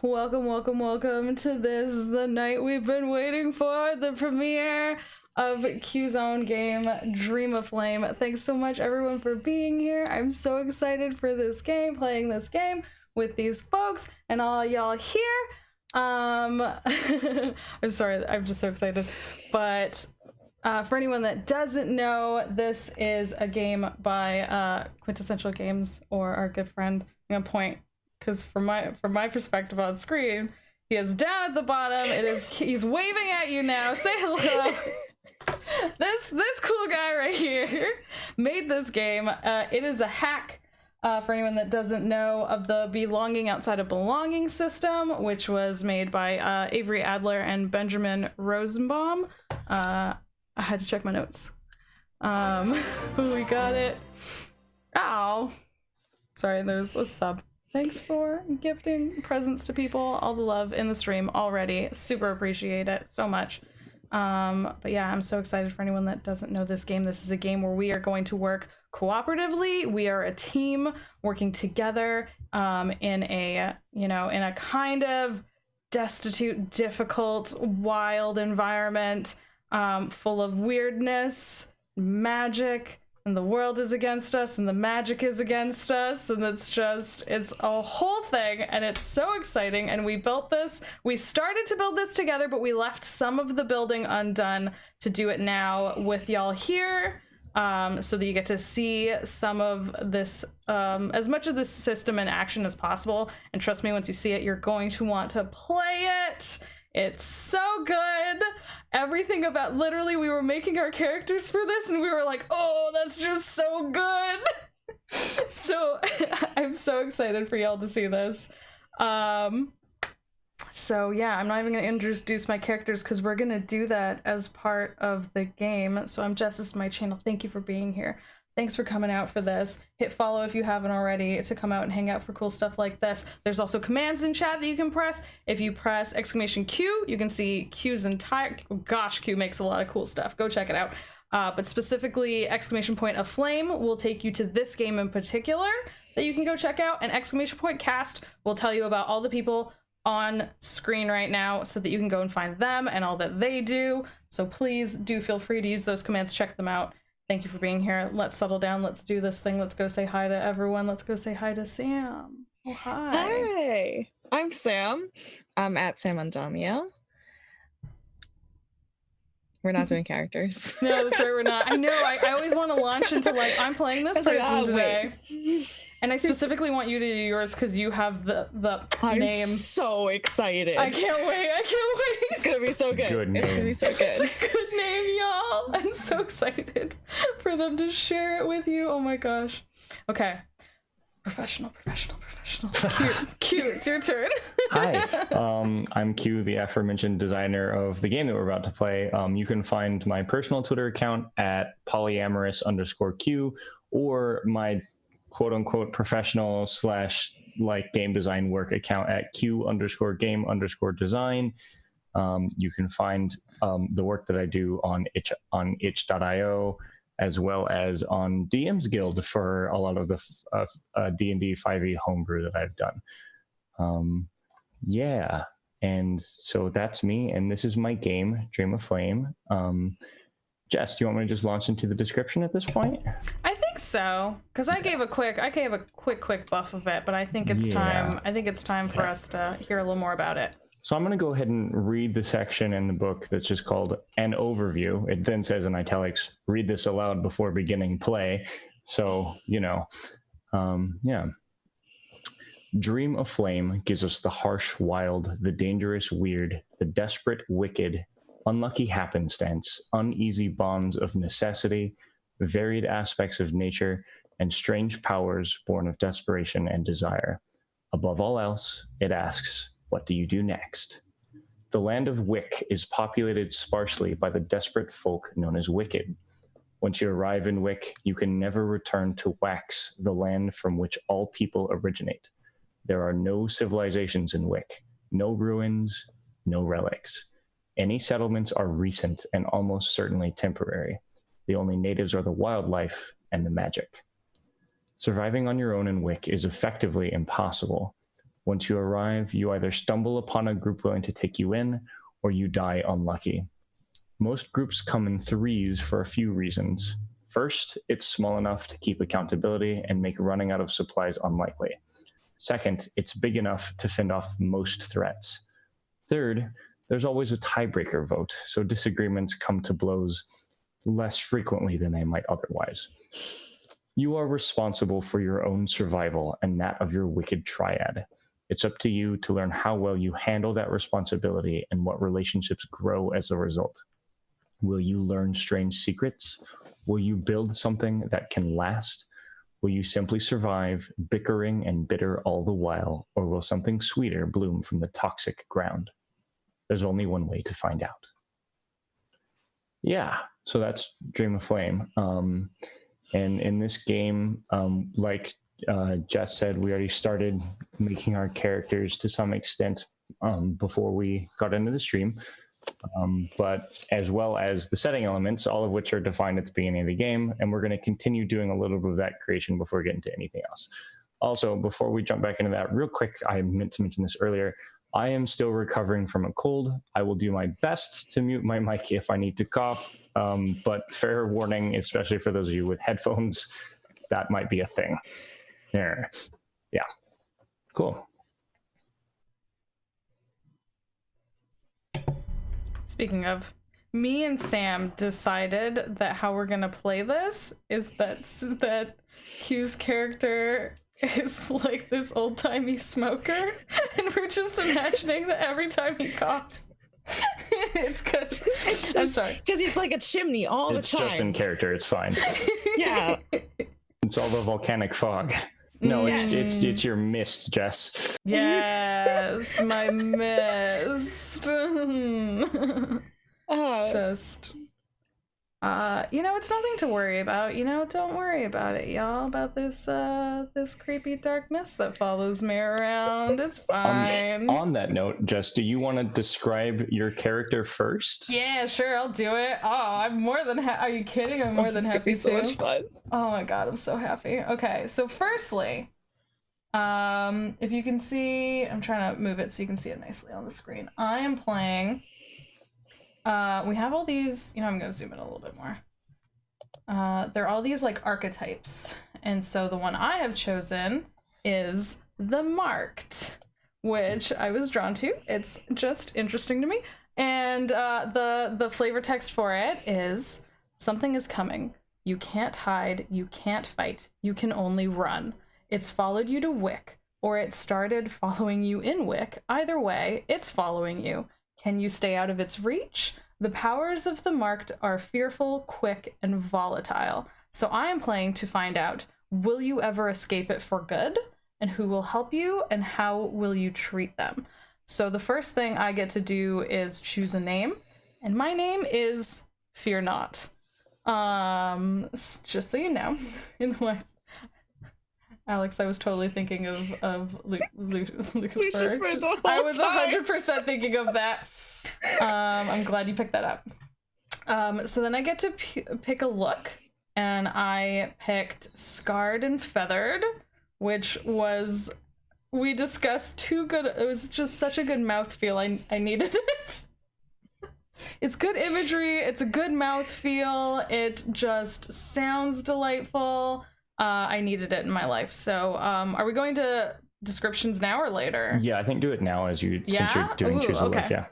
welcome to this, the night we've been waiting for, the premiere of Q's own game, Dream Aflame. Thanks so much, everyone, for being here. I'm so excited for this game, playing this game with these folks and all y'all here. I'm sorry, I'm just so excited. But for anyone that doesn't know, this is a game by Quintessential Games, or our good friend. I'm gonna point, because from my perspective on screen, he is down at the bottom. He's waving at you now. Say hello. This cool guy right here made this game. It is a hack, for anyone that doesn't know, of the belonging outside of belonging system, which was made by Avery Adler and Benjamin Rosenbaum. I had to check my notes. We got it. Ow. Sorry, there's a sub. Thanks for gifting presents to people. All the love in the stream already. Super appreciate it so much. But yeah, I'm so excited for anyone that doesn't know this game. This is a game where we are going to work cooperatively. We are a team working together in a kind of destitute, difficult, wild environment, full of weirdness, magic, and the world is against us and the magic is against us, and it's a whole thing, and it's so exciting. And we started to build this together, but we left some of the building undone to do it now with y'all here, so that you get to see some of this, as much of this system in action as possible. And trust me, once you see it, you're going to want to play it. It's so good. Everything about, literally, we were making our characters for this and we were like, oh, that's just so good. So I'm so excited for y'all to see this. So yeah, I'm not even gonna introduce my characters because we're gonna do that as part of the game. So I'm Jess, this is my channel. Thank you for being here. Thanks for coming out for this. Hit follow if you haven't already to come out and hang out for cool stuff like this. There's also commands in chat that you can press. If you press !Q, you can see Q's entire, gosh, Q makes a lot of cool stuff. Go check it out. But specifically, !Aflame will take you to this game in particular that you can go check out. And !Cast will tell you about all the people on screen right now so that you can go and find them and all that they do. So please do feel free to use those commands, check them out. Thank you for being here. Let's settle down. Let's do this thing. Let's go say hi to everyone. Let's go say hi to Sam. Oh, hi. Hi, I'm Sam. I'm at Sam Andamio. We're not doing characters. No, that's right, we're not. I know, I always want to launch into like, I'm playing this person today. Wait. And I specifically want you to do yours because you have the name. I'm so excited. I can't wait. It's gonna be so good. It's gonna be so good. It's a good name, y'all. I'm so excited for them to share it with you. Oh my gosh. Okay. Professional. Q, it's your turn. Hi, I'm Q, the aforementioned designer of the game that we're about to play. You can find my personal Twitter account at polyamorous_Q, or my quote-unquote professional / like game design work account at Q_game_design. You can find the work that I do on itch.io, as well as on DM's Guild for a lot of the D&D 5e homebrew that I've done. Yeah, and so that's me, and this is my game, Dream Aflame. Jess, do you want me to just launch into the description at this point? I think so, because I gave a quick buff of it, but I think it's time. I think it's time for us to hear a little more about it. So I'm going to go ahead and read the section in the book that's just called An Overview. It then says in italics, read this aloud before beginning play. So, yeah. Dream Aflame gives us the harsh, wild, the dangerous, weird, the desperate, wicked, unlucky happenstance, uneasy bonds of necessity, varied aspects of nature, and strange powers born of desperation and desire. Above all else, it asks, what do you do next? The land of Wick is populated sparsely by the desperate folk known as Wicked. Once you arrive in Wick, you can never return to Wax, the land from which all people originate. There are no civilizations in Wick, no ruins, no relics. Any settlements are recent and almost certainly temporary. The only natives are the wildlife and the magic. Surviving on your own in Wick is effectively impossible. Once you arrive, you either stumble upon a group willing to take you in, or you die unlucky. Most groups come in threes for a few reasons. First, it's small enough to keep accountability and make running out of supplies unlikely. Second, it's big enough to fend off most threats. Third, there's always a tiebreaker vote, so disagreements come to blows less frequently than they might otherwise. You are responsible for your own survival and that of your wicked triad. It's up to you to learn how well you handle that responsibility and what relationships grow as a result. Will you learn strange secrets? Will you build something that can last? Will you simply survive, bickering and bitter all the while, or will something sweeter bloom from the toxic ground? There's only one way to find out. Yeah, so that's Dream Aflame. And in this game, like Jess said, we already started making our characters to some extent before we got into the stream. But as well as the setting elements, all of which are defined at the beginning of the game, and we're going to continue doing a little bit of that creation before we get into anything else. Also, before we jump back into that, real quick, I meant to mention this earlier, I am still recovering from a cold. I will do my best to mute my mic if I need to cough, but fair warning, especially for those of you with headphones, that might be a thing. There. Yeah. Cool. Speaking of, me and Sam decided that how we're gonna play this is that Q's character is like this old-timey smoker, and we're just imagining that every time he coughs, it's good. I'm sorry. Because he's like a chimney all the time. It's just in character, it's fine. Yeah. It's all the volcanic fog. No, Yes. it's your mist, Jess. Yes, my mist. Just, it's nothing to worry about. Don't worry about it, y'all. About this creepy dark mist that follows me around. It's fine. On that note, Jess, do you want to describe your character first? Yeah, sure, I'll do it. Oh, I'm more than Are you kidding? I'm more than happy to. So much fun. Oh my god, I'm so happy. Okay, so firstly, if you can see, I'm trying to move it so you can see it nicely on the screen. I am playing. We have all these, I'm gonna zoom in a little bit more. There are all these like archetypes. And so the one I have chosen is the Marked, which I was drawn to. It's just interesting to me. And the flavor text for it is, something is coming. You can't hide, you can't fight, you can only run. It's followed you to Wick, or it started following you in Wick. Either way, it's following you. Can you stay out of its reach? The powers of the Marked are fearful, quick, and volatile. So I am playing to find out, will you ever escape it for good? And who will help you? And how will you treat them? So the first thing I get to do is choose a name. And my name is Fear Not. Just so you know. Alex, I was totally thinking of Lucasburg. I was 100% thinking of that. I'm glad you picked that up. So then I get to pick a look, and I picked Scarred and Feathered, which was, we discussed too good. It was just such a good mouthfeel. I needed it. It's good imagery. It's a good mouthfeel. It just sounds delightful. I needed it in my life. So are we going to descriptions now or later? Yeah, I think do it now since you're doing choose a look. Yeah.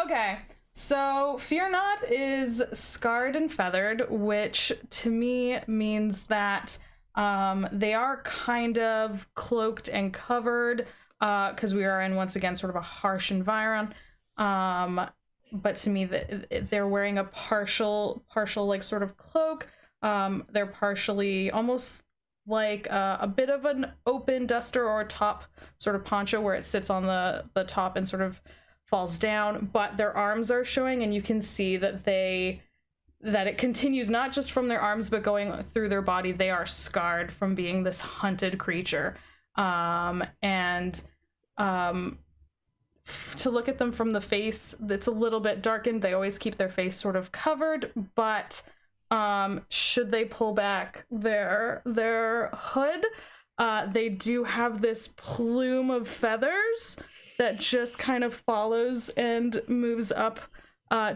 Okay. So Fear Not is Scarred and Feathered, which to me means that they are kind of cloaked and covered because we are in, once again, sort of a harsh environment. But to me, they're wearing a partial like sort of cloak. They're partially almost like a bit of an open duster or top sort of poncho where it sits on the top and sort of falls down, but their arms are showing, and you can see that it continues not just from their arms but going through their body. They are scarred from being this hunted creature, and to look at them from the face, it's a little bit darkened. They always keep their face sort of covered, but should they pull back their hood, they do have this plume of feathers that just kind of follows and moves up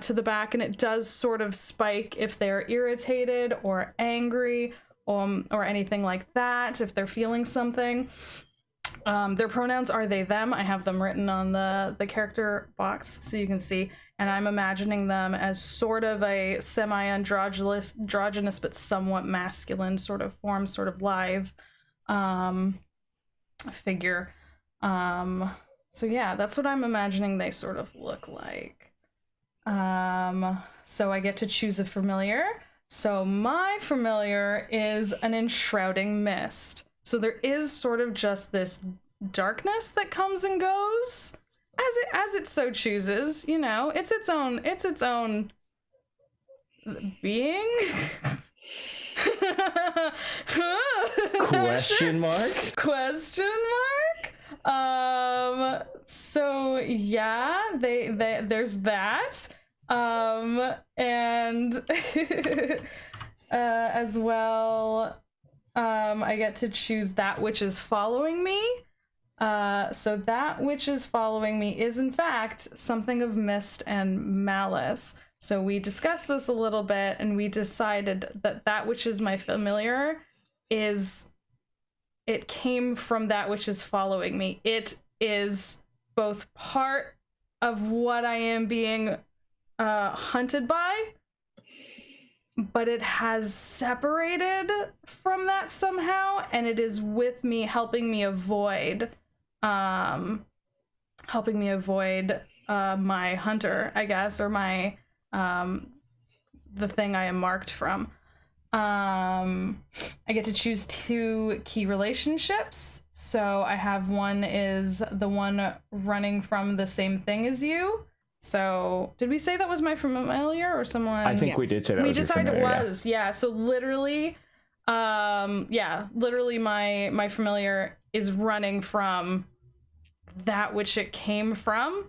to the back, and it does sort of spike if they're irritated or angry or anything like that, if they're feeling something. Their pronouns are they, them. I have them written on the character box so you can see, and I'm imagining them as sort of a semi-androgynous but somewhat masculine sort of form, sort of lithe figure. So yeah, that's what I'm imagining they sort of look like. So I get to choose a familiar. So my familiar is an enshrouding mist. So there is sort of just this darkness that comes and goes as it so chooses, you know. It's its own being. Question mark? Question mark? So yeah, there's that. And as well, I get to choose that which is following me. So that which is following me is in fact something of mist and malice. So we discussed this a little bit, and we decided that that which is my familiar it came from that which is following me. It is both part of what I am being hunted by, but it has separated from that somehow, and it is with me, helping me avoid my hunter, I guess, or my the thing I am marked from. I get to choose 2 key relationships. So I have one is the one running from the same thing as you. So did we say that was my familiar or someone? I think we did say that. We decided it was. Yeah. So literally, literally my familiar is running from that which it came from,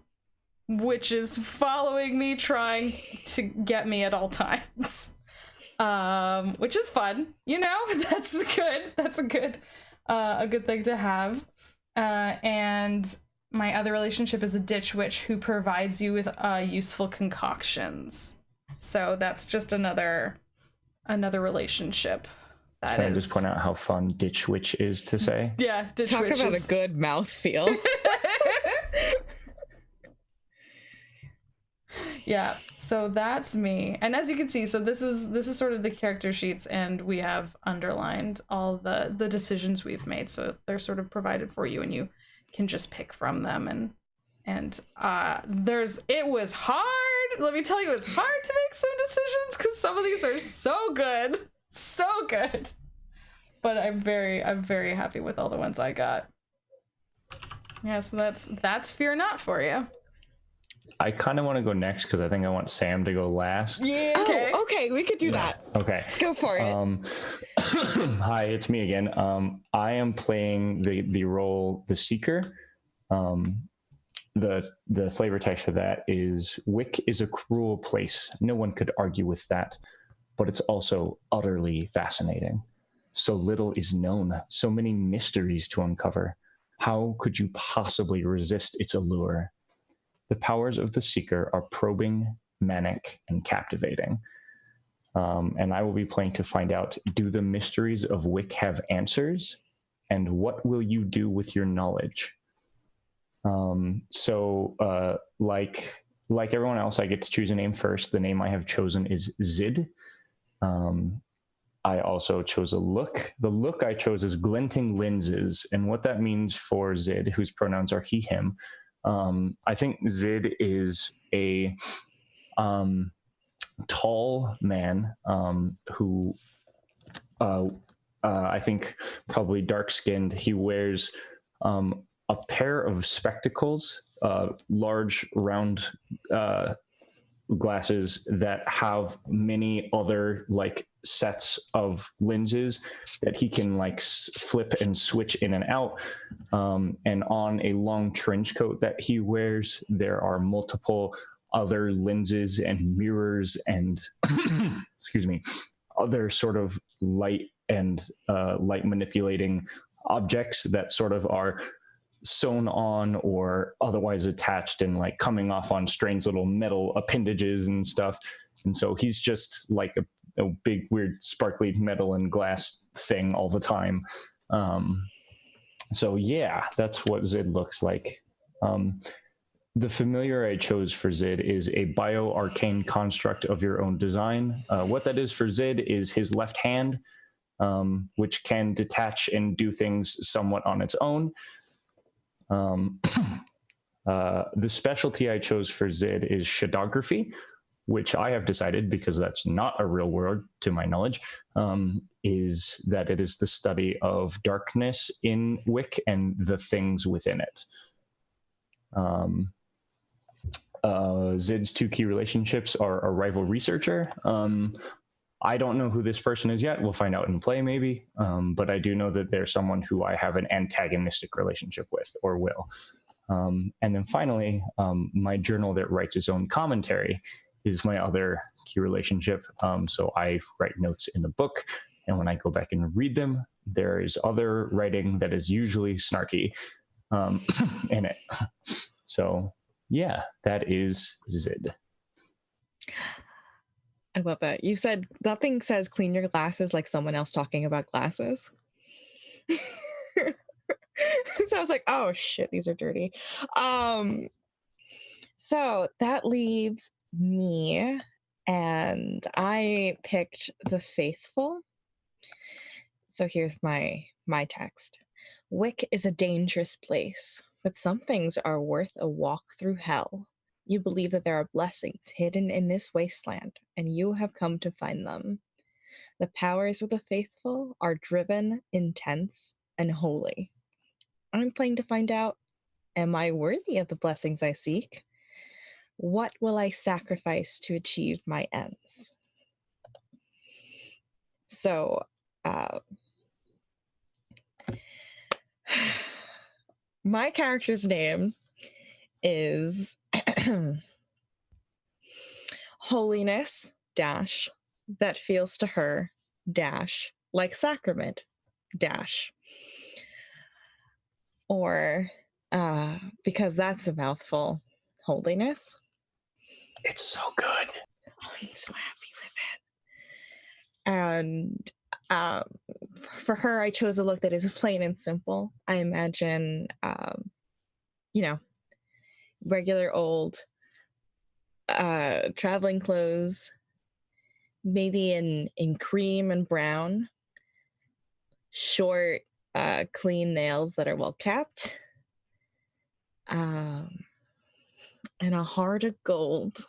which is following me, trying to get me at all times. Which is fun, you know. That's good. That's a good thing to have. And my other relationship is a ditch witch who provides you with useful concoctions. So that's just another relationship. Can I just point out how fun ditch witch is to say? Yeah, ditch Talk witch about is... a good mouthfeel. Yeah, so that's me. And as you can see, so this is sort of the character sheets, and we have underlined all the decisions we've made, so they're sort of provided for you, and you can just pick from them. And it was hard. Let me tell you, it was hard to make some decisions because some of these are so good. But I'm very happy with all the ones I got. Yeah, so that's Fear Not for you. I kind of want to go next because I think I want Sam to go last. Yeah. Okay. Oh, okay, we could do that. Okay. Go for it. Hi, it's me again. I am playing the role the Seeker. The flavor text for that is: Wick is a cruel place. No one could argue with that, but it's also utterly fascinating. So little is known, so many mysteries to uncover. How could you possibly resist its allure? The powers of the Seeker are probing, manic, and captivating. And I will be playing to find out, do the mysteries of Wick have answers? And what will you do with your knowledge? Like everyone else, I get to choose a name first. The name I have chosen is Zid. I also chose a look. The look I chose is glinting lenses. And what that means for Zid, whose pronouns are he, him, I think Zid is a tall man who I think probably dark-skinned. He wears a pair of spectacles, large round glasses that have many other like sets of lenses that he can like flip and switch in and out. And on a long trench coat that he wears, there are multiple other lenses and mirrors and excuse me, other sort of light and light manipulating objects that sort of are sewn on or otherwise attached and like coming off on strange little metal appendages and stuff. And so he's just like a big weird sparkly metal and glass thing all the time. So yeah, that's what Zid looks like. The familiar I chose for Zid is a bio-arcane construct of your own design. What that is for Zid is his left hand, which can detach and do things somewhat on its own. The specialty I chose for Zid is shadography, which I have decided, because that's not a real word to my knowledge, is that it is the study of darkness in Wick and the things within it. Zid's two key relationships are a rival researcher. I don't know who this person is yet. We'll find out in play maybe. But I do know that they're someone who I have an antagonistic relationship with, or will. And then finally, my journal that writes its own commentary is my other key relationship. So I write notes in the book, and when I go back and read them, there is other writing that is usually snarky in it. So yeah, that is Zid. I love that. You said nothing says clean your glasses like someone else talking about glasses. So I was like, oh shit, these are dirty. So that leaves me, and I picked the faithful. So here's my text. Wick is a dangerous place, but some things are worth a walk through hell. You believe that there are blessings hidden in this wasteland, and you have come to find them. The powers of the faithful are driven, intense, and holy. I'm playing to find out, am I worthy of the blessings I seek? What will I sacrifice to achieve my ends? So, my character's name is Holiness dash that feels to her dash like sacrament dash, or because that's a mouthful, holiness. It's so good. I'm so happy with it. And for her, I chose a look that is plain and simple. I imagine, regular old traveling clothes, maybe in cream and brown, short, clean nails that are well kept, and a heart of gold.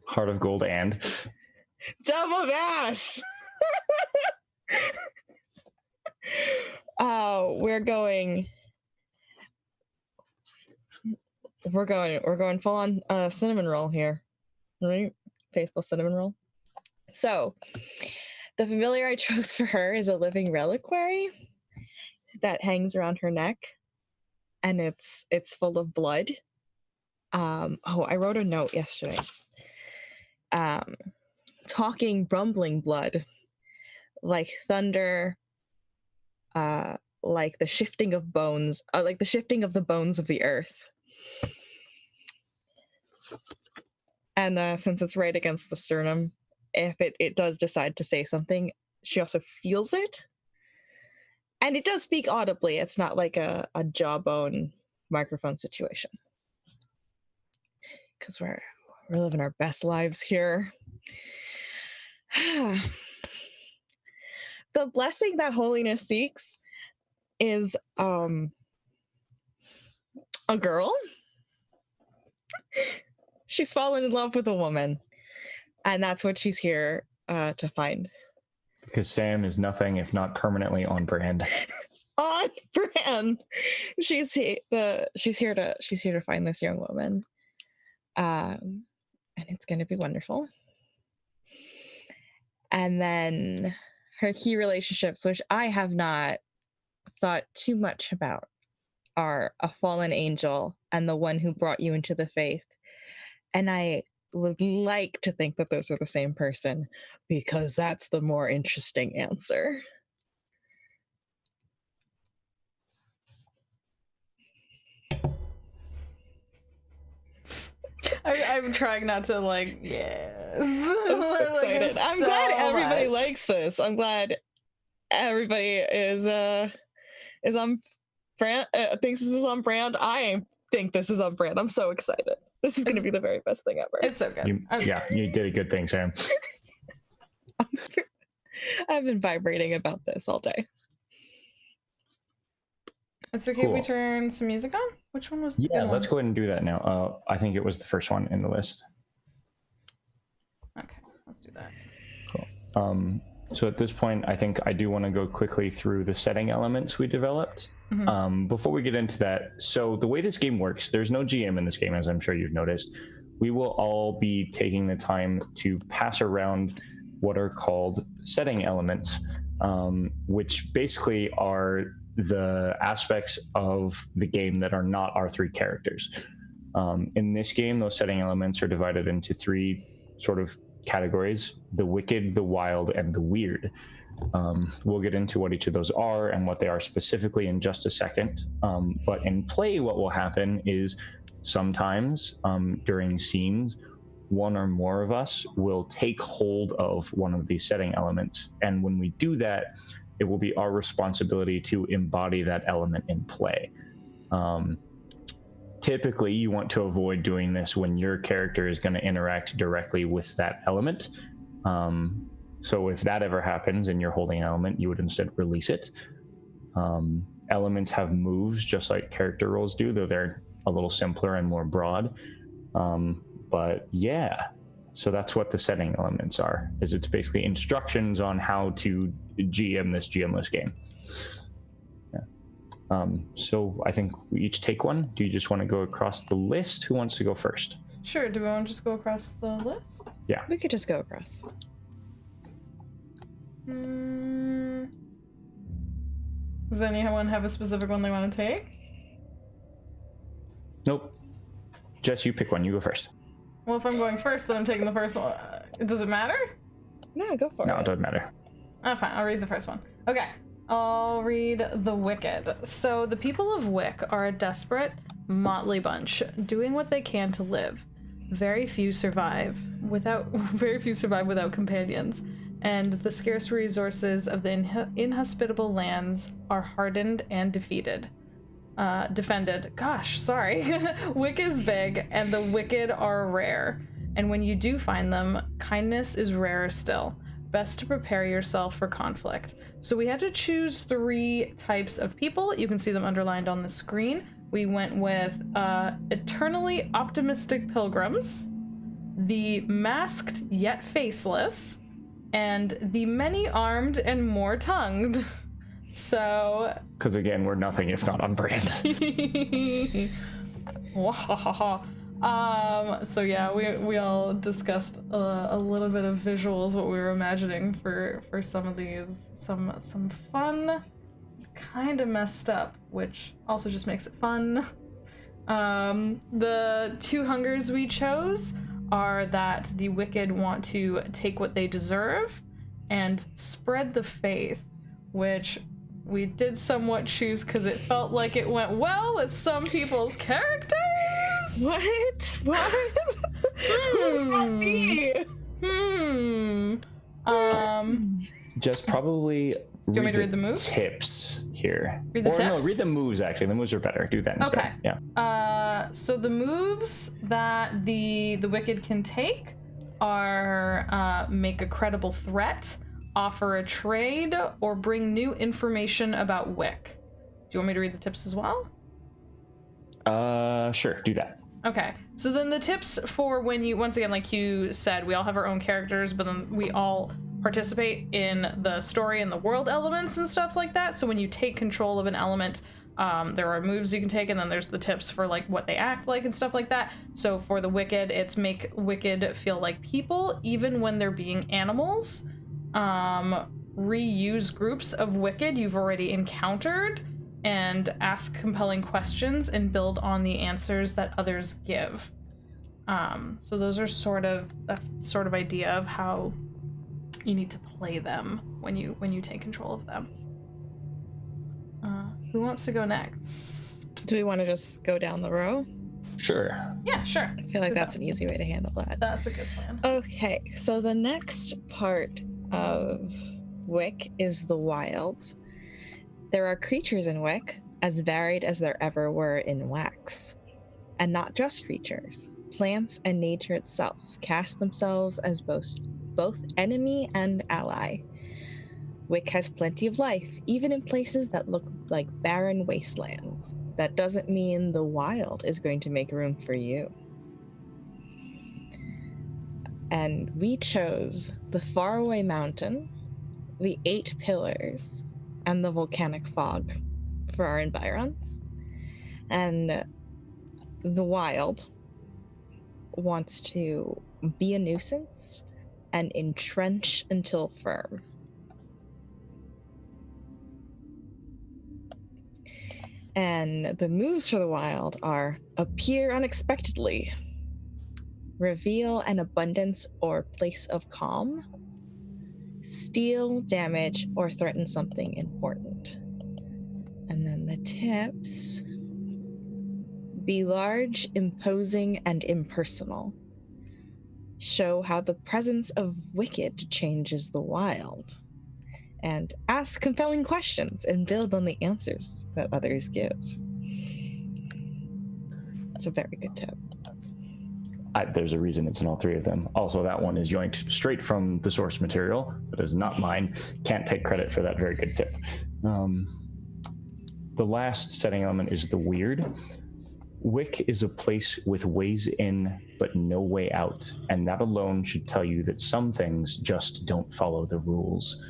Heart of gold and Double bass. We're going full on cinnamon roll here, right? Faithful cinnamon roll. So the familiar I chose for her is a living reliquary that hangs around her neck, and it's full of blood. I wrote a note yesterday. Talking rumbling blood, like thunder, like the shifting of bones, like the shifting of the bones of the earth. And since it's right against the sternum, if it does decide to say something, she also feels it. And it does speak audibly. It's not like a jawbone microphone situation. Because we're living our best lives here. The blessing that holiness seeks is a girl. She's fallen in love with a woman, and that's what she's here to find. Because Sam is nothing if not permanently on brand. On brand. She's here to find this young woman, and it's going to be wonderful. And then her key relationships, which I have not thought too much about, are a fallen angel and the one who brought you into the faith. And I would like to think that those are the same person, because that's the more interesting answer. I'm trying not to like, yes. I'm so Like, excited. it's I'm glad so everybody much. likes this. I'm glad everybody is on brand. Thinks this is on brand. I think this is on brand. I'm so excited. This is going to be the very best thing ever. It's so good. You did a good thing, Sam. I've been vibrating about this all day. It's okay if we turn some music on? Which one was the good let's one? go ahead and do that now. I think it was the first one in the list. Okay, let's do that. Cool. So at this point, I think I do want to go quickly through the setting elements we developed. Before we get into that, so the way this game works, there's no GM in this game, as I'm sure you've noticed. We will all be taking the time to pass around what are called setting elements, which basically are the aspects of the game that are not our three characters. In this game, those setting elements are divided into three sort of categories: the wicked, the wild, and the weird. We'll get into what each of those are and what they are specifically in just a second. But in play, what will happen is sometimes during scenes, one or more of us will take hold of one of these setting elements. And when we do that, it will be our responsibility to embody that element in play. Typically, you want to avoid doing this when your character is going to interact directly with that element. So if that ever happens and you're holding an element, you would instead release it. Elements have moves just like character roles do, though they're a little simpler and more broad. But yeah, so that's what the setting elements are, is it's basically instructions on how to GM this GMless game. So I think we each take one. Do you just want to go across the list? Who wants to go first? Sure, do we want to just go across the list? Yeah. We could just go across. Does anyone have a specific one they want to take? Nope. Jess, you pick one. You go first. Well, if I'm going first, then I'm taking the first one. Does it matter? No, go for it. No, it doesn't matter. Oh, fine. I'll read the first one. Okay. I'll read The Wicked. So, the people of Wick are a desperate, motley bunch, doing what they can to live. Very few survive without companions, and the scarce resources of the inhospitable lands are hardened and defended. Gosh, sorry. Wick is big, and the wicked are rare. And when you do find them, kindness is rarer still. Best to prepare yourself for conflict. So we had to choose 3 types of people. You can see them underlined on the screen. We went with eternally optimistic pilgrims, the masked yet faceless, and the many-armed and more-tongued. So... Because again, we're nothing if not on brand. So yeah, we all discussed a little bit of visuals, what we were imagining for some of these. Some fun, kind of messed up, which also just makes it fun. The 2 hungers we chose are that the wicked want to take what they deserve and spread the faith, which we did somewhat choose because it felt like it went well with some people's characters. What? Just probably do you want me to read the moves? Tips here. Read the tips? No, read the moves actually. The moves are better. Do that instead. Okay. Yeah. So the moves that the wicked can take are make a credible threat, offer a trade, or bring new information about Wick. Do you want me to read the tips as well? Sure, do that. Okay, so then the tips for when you, once again, like you said, we all have our own characters, but then we all participate in the story and the world elements and stuff like that. So when you take control of an element, there are moves you can take, and then there's the tips for like what they act like and stuff like that. So for the wicked, it's make wicked feel like people, even when they're being animals. Reuse groups of wicked you've already encountered, and ask compelling questions and build on the answers that others give. So those are that's sort of idea of how you need to play them when you take control of them. Who wants to go next? Do we want to just go down the row? Sure. Yeah, sure. I feel like that's an easy way to handle that. That's a good plan. Okay, so the next part of Wick is the wild. There are creatures in Wick as varied as there ever were in Wax. And not just creatures. Plants and nature itself cast themselves as both enemy and ally. Wick has plenty of life, even in places that look like barren wastelands. That doesn't mean the wild is going to make room for you. And we chose the faraway mountain, the 8 pillars, and the volcanic fog for our environs. And the wild wants to be a nuisance and entrench until firm. And the moves for the wild are appear unexpectedly, reveal an abundance or place of calm, steal, damage, or threaten something important. And then the tips: be large, imposing, and impersonal. Show how the presence of wicked changes the wild. And ask compelling questions and build on the answers that others give. It's a very good tip. There's a reason it's in all 3 of them. Also, that one is yoinked straight from the source material. That is not mine. Can't take credit for that very good tip. The last setting element is the weird. Wick is a place with ways in, but no way out. And that alone should tell you that some things just don't follow the rules.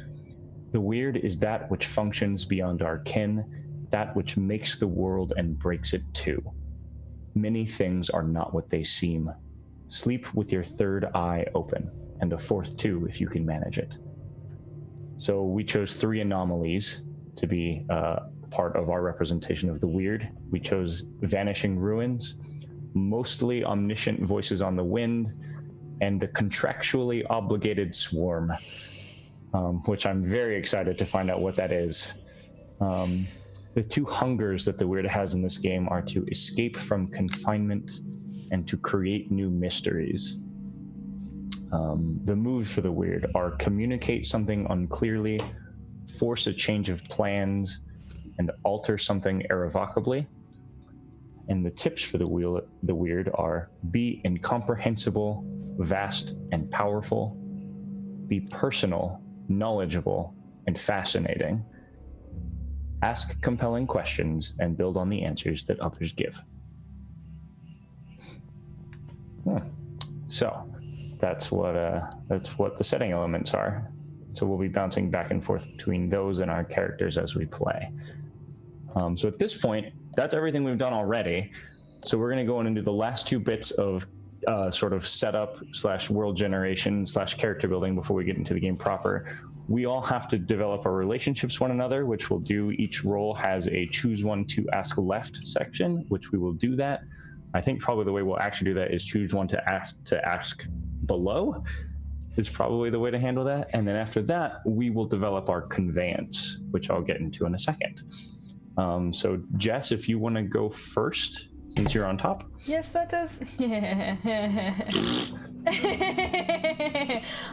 The weird is that which functions beyond our kin, that which makes the world and breaks it too. Many things are not what they seem. Sleep with your 3rd eye open, and a 4th too if you can manage it. So we chose 3 anomalies to be part of our representation of the weird. We chose vanishing ruins, mostly omniscient voices on the wind, and the contractually obligated swarm. Which I'm very excited to find out what that is. The 2 hungers that the weird has in this game are to escape from confinement and to create new mysteries. The moves for the weird are weird something unclearly, force a change of plans, and alter something irrevocably. And the tips for the weird are be incomprehensible, vast, and powerful. Be personal, knowledgeable, and fascinating. Ask compelling questions and build on the answers that others give. So that's what the setting elements are. So we'll be bouncing back and forth between those and our characters as we play. So at this point, that's everything we've done already. So we're going to go in and do the last 2 bits of sort of setup / world generation / character building before we get into the game proper. We all have to develop our relationships to one another, which we'll do. Each role has a choose one to ask left section, which we will do that. I think probably the way we'll actually do that is choose one to ask below is probably the way to handle that. And then after that, we will develop our conveyance, which I'll get into in a second. So Jess, if you want to go first, since you're on top. Yes, that does.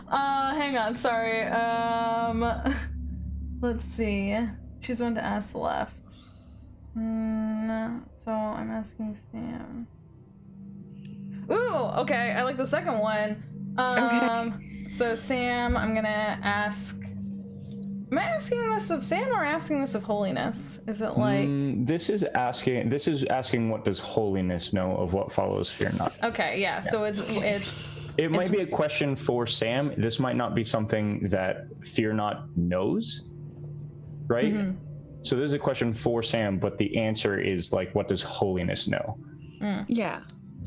Hang on, sorry. Let's see. Choose one to ask left. So I'm asking Sam. Ooh, okay, I like the second one. Okay. So Sam, I'm gonna ask. Am I asking this of Sam or asking this of Holiness? Is it like this is asking what does Holiness know of what follows Fear Not? Okay, yeah. So it might be a question for Sam. This might not be something that Fear Not knows, right? Mm-hmm. So this is a question for Sam, but the answer is like, what does Holiness know? Yeah.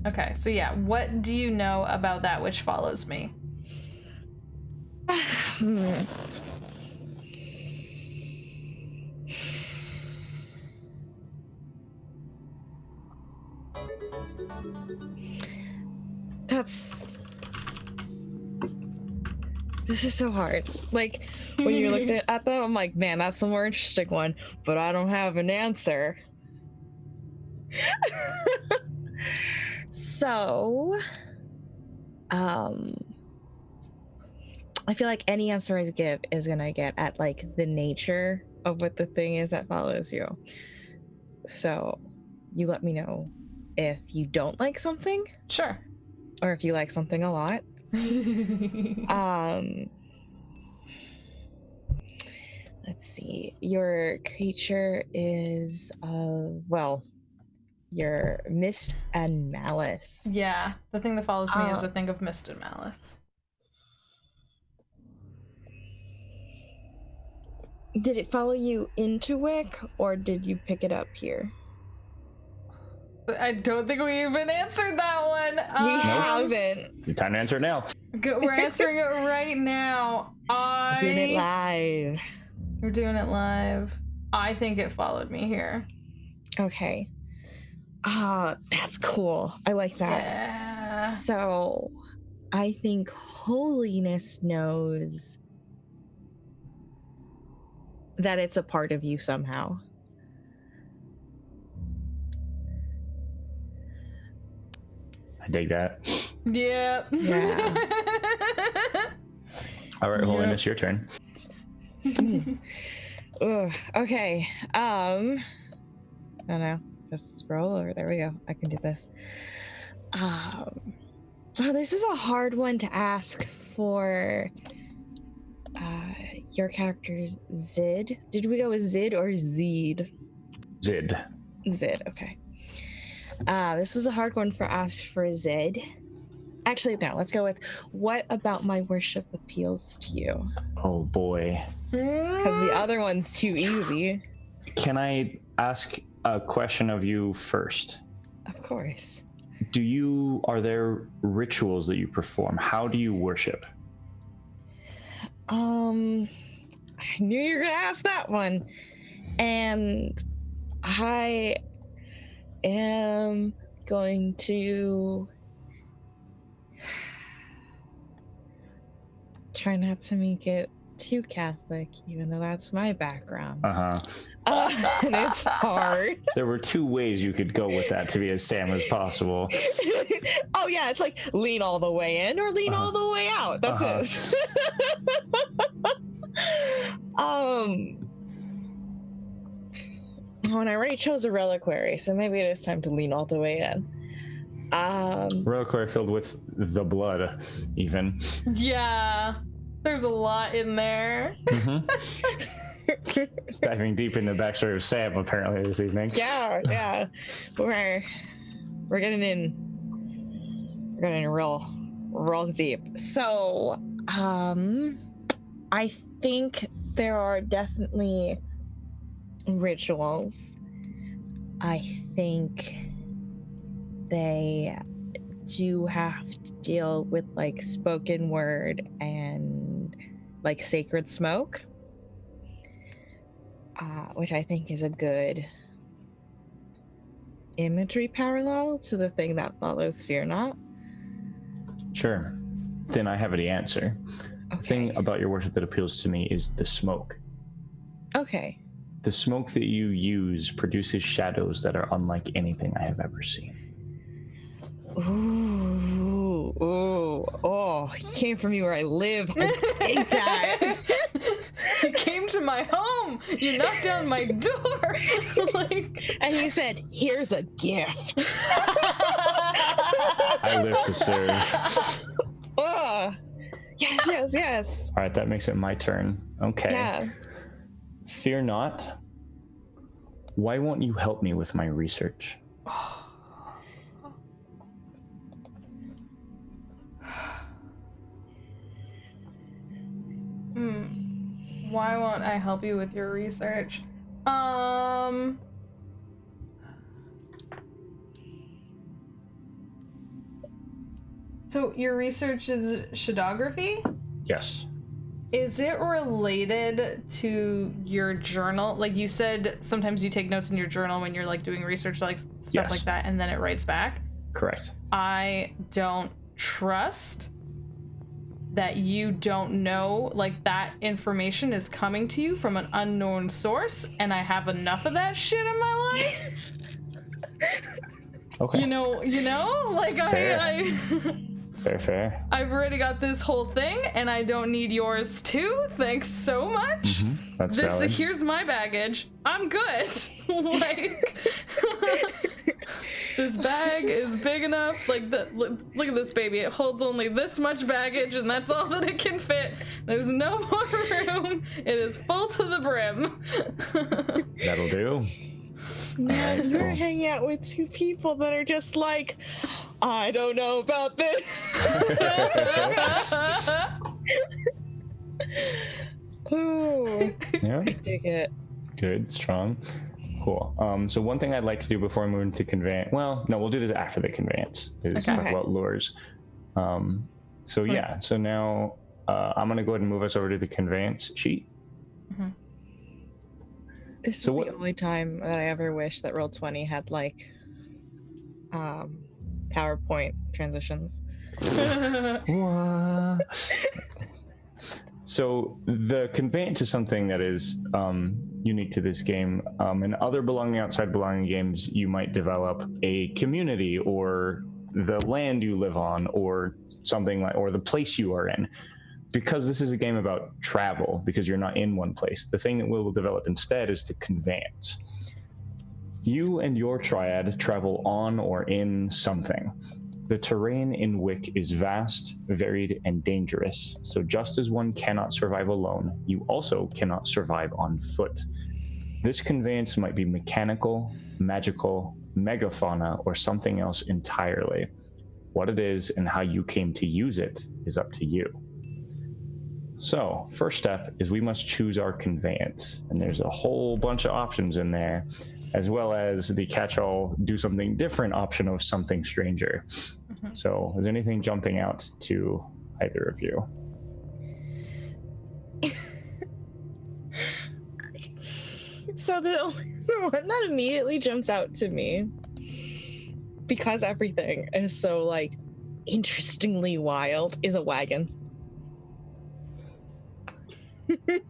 Okay, so yeah, what do you know about that which follows me? This is so hard. Like, when you looked at them, I'm like, man, that's the more interesting one, but I don't have an answer. So, I feel like any answer I give is gonna get at like the nature of what the thing is that follows you. So, you let me know if you don't like something, Sure. or if you like something a lot. Let's see. Your creature is your mist and malice. Yeah, the thing that follows me is a thing of mist and malice. Did it follow you into Wick, or did you pick it up here? I don't think we even answered that one. We haven't. Time to answer it now. We're answering it right now. Doing it live. We're doing it live. I think it followed me here. Okay. That's cool. I like that. Yeah. So, I think Holiness knows that it's a part of you somehow. I dig that. Yep. Yeah. All right, Holiness, your turn. Ugh, okay. I don't know. Just roll over. There we go. I can do this. Oh, this is a hard one to ask for your character's Zid. Did we go with Zid or Zed? Zid. Zid, okay. This is a hard one for us for Zed. Actually, no, let's go with what about my worship appeals to you? Oh boy. Because the other one's too easy. Can I ask a question of you first? Of course. Are there rituals that you perform? How do you worship? I knew you were gonna ask that one. And I am going to try not to make it too Catholic, even though that's my background. And it's hard. There were two ways you could go with that to be as Sam as possible. Oh yeah, it's like lean all the way in or lean all the way out. That's it. And I already chose a reliquary, so maybe it is time to lean all the way in. Reliquary filled with the blood, even. Yeah, there's a lot in there. Diving deep into the backstory of Sam, apparently, this evening. Yeah. We're getting in. We're getting real deep. So, I think there are definitely rituals. I think they do have to deal with like spoken word and like sacred smoke, which I think is a good imagery parallel to the thing that follows Fear Not. Sure. Then I have the answer. Okay. The thing about your worship that appeals to me is the smoke. Okay. The smoke that you use produces shadows that are unlike anything I have ever seen. He came for me where I live. I take that. He came to my home. You knocked down my door. And he said, "Here's a gift." I live to serve. Yes. All right, that makes it my turn. Okay. Yeah. Fear not. Why won't you help me with my research? Why won't I help you with your research? So your research is shadography? Yes. Is it related to your journal? Like you said, sometimes you take notes in your journal when you're like doing research, like stuff like that, and then it writes back? Correct. I don't trust that you don't know, like that information is coming to you from an unknown source, and I have enough of that shit in my life. Okay. You know, like Fair. Fair. I've already got this whole thing, and I don't need yours too. Thanks so much. That's valid. Here's my baggage. I'm good. Like, this bag is big enough. Like, look at this baby. It holds only this much baggage, and that's all that it can fit. There's no more room. It is full to the brim. That'll do. Man, Alright, you're cool. hanging out with two people that are just like, I don't know about this. Ooh, Yeah. I dig it. Good. Strong. Cool. So one thing I'd like to do before I move into conveyance. Well, no, we'll do this after the conveyance. Is Okay. talk about lures. So yeah. So now I'm gonna go ahead and move us over to the conveyance sheet. This So is what- the only time that I ever wish that Roll20 had like PowerPoint transitions. So the conveyance is something that is unique to this game. In other belonging outside belonging games, you might develop a community or the land you live on or something like, or the place you are in. Because this is a game about travel, because you're not in one place, the thing that we'll develop instead is the conveyance. You and your triad travel on or in something. The terrain in Wick is vast, varied, and dangerous, so just as one cannot survive alone, you also cannot survive on foot. This conveyance might be mechanical, magical, megafauna, or something else entirely. What it is and how you came to use it is up to you. So, first step is we must choose our conveyance, and there's a whole bunch of options in there, as well as the catch-all do something different option of something stranger. So, is anything jumping out to either of you? So the one that immediately jumps out to me, because everything is so like interestingly wild, is a wagon.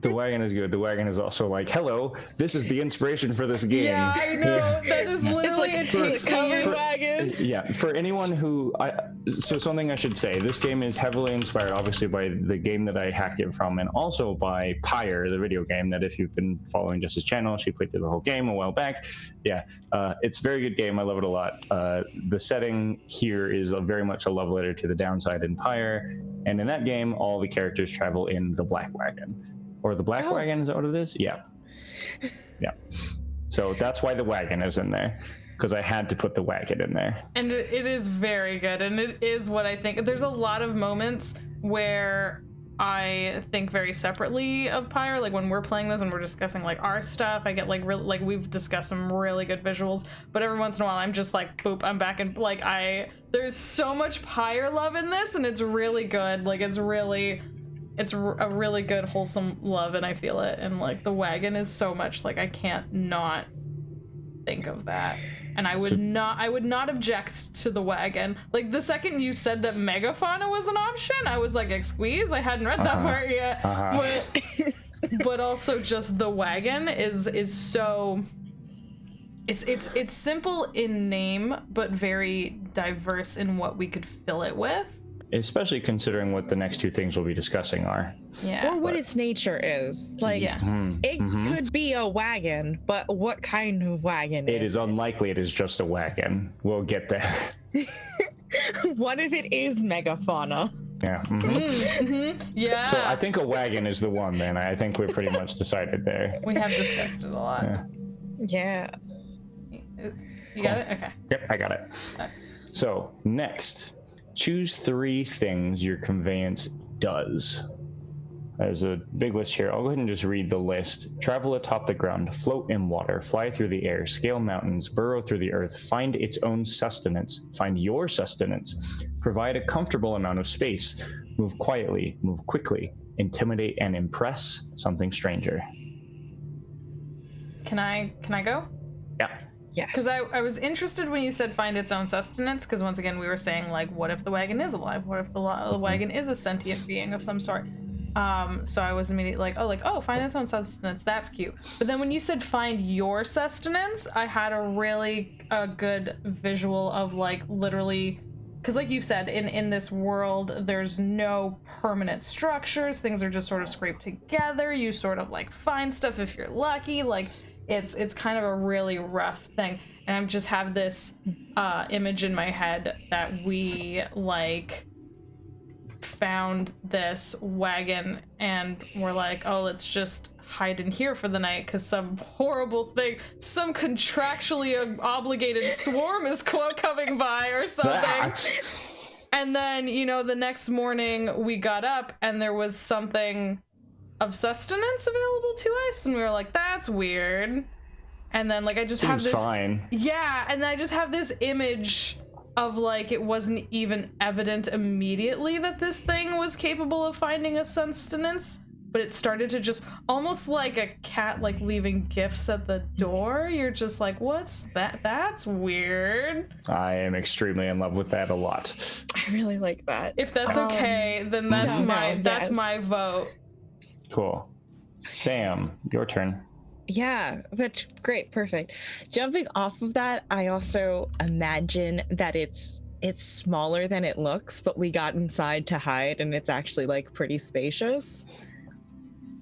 The wagon is good. The wagon is also like, hello, this is the inspiration for this game. Yeah, I know. That is literally It's it like takes a covered me. wagon. Yeah, for anyone who, so something I should say, this game is heavily inspired, obviously, by the game that I hacked it from, and also by Pyre, the video game that if you've been following Jess's channel, she played through the whole game a while back. Yeah, it's a very good game. I love it a lot. The setting here is very much a love letter to the downside in Pyre, and in that game, all the characters travel in the Black Wagon. Or the Black Wagon, is that what it is? Yeah. Yeah. So that's why the wagon is in there, because I had to put the wagon in there. And it is very good, and it is what I think. There's a lot of moments where I think very separately of Pyre, like when we're playing this and we're discussing like our stuff. I get like like we've discussed some really good visuals, but every once in a while I'm just like, boop, I'm back and like there's so much Pyre love in this, and it's really good. Like it's a really good wholesome love, and I feel it. And like the wagon is so much like I can't not think of that. And I would not object to the wagon. Like the second you said that megafauna was an option, I was like, "Excuse, I hadn't read that part yet." But also just the wagon is so it's simple in name, but very diverse in what we could fill it with. Especially considering what the next two things we'll be discussing are. Yeah. Or what its nature is. Like, Yeah. it could be a wagon, but what kind of wagon It is unlikely it is just a wagon. We'll get there. What if it is megafauna? Yeah. Yeah. So I think a wagon is the one then. I think we're pretty much decided there. We have discussed it a lot. Yeah. Yeah. You got it? Okay. Yep, I got it. Okay. So next, choose 3 things your conveyance does. There's a big list here. I'll go ahead and just read the list. Travel atop the ground, float in water, fly through the air, scale mountains, burrow through the earth, find its own sustenance, find your sustenance, provide a comfortable amount of space, move quietly, move quickly, intimidate and impress something stranger. Can I go? Yeah. Yes. Because I was interested when you said find its own sustenance, because once again we were saying like, what if the wagon is alive? What if the wagon is a sentient being of some sort? So I was immediately like, oh, find its own sustenance. That's cute. But then when you said find your sustenance, I had a good visual of like literally, because like you said, in this world, there's no permanent structures. Things are just sort of scraped together. You sort of like find stuff if you're lucky. Like it's kind of a really rough thing. And I just have this image in my head that we like found this wagon and we're like, oh, let's just hide in here for the night because some horrible thing, some contractually obligated swarm is coming by or something. And then, you know, the next morning we got up and there was something of sustenance available to us and we were like, that's weird. And then like I just have this fine. Yeah, and then I just have this image of like it wasn't even evident immediately that this thing was capable of finding a sustenance, but it started to just almost like a cat like leaving gifts at the door. You're just like, what's that? That's weird. I am extremely in love with that a lot. I really like that. If that's okay, then that's my vote. Cool. Sam, your turn. Yeah, which great, perfect. Jumping off of that, I also imagine that it's smaller than it looks, but we got inside to hide and it's actually like pretty spacious.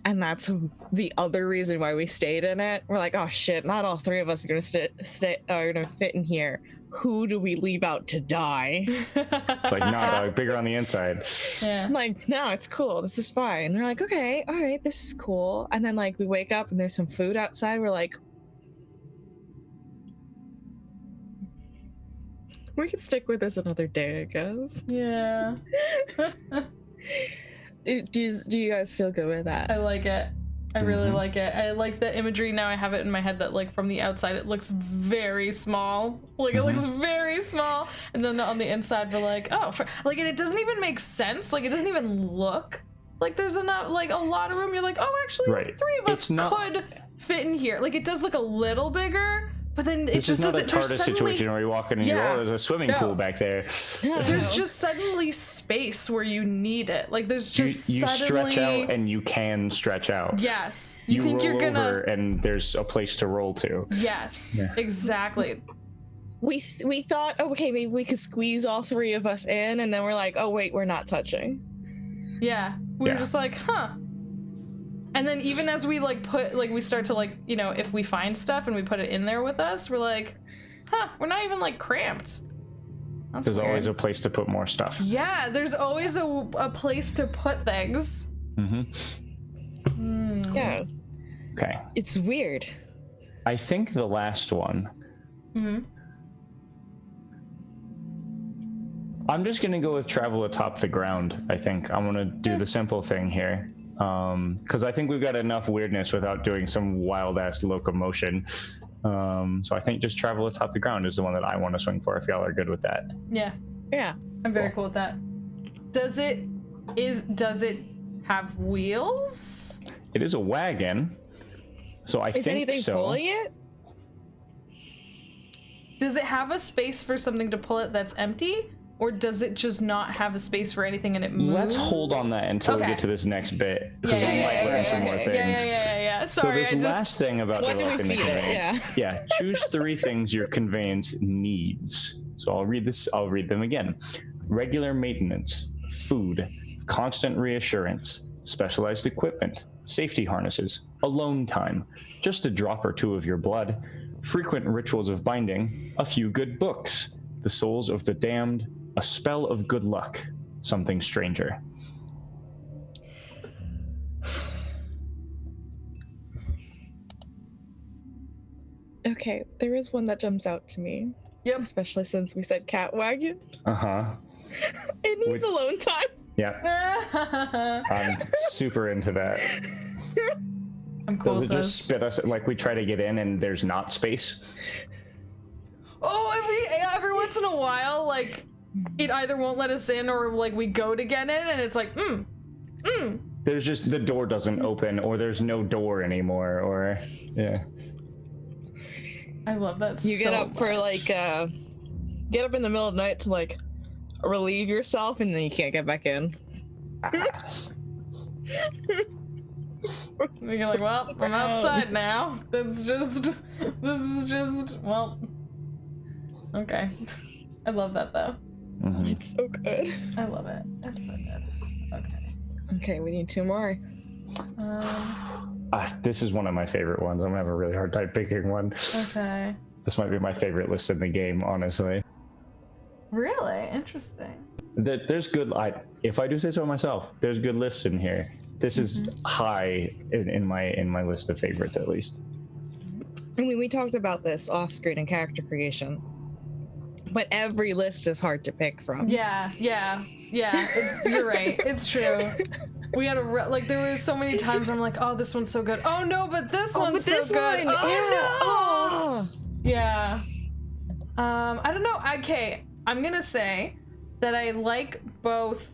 And that's the other reason why we stayed in it. We're like, oh shit, not all three of us are gonna fit in here. Who do we leave out to die? It's like, no, bigger on the inside. Yeah. I'm like, no, it's cool. This is fine. And they're like, okay, all right, this is cool. And then like we wake up and there's some food outside. We're like, we could stick with this another day, I guess. Yeah. Do you guys feel good with that? I like it. I really like it. I like the imagery. Now I have it in my head that like from the outside it looks very small. Like it looks very small. And then on the inside we're like, oh, like and it doesn't even make sense. Like it doesn't even look like there's enough, like a lot of room. You're like, oh, actually right. Three of us could fit in here. Like it does look a little bigger. But then it just doesn't. It's not a TARDIS situation where you walk in and you go, oh, there's a swimming pool back there. There's just suddenly space where you need it. Like there's just you suddenly... stretch out and you can stretch out. Yes. You think roll you're gonna over and there's a place to roll to. Yes. Yeah. Exactly. We thought, okay, maybe we could squeeze all three of us in, and then we're like, oh wait, we're not touching. Yeah. We were just like, huh. And then even as we like we start to like, you know, if we find stuff and we put it in there with us, we're like, huh, we're not even like cramped. That's there's weird. always a place to put more stuff. Yeah, there's always a place to put things. Yeah. Okay. It's weird. I think the last one. I'm just gonna go with travel atop the ground. I think I'm gonna do the simple thing here. Because I think we've got enough weirdness without doing some wild ass locomotion. So I think just travel atop the ground is the one that I want to swing for if y'all are good with that. Yeah. Yeah. I'm very cool with that. Does it have wheels? It is a wagon. So I think so. Is anything pulling it? Does it have a space for something to pull it that's empty? Or does it just not have a space for anything and it moves? Let's hold on that until we get to this next bit. Because we might learn some more things. Yeah. Sorry, so this last thing about developing the conveyance. Yeah, choose 3 things your conveyance needs. So I'll read them again. Regular maintenance, food, constant reassurance, specialized equipment, safety harnesses, alone time, just a drop or 2 of your blood, frequent rituals of binding, a few good books, the souls of the damned, a spell of good luck, something stranger. Okay, there is one that jumps out to me. Yep. Especially since we said cat wagon. It needs alone time. Yeah. I'm super into that. I'm cool. Does it just spit us, like we try to get in and there's not space? Oh, every once in a while, like, it either won't let us in or, like, we go to get in and it's like, There's just, the door doesn't open or there's no door anymore or, yeah. I love that You get up for, like, get up in the middle of the night to, like, relieve yourself and then you can't get back in. You're like, well, I'm outside now. This is just, well, okay. I love that though. Mhm. It's so good. I love it. It's so good. Okay. Okay, we need 2 more. This is one of my favorite ones. I'm gonna have a really hard time picking one. Okay. This might be my favorite list in the game, honestly. Really interesting. There's good. If I do say so myself, there's good lists in here. This is high in my list of favorites, at least. I mean, we talked about this off screen in character creation, but every list is hard to pick from. Yeah. You're right. It's true. We had there was so many times where I'm like, oh, this one's so good. Oh no, but this one's so good. One. Oh Yeah. no. Yeah. I don't know. Okay, I'm gonna say that I like both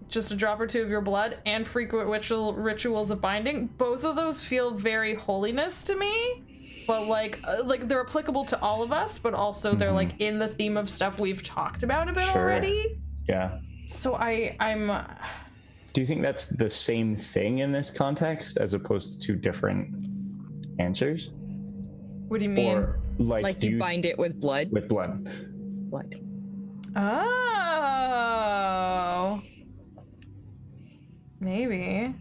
just a drop or two of your blood and frequent rituals of binding. Both of those feel very holiness to me, but like they're applicable to all of us, but also they're like in the theme of stuff we've talked about a bit already. Yeah. So I'm Do you think that's the same thing in this context as opposed to 2 different answers? what do you mean? Or Like do you bind it with blood. with blood? Blood. Oh, maybe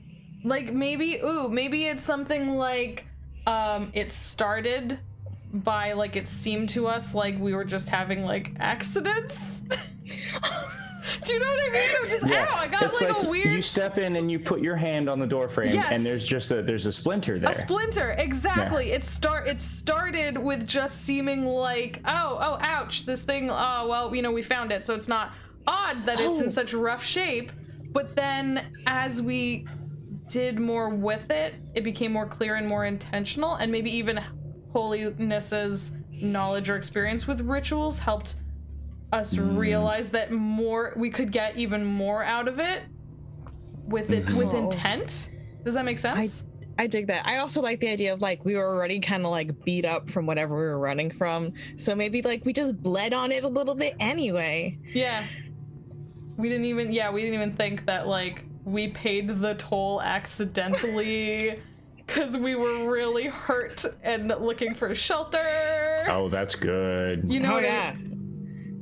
it's something like it started by like it seemed to us like we were just having like accidents. Do you know what I mean? I'm just ow, I got it's like a weird. You step in and you put your hand on the door frame, Yes. and there's a splinter there. A splinter, exactly. It started with just seeming like, oh, ouch, this thing, oh, well, we found it, so it's not odd that it's in such rough shape. But then as we did more with it, it became more clear and more intentional, and maybe even Holiness's knowledge or experience with rituals helped us realize that we could get even more out of it with intent. Does that make sense? I dig that. I also like the idea of like we were already kind of like beat up from whatever we were running from, so maybe like we just bled on it a little bit anyway. Yeah. We didn't even think that like we paid the toll accidentally because we were really hurt and looking for shelter. Oh, that's good. You know what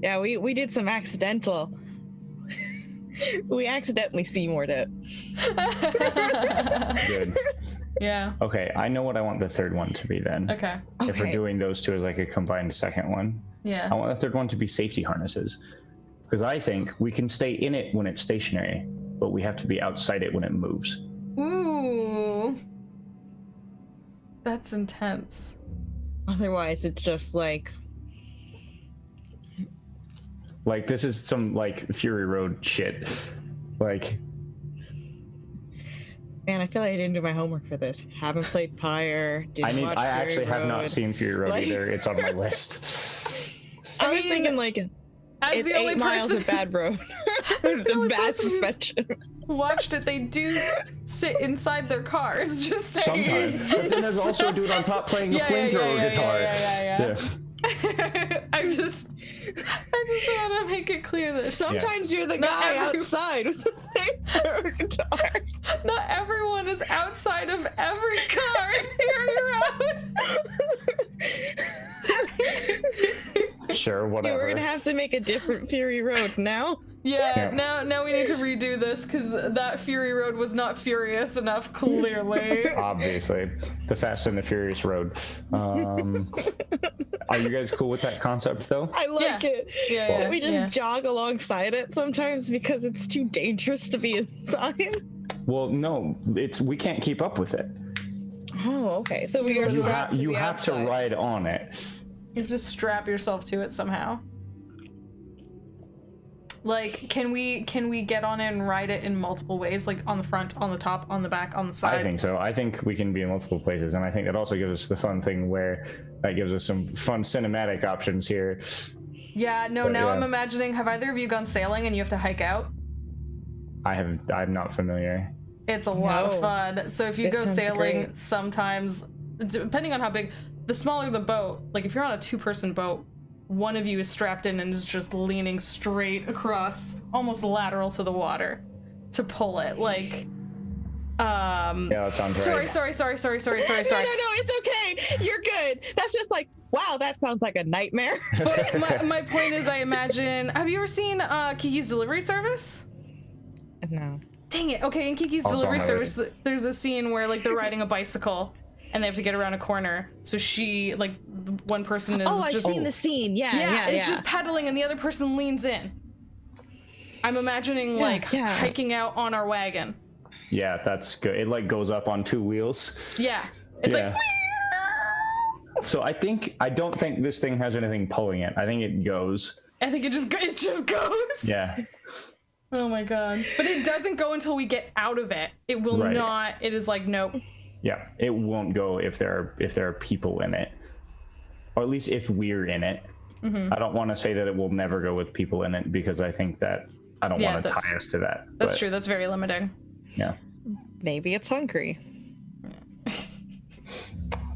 Yeah, we did some accidental. We accidentally Seymoured it. Good. Yeah. Okay, I know what I want the third one to be then. Okay. If we're doing those 2 as like a combined second one. Yeah. I want the third one to be safety harnesses. Because I think we can stay in it when it's stationary, but we have to be outside it when it moves. Ooh. That's intense. Otherwise, it's just like this is some like Fury Road shit. Like, man, I feel like I didn't do my homework for this. Haven't played Pyre. I actually have not seen Fury Road Like- either. It's on my list. I was mean, thinking like As it's the only 8 miles person of bad road. the only Bad person who's- suspension. watched it, they do sit inside their cars. Just saying. Sometimes. But then there's also a dude on top playing a flamethrower guitar. Yeah. I just want to make it clear that Sometimes you're the Not guy every- outside with the flamethrower guitar. not everyone is outside of every car in Fury Road. Sure, Yeah, whatever. we're gonna have to make a different Fury Road now. Yeah, now we need to redo this because that Fury Road was not furious enough, clearly. Obviously. The Fast and the Furious Road. Are you guys cool with that concept, though? I like Yeah. it. Yeah, That we just yeah. jog alongside it sometimes because it's too dangerous to be inside. Well, no, we can't keep up with it. Oh, okay. So we are You strapped to you the have to outside. ride on it. You have to strap yourself to it somehow. Like, can we get on it and ride it in multiple ways? Like on the front, on the top, on the back, on the sides? I think so. I think we can be in multiple places, and I think that also gives us the fun thing where that gives us some fun cinematic options here. Yeah, no, But, now yeah. I'm imagining, have either of you gone sailing and you have to hike out? I'm not familiar. It's a lot of No. fun. So if you This go sounds sailing, great. sometimes, depending on how big, the smaller the boat, like if you're on a 2-person boat, one of you is strapped in and is just leaning straight across, almost lateral to the water, to pull it. Like, Yeah, that sounds Sorry. No, it's okay. You're good. That's just like, wow, that sounds like a nightmare. But my point is, I imagine. Have you ever seen Kiki's Delivery Service? No. Dang it. Okay, in Kiki's Also Delivery on my Service, there's a scene where like they're riding a bicycle and they have to get around a corner. So she, like, one person is I've just seen the scene. Yeah. it's just pedaling and the other person leans in. I'm imagining hiking out on our wagon. Yeah, that's good. It like goes up on 2 wheels. Yeah. It's like So I don't think this thing has anything pulling it. I think it goes. I think it just goes. Yeah. Oh my god. But it doesn't go until we get out of it. It will not. It is like, nope. Yeah, it won't go if there are people in it. Or at least if we're in it. Mm-hmm. I don't want to say that it will never go with people in it because I think that I don't want to tie us to that. That's true. That's very limiting. Yeah. Maybe it's hungry.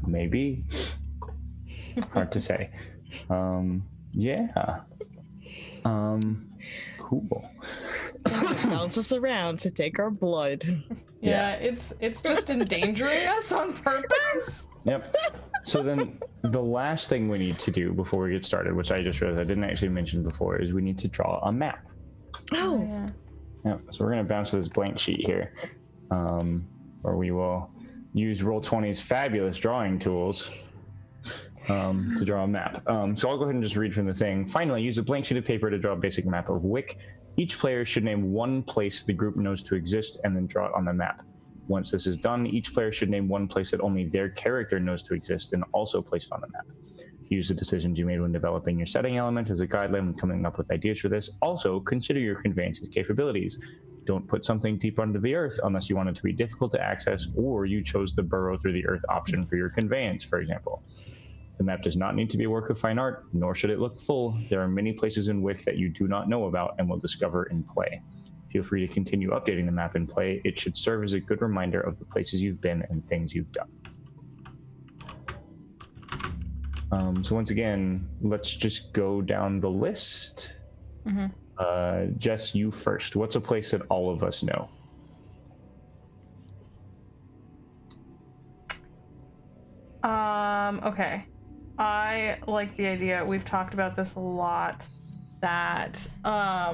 Maybe. Hard to say. Yeah. Cool. Bounce us around to take our blood. Yeah, it's just endangering us on purpose. Yep. So then the last thing we need to do before we get started, which I just realized I didn't actually mention before, is we need to draw a map. Oh. Yeah. So we're going to bounce to this blank sheet here, where we will use Roll20's fabulous drawing tools to draw a map. So I'll go ahead and just read from the thing. Finally, use a blank sheet of paper to draw a basic map of Wick. Each player should name one place the group knows to exist and then draw it on the map. Once this is done, each player should name one place that only their character knows to exist and also place it on the map. Use the decisions you made when developing your setting element as a guideline when coming up with ideas for this. Also, consider your conveyance's capabilities. Don't put something deep under the earth unless you want it to be difficult to access or you chose the burrow through the earth option for your conveyance, for example. The map does not need to be a work of fine art, nor should it look full. There are many places in Wick that you do not know about and will discover in play. Feel free to continue updating the map in play. It should serve as a good reminder of the places you've been and things you've done. So once again, let's just go down the list. Mm-hmm. Jess, you first. What's a place that all of us know? Okay. I like the idea. We've talked about this a lot. That I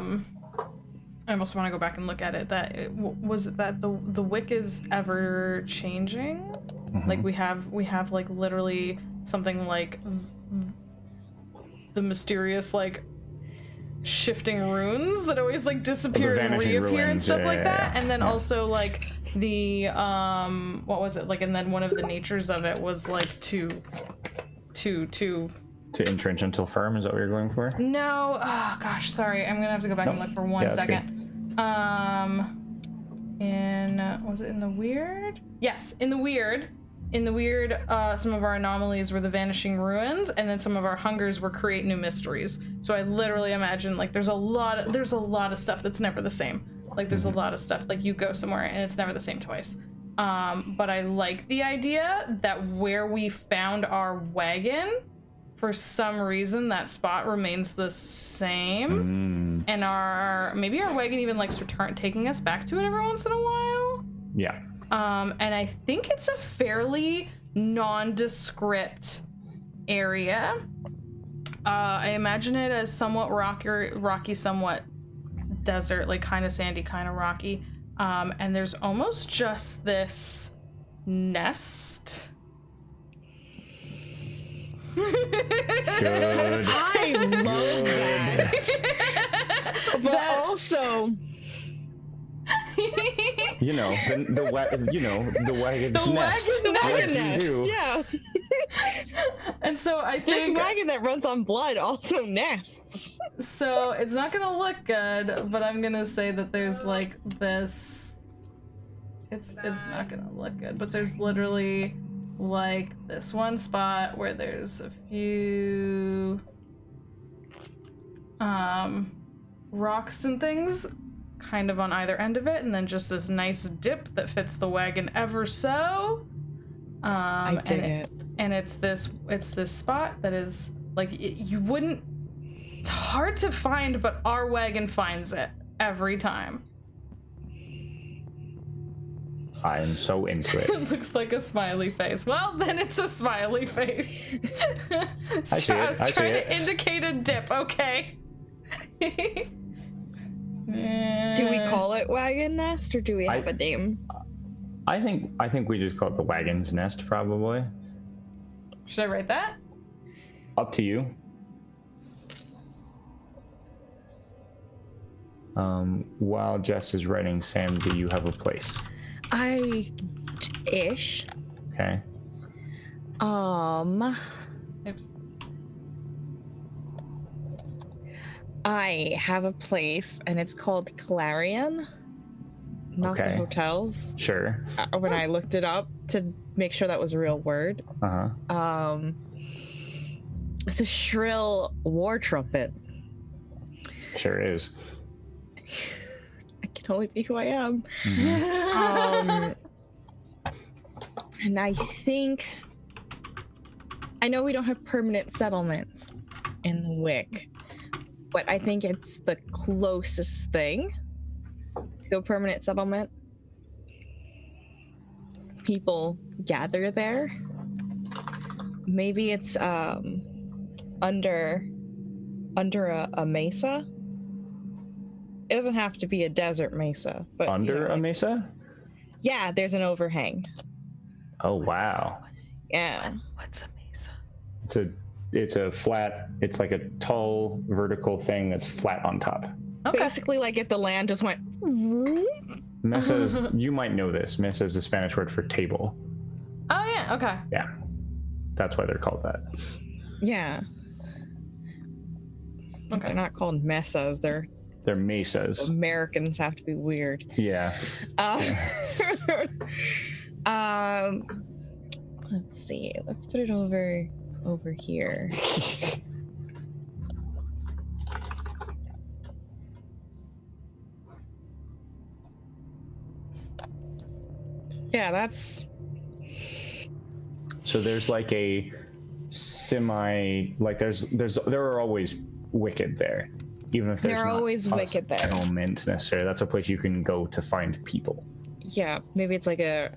almost want to go back and look at it. That was it that the Wick is ever changing. Mm-hmm. Like we have like literally something like the mysterious like shifting runes that always like disappear and reappear ruins, and stuff like that. And then also like the what was it like? And then one of the natures of it was like to entrench until firm. Is that what you're going for? No. Oh gosh, sorry. I'm gonna have to go back and look for one second. Was it in the weird? Yes, in the weird. In the weird, some of our anomalies were the vanishing ruins, and then some of our hungers were create new mysteries. So I literally imagine like there's a lot of stuff that's never the same. Like there's a lot of stuff like you go somewhere and it's never the same twice. But I like the idea that where we found our wagon, for some reason that spot remains the same, and maybe our wagon even likes taking us back to it every once in a while. Yeah. And I think it's a fairly nondescript area. I imagine it as somewhat rocky, somewhat desert, like kind of sandy, kind of rocky. And there's almost just this nest. Good. I love that. But also, the wagon's nest. Wagon nest. Yeah. And so I think this wagon that runs on blood also nests. So it's not gonna look good, but I'm gonna say that there's like this. It's not gonna look good, but there's literally like this one spot where there's a few rocks and things kind of on either end of it, and then just this nice dip that fits the wagon ever so. I dig it. And it's this spot that is like you wouldn't. It's hard to find, but our wagon finds it every time. I'm so into it. It looks like a smiley face. Well, then it's a smiley face. I see it. I was I see trying it. to indicate a dip, okay? Do we call it wagon nest or do we have a name? I think we just call it the wagon's nest, probably. Should I write that? Up to you. While Jess is writing, Sam, do you have a place? Ish. Okay. Oops. I have a place and it's called Clarion. Not the Okay. hotels. Sure. When I looked it up to make sure that was a real word. Uh-huh. It's a shrill war trumpet. Sure is. I can only be who I am. Mhm. And I think I know we don't have permanent settlements in Wick, but I think it's the closest thing to a permanent settlement. People gather there. Maybe it's under a mesa. It doesn't have to be a desert mesa, but Under a mesa? Yeah, there's an overhang. Oh, wow. Yeah. What's a mesa? It's a flat, it's like a tall vertical thing that's flat on top. Okay. Basically, like if the land just went. Mesa is, you might know this. Mesa is the Spanish word for table. Oh, yeah, okay. Yeah. That's why they're called that. Yeah. Okay. They're not called mesas. They're mesas. Americans have to be weird. Yeah. Let's see. Let's put it over here. Yeah, that's. So there's like a there are always wicked there, even if there's There are not always a wicked there. settlement necessarily. That's a place you can go to find people. Yeah, maybe it's like a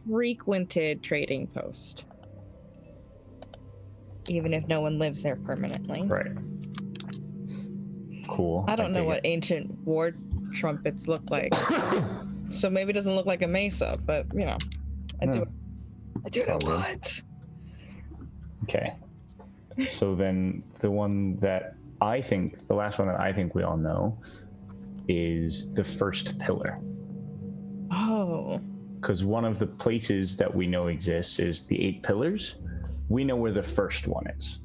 frequented trading post, even if no one lives there permanently. Right. Cool. I don't know dig what it. ancient war trumpets look like, so maybe it doesn't look like a mesa, but I do know what. Okay. So then the last one that I think we all know is the first pillar. Oh. Because one of the places that we know exists is the 8 pillars. We know where the first one is.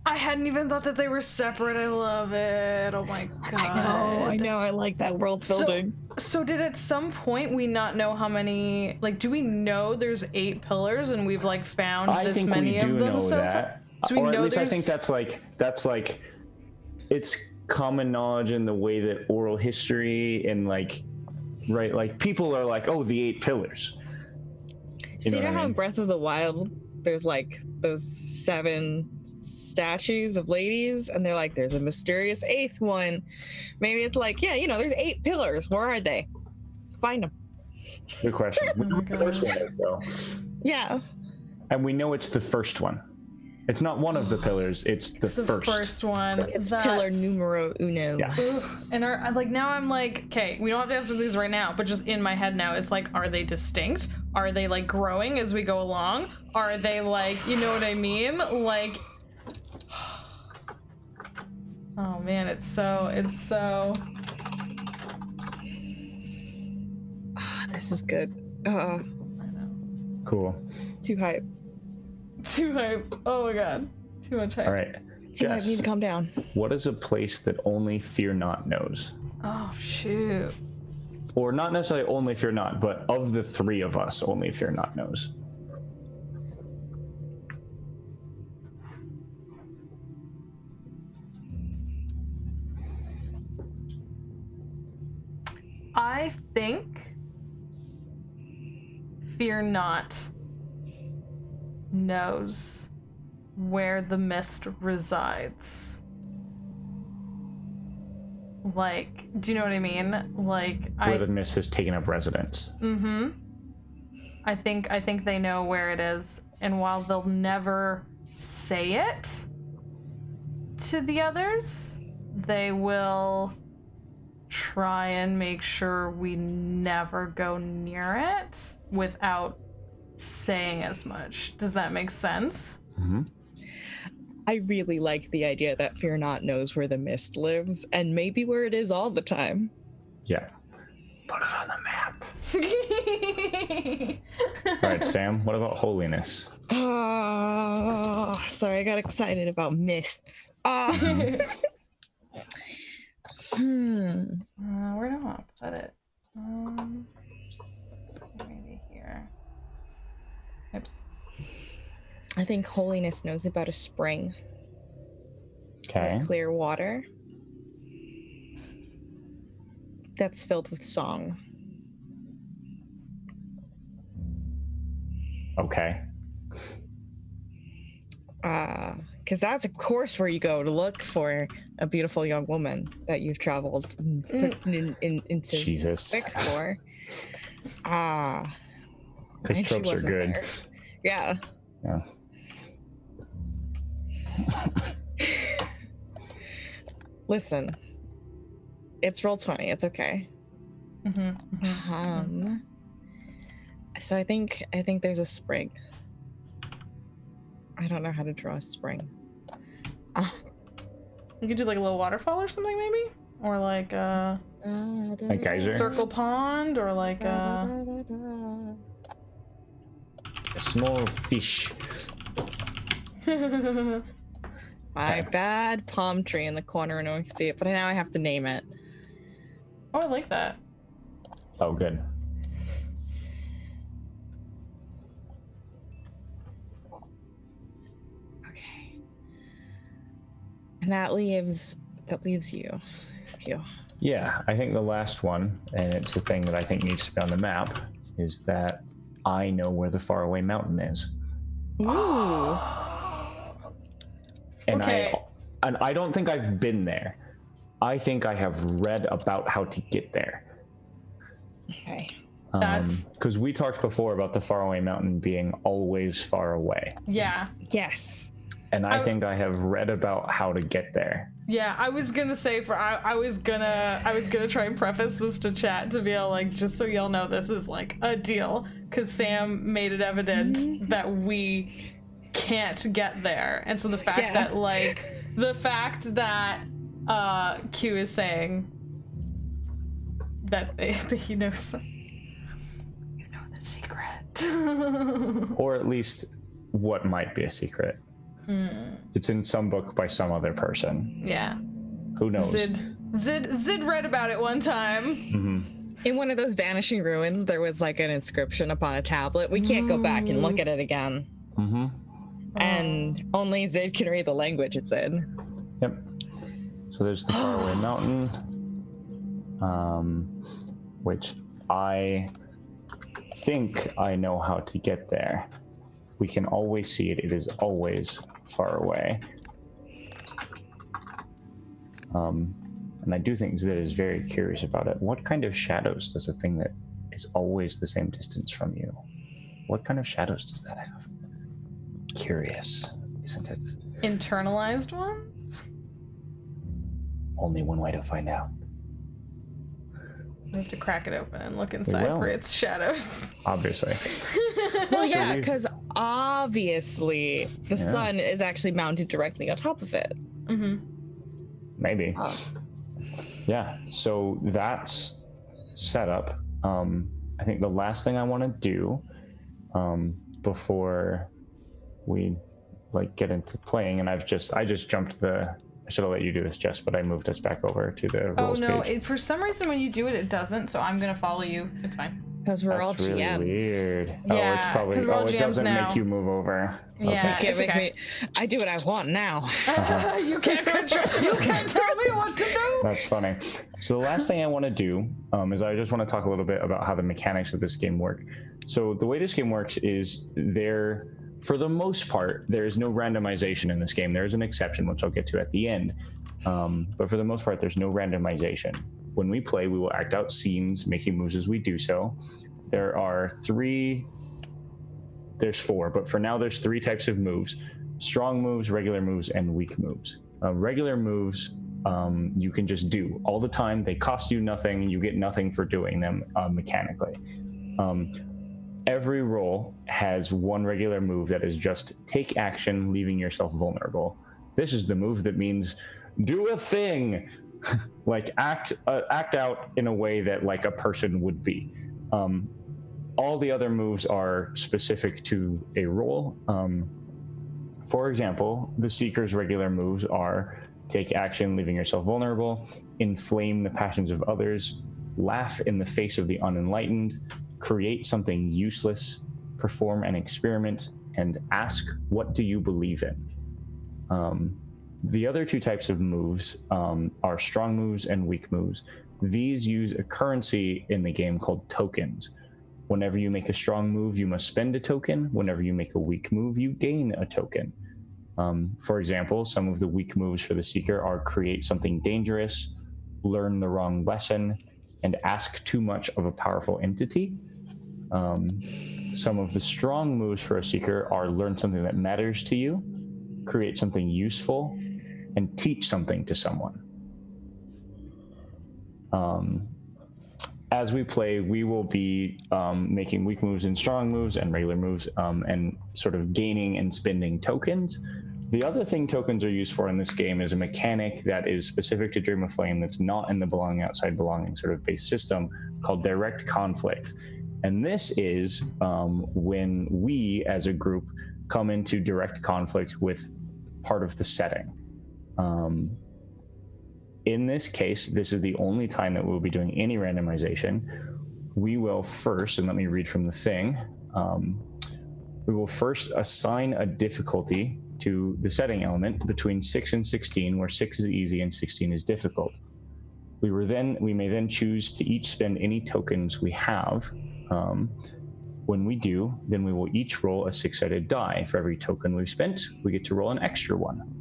I hadn't even thought that they were separate. I love it. Oh my god. I know. I like that world building. So did at some point we not know how many, like, do we know there's 8 pillars and we've like found I this think many we do of them know so that. far? So we or know at least I there's think that's like it's common knowledge in the way that oral history and like people are like, oh, the 8 pillars. So you know what I how in mean? Breath of the Wild there's like those 7 statues of ladies and they're like there's a mysterious 8th one. Maybe it's like, there's 8 pillars. Where are they? Find them. Good question. We know what the first one is, though. Yeah. And we know it's the first one. It's not one of the pillars, it's the first. one. It's pillar numero uno. Yeah. And now I'm like, okay, we don't have to answer these right now, but just in my head now is like, are they distinct? Are they like growing as we go along? Are they like, you know what I mean? Like, oh man, it's so. This is good. Cool. Too hype. Too hype. Oh my god. Too much hype. All right. Too hype. Jess, Need to calm down. what is a place that only Fear Not knows? Oh shoot. Or not necessarily only Fear Not, but of the 3 of us, only Fear Not knows. I think Fear Not knows where the mist resides. Like, do you know what I mean? Like, Where the mist has taken up residence. Mm-hmm. I think they know where it is, and while they'll never say it to the others, they will try and make sure we never go near it without saying as much. Does that make sense? Mm-hmm. I really like the idea that Fear Not knows where the mist lives, and maybe where it is all the time. Yeah. Put it on the map. All right, Sam, what about holiness? Oh, sorry, I got excited about mists. Where do I want to put it? Maybe here. Oops. I think holiness knows about a spring. Okay. With clear water that's filled with song. Okay. Because that's, of course, where you go to look for a beautiful young woman that you've traveled into Jesus. Wick for. Because tropes are good. There. Yeah. Yeah. Listen, it's roll 20. It's okay. So I think there's a spring. I don't know how to draw a spring. You could do like a little waterfall or something, maybe, or like a geyser? circle pond, or like a small fish. My bad palm tree in the corner, and no one can see it, but now I have to name it. Oh, I like that. Oh, good. Okay. And that leaves you. Yeah, I think the last one, and it's the thing that I think needs to be on the map, is that I know where the faraway mountain is. Ooh. And Okay. I don't think I've been there. I think I have read about how to get there. Okay. That's- Because we talked before about the faraway mountain being always far away. Yeah. Yes. And I think I have read about how to get there. Yeah, I was gonna say I was gonna try and preface this to chat to be all like, just so y'all know this is like a deal, because Sam made it evident that we can't get there, and so the fact that Q is saying that he knows, you know, the secret, Or at least what might be a secret. It's in some book by some other person. Yeah. Who knows? Zid read about it one time. Mm-hmm. In one of those vanishing ruins, there was like an inscription upon a tablet. We can't go back and look at it again. Mm-hmm. And only Zid can read the language it's in. Yep. So there's the faraway mountain, which I think I know how to get there. We can always see it. It is always far away. And I do think Zid is very curious about it. What kind of shadows does a thing that is always the same distance from you? What kind of shadows does that have? Curious, isn't it? Internalized ones? Only one way to find out. We have to crack it open and look inside for its shadows. Obviously. Well, yeah, because obviously the Yeah. sun is actually mounted directly on top of it. Mm-hmm. Maybe. Yeah, so that's set up. I think the last thing I want to do before we get into playing, and I just jumped I should have let you do this, Jess, but I moved us back over to the rules page. Oh no, for some reason when you do it, it doesn't, so I'm gonna follow you. It's fine. Because we're all That's really GMs. weird. Yeah, it's probably 'cause we're all it GMs doesn't now. make you move over. Yeah, You can't it's make okay. me. I do what I want now. You can't control. You can't tell me what to do. That's funny. So the last thing I want to do is I just want to talk a little bit about how the mechanics of this game work. So the way this game works is for the most part, there is no randomization in this game. There is an exception, which I'll get to at the end. But for the most part, there's no randomization. When we play, we will act out scenes, making moves as we do so. There's four, but for now there's three types of moves: strong moves, regular moves, and weak moves. Regular moves you can just do all the time. They cost you nothing. You get nothing for doing them mechanically. Every roll has one regular move that is just take action, leaving yourself vulnerable. This is the move that means do a thing, like act out in a way that like a person would be. All the other moves are specific to a role. For example, the Seeker's regular moves are take action, leaving yourself vulnerable, inflame the passions of others, laugh in the face of the unenlightened, create something useless, perform an experiment, and ask, what do you believe in? The other two types of moves are strong moves and weak moves. These use a currency in the game called tokens. Whenever you make a strong move, you must spend a token. Whenever you make a weak move, you gain a token. For example, some of the weak moves for the Seeker are create something dangerous, learn the wrong lesson, and ask too much of a powerful entity. Some of the strong moves for a Seeker are learn something that matters to you, create something useful, and teach something to someone. As we play, we will be making weak moves and strong moves and regular moves and sort of gaining and spending tokens. The other thing tokens are used for in this game is a mechanic that is specific to Dream Aflame that's not in the belonging outside belonging sort of base system called direct conflict. And this is when we as a group come into direct conflict with part of the setting. In this case, this is the only time that we'll be doing any randomization. We will first, and let me read from the thing, we will first assign a difficulty to the setting element between 6 and 16, where 6 is easy and 16 is difficult. We may then choose to each spend any tokens we have. When we do, then we will each roll a 6-sided die. For every token we've spent, we get to roll an extra one.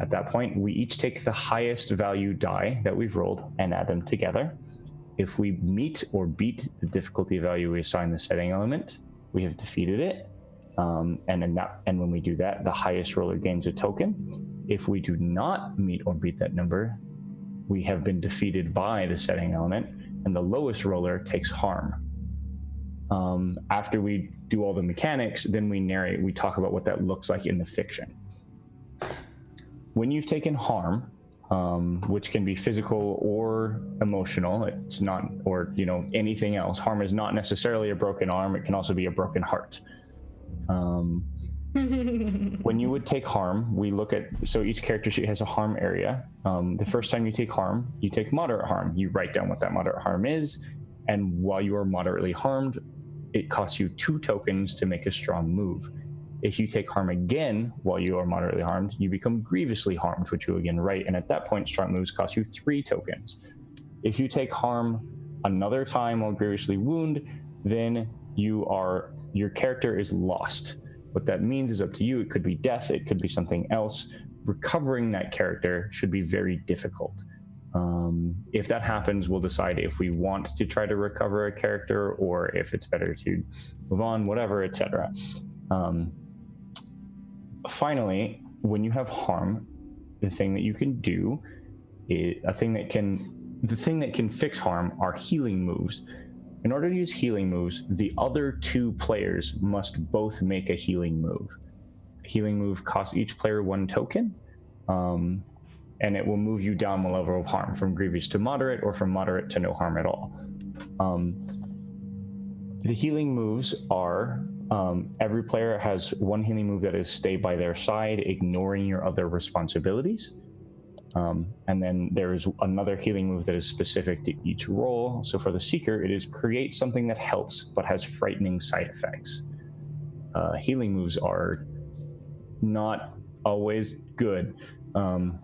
At that point, we each take the highest value die that we've rolled and add them together. If we meet or beat the difficulty value we assign the setting element, we have defeated it. And when we do that, the highest roller gains a token. If we do not meet or beat that number, we have been defeated by the setting element, and the lowest roller takes harm. After we do all the mechanics, then we narrate, we talk about what that looks like in the fiction. When you've taken harm, which can be physical or emotional, it's not, or anything else. Harm is not necessarily a broken arm. It can also be a broken heart. When you would take harm, we look at, so each character sheet has a harm area. The first time you take harm, you take moderate harm. You write down what that moderate harm is, and while you are moderately harmed, it costs you 2 tokens to make a strong move. If you take harm again while you are moderately harmed, you become grievously harmed, which you again write, and at that point, strong moves cost you 3 tokens. If you take harm another time while grievously wounded, then your character is lost. What that means is up to you. It could be death, it could be something else. Recovering that character should be very difficult. If that happens, we'll decide if we want to try to recover a character or if it's better to move on, whatever, etc. Finally, when you have harm, the thing that you can do is the thing that can fix harm are healing moves. In order to use healing moves, the other 2 players must both make a healing move. A healing move costs each player 1 token, and it will move you down the level of harm from grievous to moderate or from moderate to no harm at all. The healing moves are every player has 1 healing move that is stay by their side, ignoring your other responsibilities. And then there is another healing move that is specific to each role. So for the Seeker, it is create something that helps but has frightening side effects. Healing moves are not always good.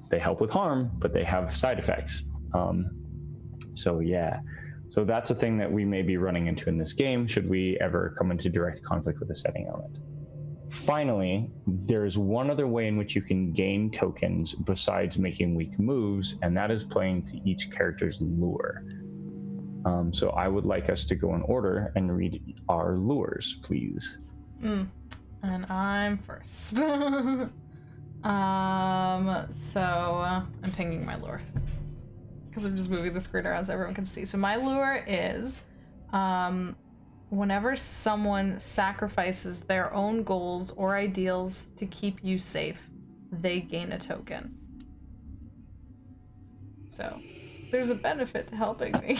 They help with harm, but they have side effects. So that's a thing that we may be running into in this game should we ever come into direct conflict with the setting element. Finally, there's one other way in which you can gain tokens besides making weak moves, and that is playing to each character's lure. So I would like us to go in order and read our lures, please. And I'm first. So I'm pinging my lure because I'm just moving the screen around so everyone can see. So my lure is whenever someone sacrifices their own goals or ideals to keep you safe, they gain a token. So there's a benefit to helping me.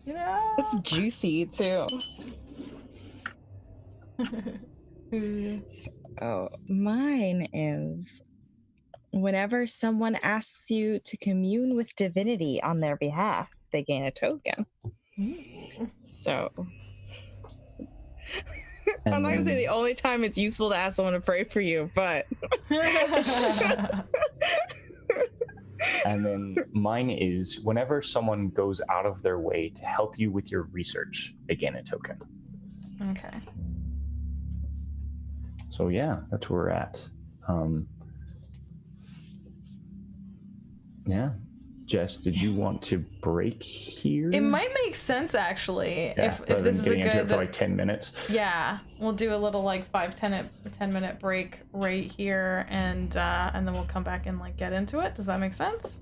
You know? That's juicy too. So mine is whenever someone asks you to commune with divinity on their behalf, they gain a token. So I'm not gonna say the only time it's useful to ask someone to pray for you, but And then mine is whenever someone goes out of their way to help you with your research, they gain a token. Okay. So yeah, that's where we're at. Yeah. Jess, did you want to break here? It might make sense actually if this is a getting into it good for like 10 minutes. Yeah, we'll do a little like 10 minute break right here, and then we'll come back and like get into it. Does that make sense?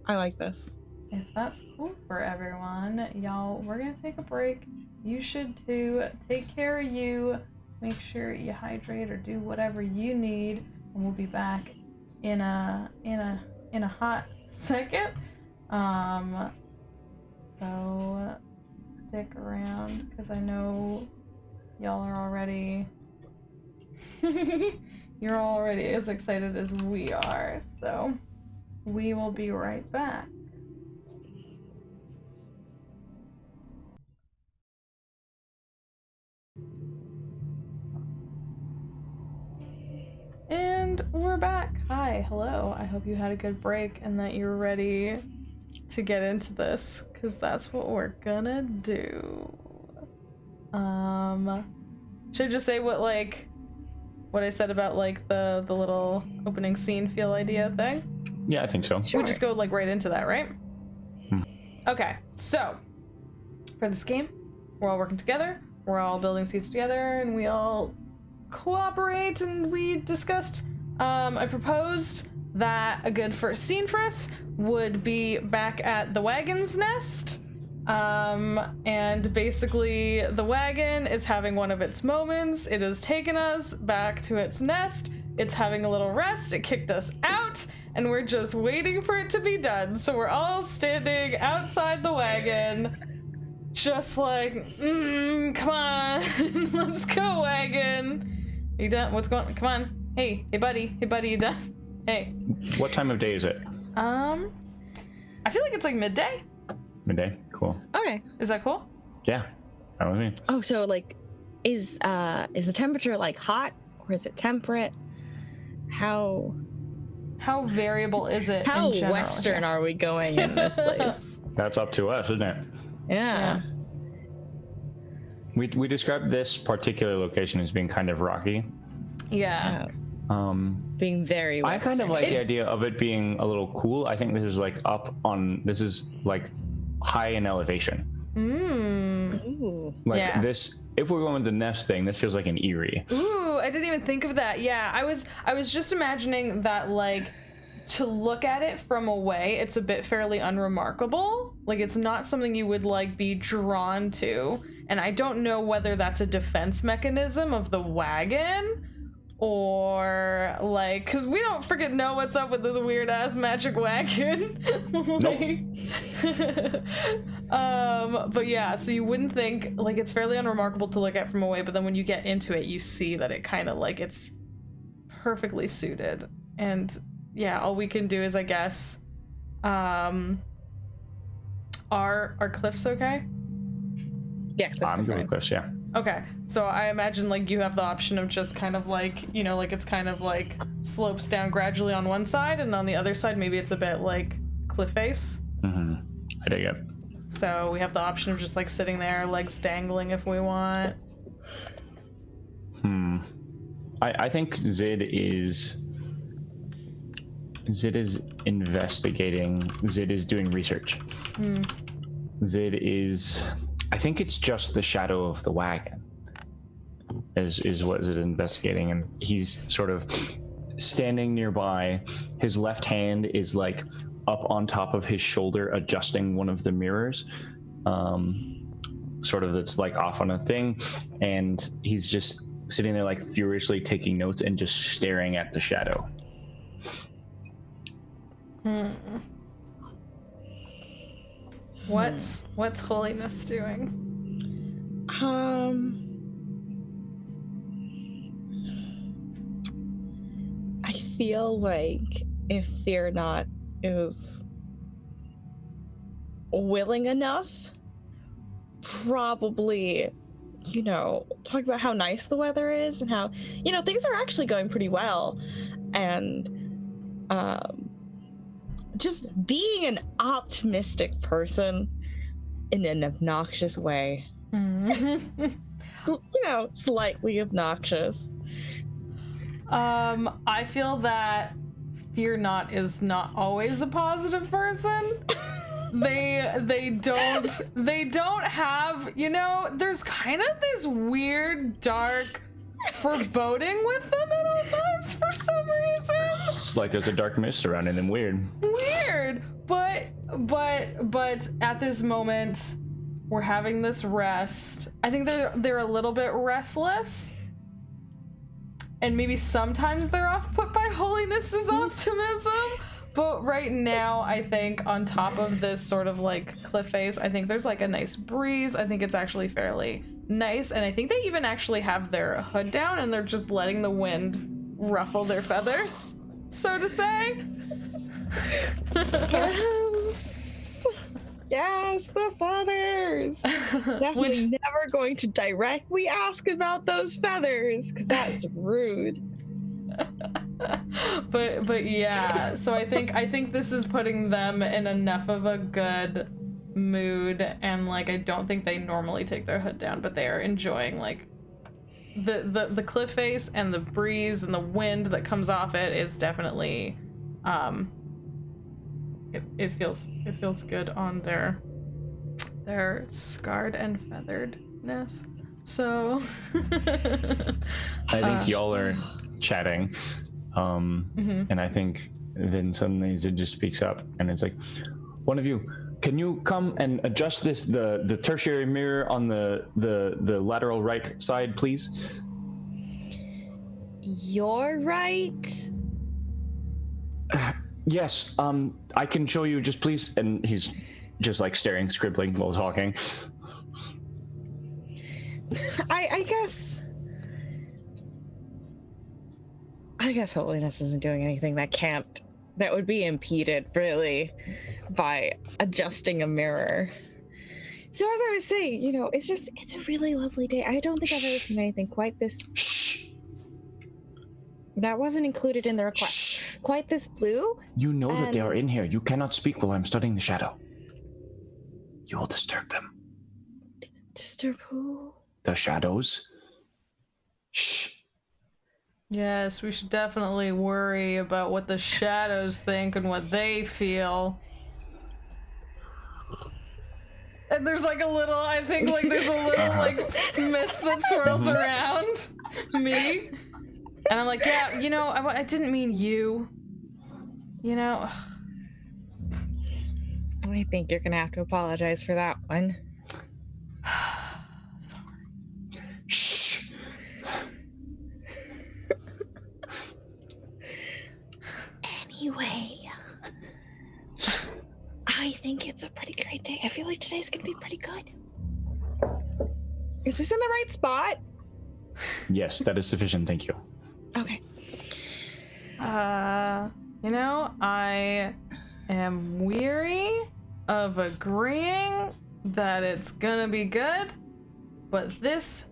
I like this. If that's cool for everyone, y'all, we're gonna take a break. You should too. Take care of you. Make sure you hydrate or do whatever you need, and we'll be back in a hot second. So stick around because I know y'all are already you're already as excited as we are. So we will be right back. And we're back. Hi, hello. I hope you had a good break and that you're ready to get into this, because that's what we're gonna do. Should I just say what I said about like the little opening scene feel idea thing? Yeah, I think so. Sure. We just go like right into that, right? Okay, so for this game, we're all working together, we're all building seats together, and we all cooperate, and we discussed, I proposed that a good first scene for us would be back at the wagon's nest. And basically the wagon is having one of its moments. It has taken us back to its nest. It's having a little rest. It kicked us out, and we're just waiting for it to be done. So we're all standing outside the wagon, just like, come on, let's go, wagon. Are you done? What's going on? Come on. Hey buddy, you done? Hey. What time of day is it? I feel like it's like midday. Midday? Cool. Okay. Is that cool? Yeah. That was me. Oh, so like, is the temperature like hot or is it temperate? How variable is it? How in general? western are we going in this place? That's up to us, isn't it? Yeah. We described this particular location as being kind of rocky. Yeah. Being very western. I kind of like the idea of it being a little cool. I think this is like this is like high in elevation. Ooh. Like this, if we're going with the nest thing, this feels like an Erie. Ooh, I didn't even think of that. Yeah, I was just imagining that, like, to look at it from away, it's a bit fairly unremarkable. Like, it's not something you would like be drawn to. And I don't know whether that's a defense mechanism of the wagon, or like, because we don't freaking know what's up with this weird ass magic wagon. But yeah, so you wouldn't think, like, it's fairly unremarkable to look at from away, but then when you get into it, you see that it kind of like it's perfectly suited. And yeah, all we can do is, I guess, are cliffs okay? Yeah, I'm good with cliffs, yeah. Okay, so I imagine like you have the option of just kind of like, you know, like it's kind of like slopes down gradually on one side, and on the other side maybe it's a bit like cliff face. I dig it. So we have the option of just like sitting there, legs dangling if we want. I think Zid is investigating. Zid is doing research. Zid is, I think it's just the shadow of the wagon is what Zid is investigating, and he's sort of standing nearby. His left hand is like up on top of his shoulder, adjusting one of the mirrors, sort of that's like off on a thing, and he's just sitting there like furiously taking notes and just staring at the shadow. What's Holiness doing? I feel like if Fear Not is willing enough, probably, talk about how nice the weather is and how, things are actually going pretty well. And just being an optimistic person in an obnoxious way. Slightly obnoxious. I feel that Fear Not is not always a positive person. They don't have, there's kind of this weird, dark foreboding with them at all times for some reason. It's like there's a dark mist surrounding them. Weird, but at this moment we're having this rest. I think they're a little bit restless, and maybe sometimes they're off put by Holiness's optimism. But right now, I think on top of this sort of like cliff face, I think there's like a nice breeze. I think it's actually fairly nice, and I think they even actually have their hood down and they're just letting the wind ruffle their feathers, so to say. Yes, the feathers. Definitely never going to directly ask about those feathers, because that's rude. but yeah, so I think this is putting them in enough of a good mood, and like I don't think they normally take their hood down, but they are enjoying like the cliff face, and the breeze and the wind that comes off it is definitely it feels good on their scarred and featheredness. So I think y'all are chatting, and I think then suddenly Zid just speaks up and it's like, one of you, can you come and adjust the tertiary mirror on the lateral right side, please? You're right. Yes, I can show you, just please. And he's just like staring, scribbling while talking. I guess Holiness isn't doing anything that would be impeded really by adjusting a mirror. So as I was saying, it's a really lovely day. I don't think I've ever seen anything quite this. Shh. That wasn't included in the request. Shh. Quite this blue. You know that they are in here. You cannot speak while I'm studying the shadow. You will disturb them. Disturb who? The shadows. Shh. yes, we should definitely worry about what the shadows think and what they feel. And there's like a little, I think like there's a little like mist that swirls around me. And I'm like, yeah, I didn't mean you. I think you're gonna have to apologize for that one. Sorry. Shh. Anyway, I think it's a pretty great day. I feel like today's gonna be pretty good. Is this in the right spot? Yes, that is sufficient. Thank you. Okay. I am weary of agreeing that it's gonna be good, but this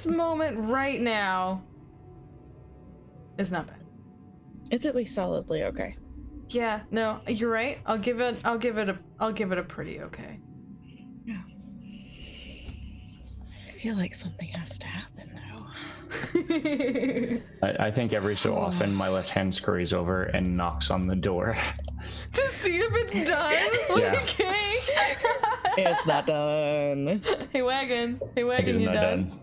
moment right now is not bad. It's at least solidly okay. Yeah, no, you're right. I'll give it a pretty okay. Yeah. I feel like something has to happen though. I think every so often my left hand scurries over and knocks on the door. To see if it's done. Yeah. Like, hey. It's not done. Hey, Wagon. Hey, It Wagon, is you not done? done.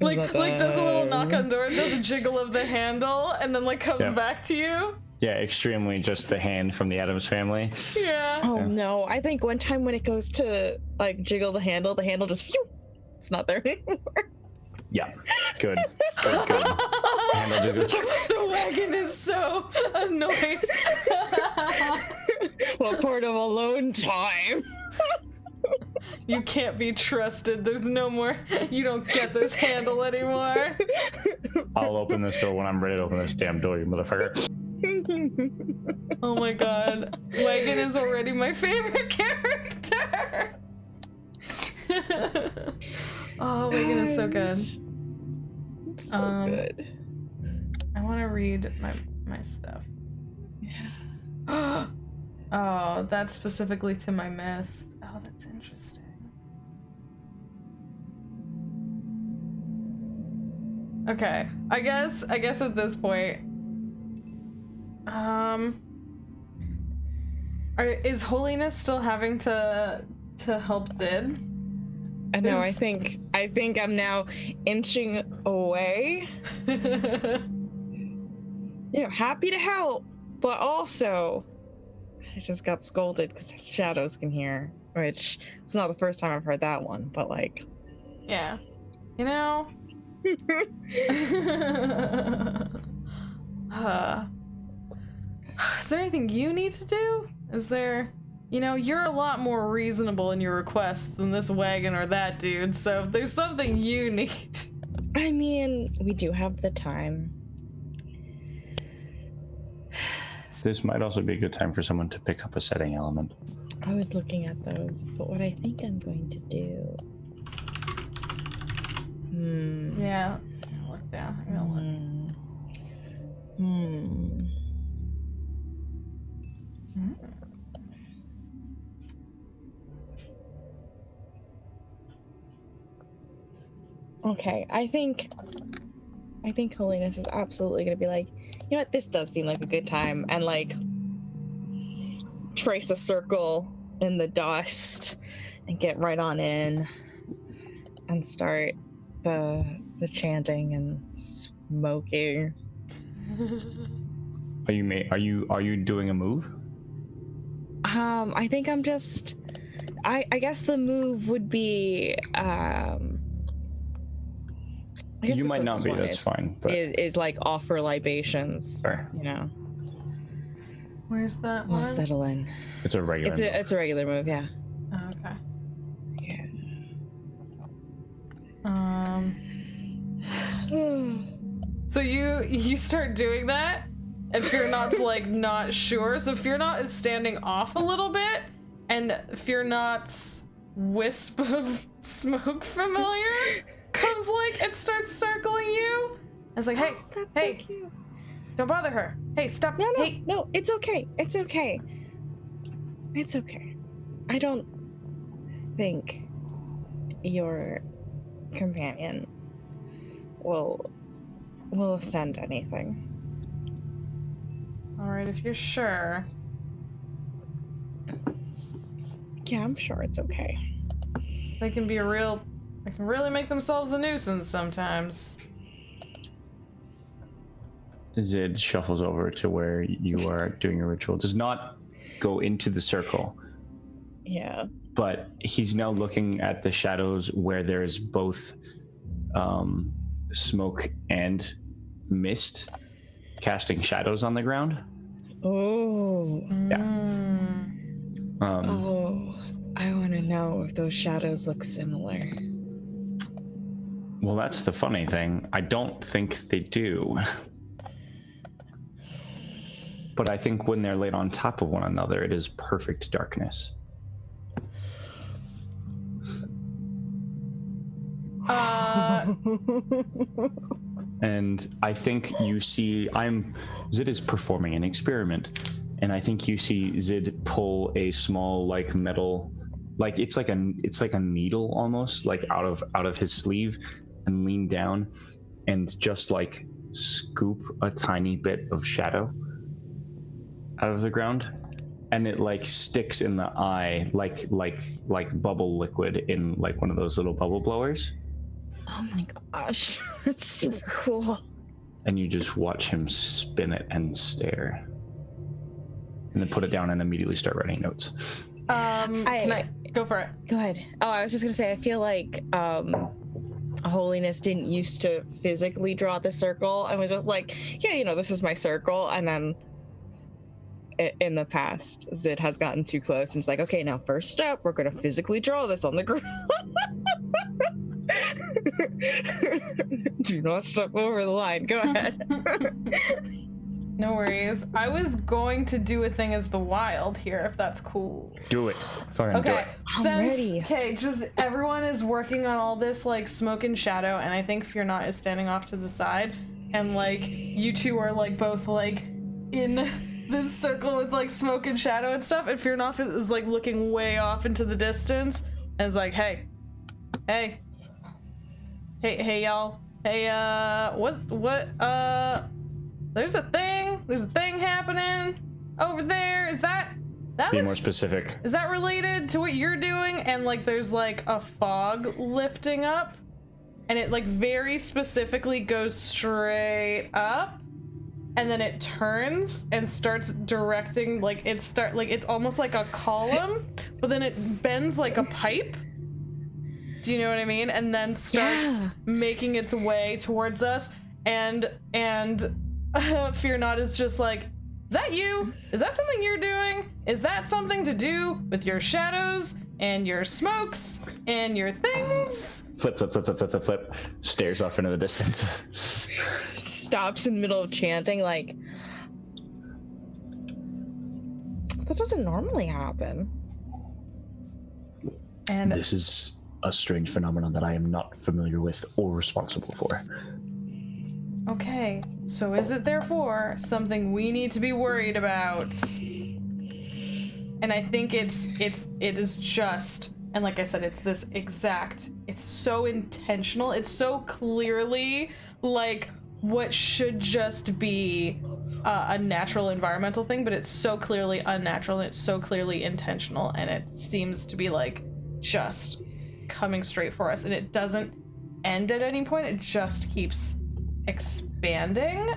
Like does a little knock on the door, does a jiggle of the handle, and then like comes Yeah. back to you. Yeah, extremely just the hand from the Addams Family. Yeah. Oh no, I think one time when it goes to like jiggle the handle just phew, it's not there anymore. Yeah, good. Handle jiggles. The Wagon is so annoyed. What part of alone time? You can't be trusted. There's no more. You don't get this handle anymore. I'll open this door when I'm ready to open this damn door, you motherfucker. Oh my god. Wagon is already my favorite character. Oh, Wagon is so good. It's so good. I want to read my stuff. Yeah. Oh, that's specifically to my mist. Oh, that's interesting. Okay, I guess at this point, is Holiness still having to help Zid? I know. I think I'm now inching away. Happy to help, but also I just got scolded because shadows can hear, which it's not the first time I've heard that one, but like, yeah, you know. Is there anything you need to do? Is there, you're a lot more reasonable in your requests than this Wagon or that dude, so if there's something you need. I mean, we do have the time. This might also be a good time for someone to pick up a setting element. I was looking at those, but what I think I'm going to do. Yeah. Look down. I'm gonna look. Okay, I think Holiness is absolutely gonna be like, you know what, this does seem like a good time, and like trace a circle in the dust and get right on in and start the chanting and smoking. Are you doing a move? I think I'm just I guess the move would be I guess You the might not closest be, one that's fine. But is like offer libations. Sure. Where's that We'll one? settle in. It's a regular move. It's a regular move, yeah. Oh, okay. Yeah. So you start doing that, and Fear Not's like not sure. So Fear Not is standing off a little bit, and Fear Not's wisp of smoke familiar comes like and starts circling you. It's like, hey, That's hey, so cute. don't bother her. Hey, stop. No, Hey, no, it's okay. It's okay. It's okay. I don't think your companion will offend anything. all right, if you're sure. Yeah, I'm sure it's okay. They can really make themselves a nuisance sometimes. Zid shuffles over to where you are doing your ritual. Does not go into the circle. Yeah. But he's now looking at the shadows where there's both smoke and mist casting shadows on the ground. Oh. Yeah. Oh. I want to know if those shadows look similar. Well, that's the funny thing. I don't think they do. But I think when they're laid on top of one another, it is perfect darkness. And I think you see, Zid is performing an experiment, and I think you see Zid pull a small, like, metal, like it's like a needle almost, like out of his sleeve, and lean down, and just like scoop a tiny bit of shadow out of the ground, and it like sticks in the eye like bubble liquid in like one of those little bubble blowers. Oh my gosh, that's super cool. And you just watch him spin it and stare, and then put it down and immediately start writing notes. Can I go for it? Go ahead. Oh, I was just gonna say, I feel like Holiness didn't used to physically draw the circle and was just like, yeah, you know, this is my circle. And then in the past, Zid has gotten too close and it's like, okay, now first step, we're gonna physically draw this on the ground. Do not step over the line. Go ahead. No worries. I was going to do a thing as the wild here, if that's cool. Do it. Fucking do it. I'm ready. Okay, just everyone is working on all this like smoke and shadow, and I think Fear Not is standing off to the side, and like you two are like both like in this circle with like smoke and shadow and stuff, and Fear Not is like looking way off into the distance and is like, hey y'all, there's a thing happening over there. Be more specific. Is that related to what you're doing? And like there's like a fog lifting up, and it like very specifically goes straight up, and then it turns and starts directing, like it's almost like a column, but then it bends like a pipe. Do you know what I mean? And then starts making its way towards us, and Fear Not is just like, is that you? Is that something you're doing? Is that something to do with your shadows and your smokes and your things? Flip. Stares off into the distance. Stops in the middle of chanting, like, that doesn't normally happen. And this is a strange phenomenon that I am not familiar with or responsible for. okay, so is it therefore something we need to be worried about? And I think it is just, and like I said, it's this exact, it's so intentional, it's so clearly like what should just be a natural environmental thing, but it's so clearly unnatural and it's so clearly intentional, and it seems to be like just coming straight for us, and it doesn't end at any point, it just keeps expanding.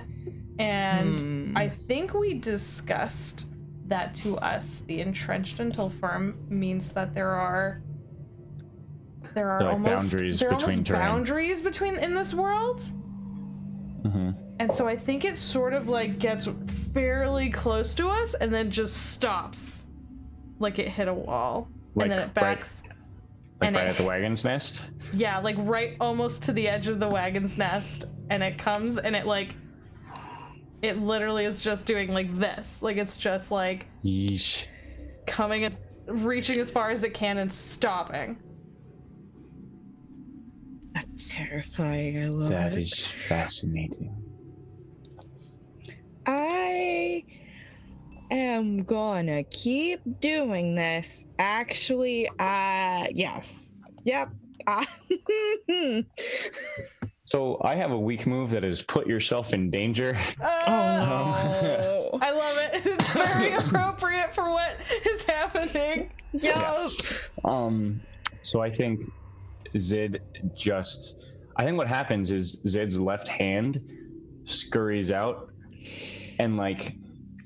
And I think we discussed that to us, the entrenched until firm means that there are like almost boundaries between in this world. And so I think it sort of like gets fairly close to us and then just stops, like it hit a wall, like, and then it backs. Right at the wagon's nest? Yeah, like right almost to the edge of the wagon's nest, and it comes and it like, it literally is just doing like this. Like it's just like yeesh, coming and reaching as far as it can and stopping. That's terrifying. I love it. That is fascinating. I am gonna keep doing this. Actually, yes. Yep. So I have a weak move that is put yourself in danger. Oh. I love it. It's very appropriate for what is happening. Yup. So I think I think what happens is Zid's left hand scurries out and like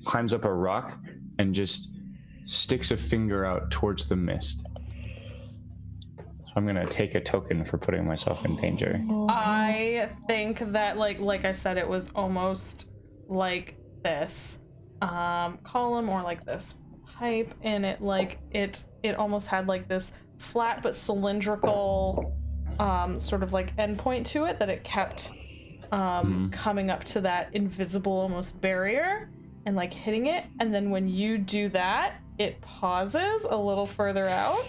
climbs up a rock and just sticks a finger out towards the mist. So I'm gonna take a token for putting myself in danger. I think that like I said, it was almost like this column or like this pipe, and it like it almost had like this flat but cylindrical sort of like endpoint to it that it kept coming up to that invisible almost barrier and like hitting it, and then when you do that it pauses a little further out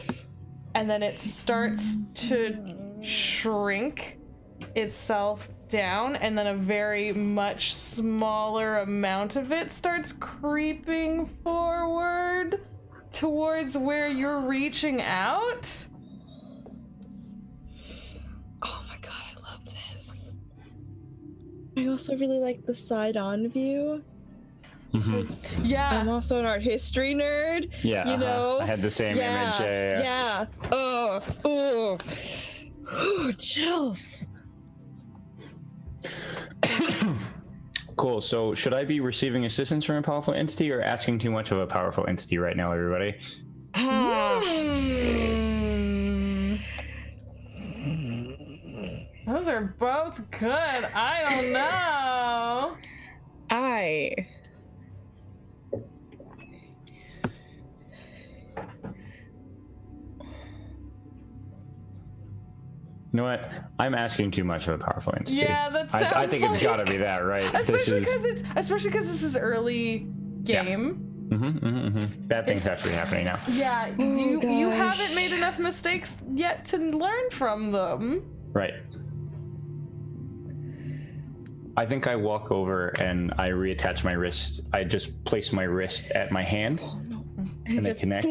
and then it starts to shrink itself down, and then a very much smaller amount of it starts creeping forward towards where you're reaching out. Oh my god, I love this. I also really like the side-on view. Mm-hmm. Yeah. I'm also an art history nerd. Yeah, you know. I had the same image. Yeah. Oh, chills. Cool. So, should I be receiving assistance from a powerful entity or asking too much of a powerful entity right now, everybody? Those are both good. I don't know. You know what? I'm asking too much of a powerful entity. Yeah, that sounds I think it's got to be that, right? Especially because this is early game. Yeah. Bad things have to be happening now. Yeah, you haven't made enough mistakes yet to learn from them. Right. I think I walk over and I reattach my wrist. I just place my wrist at my hand and I connect.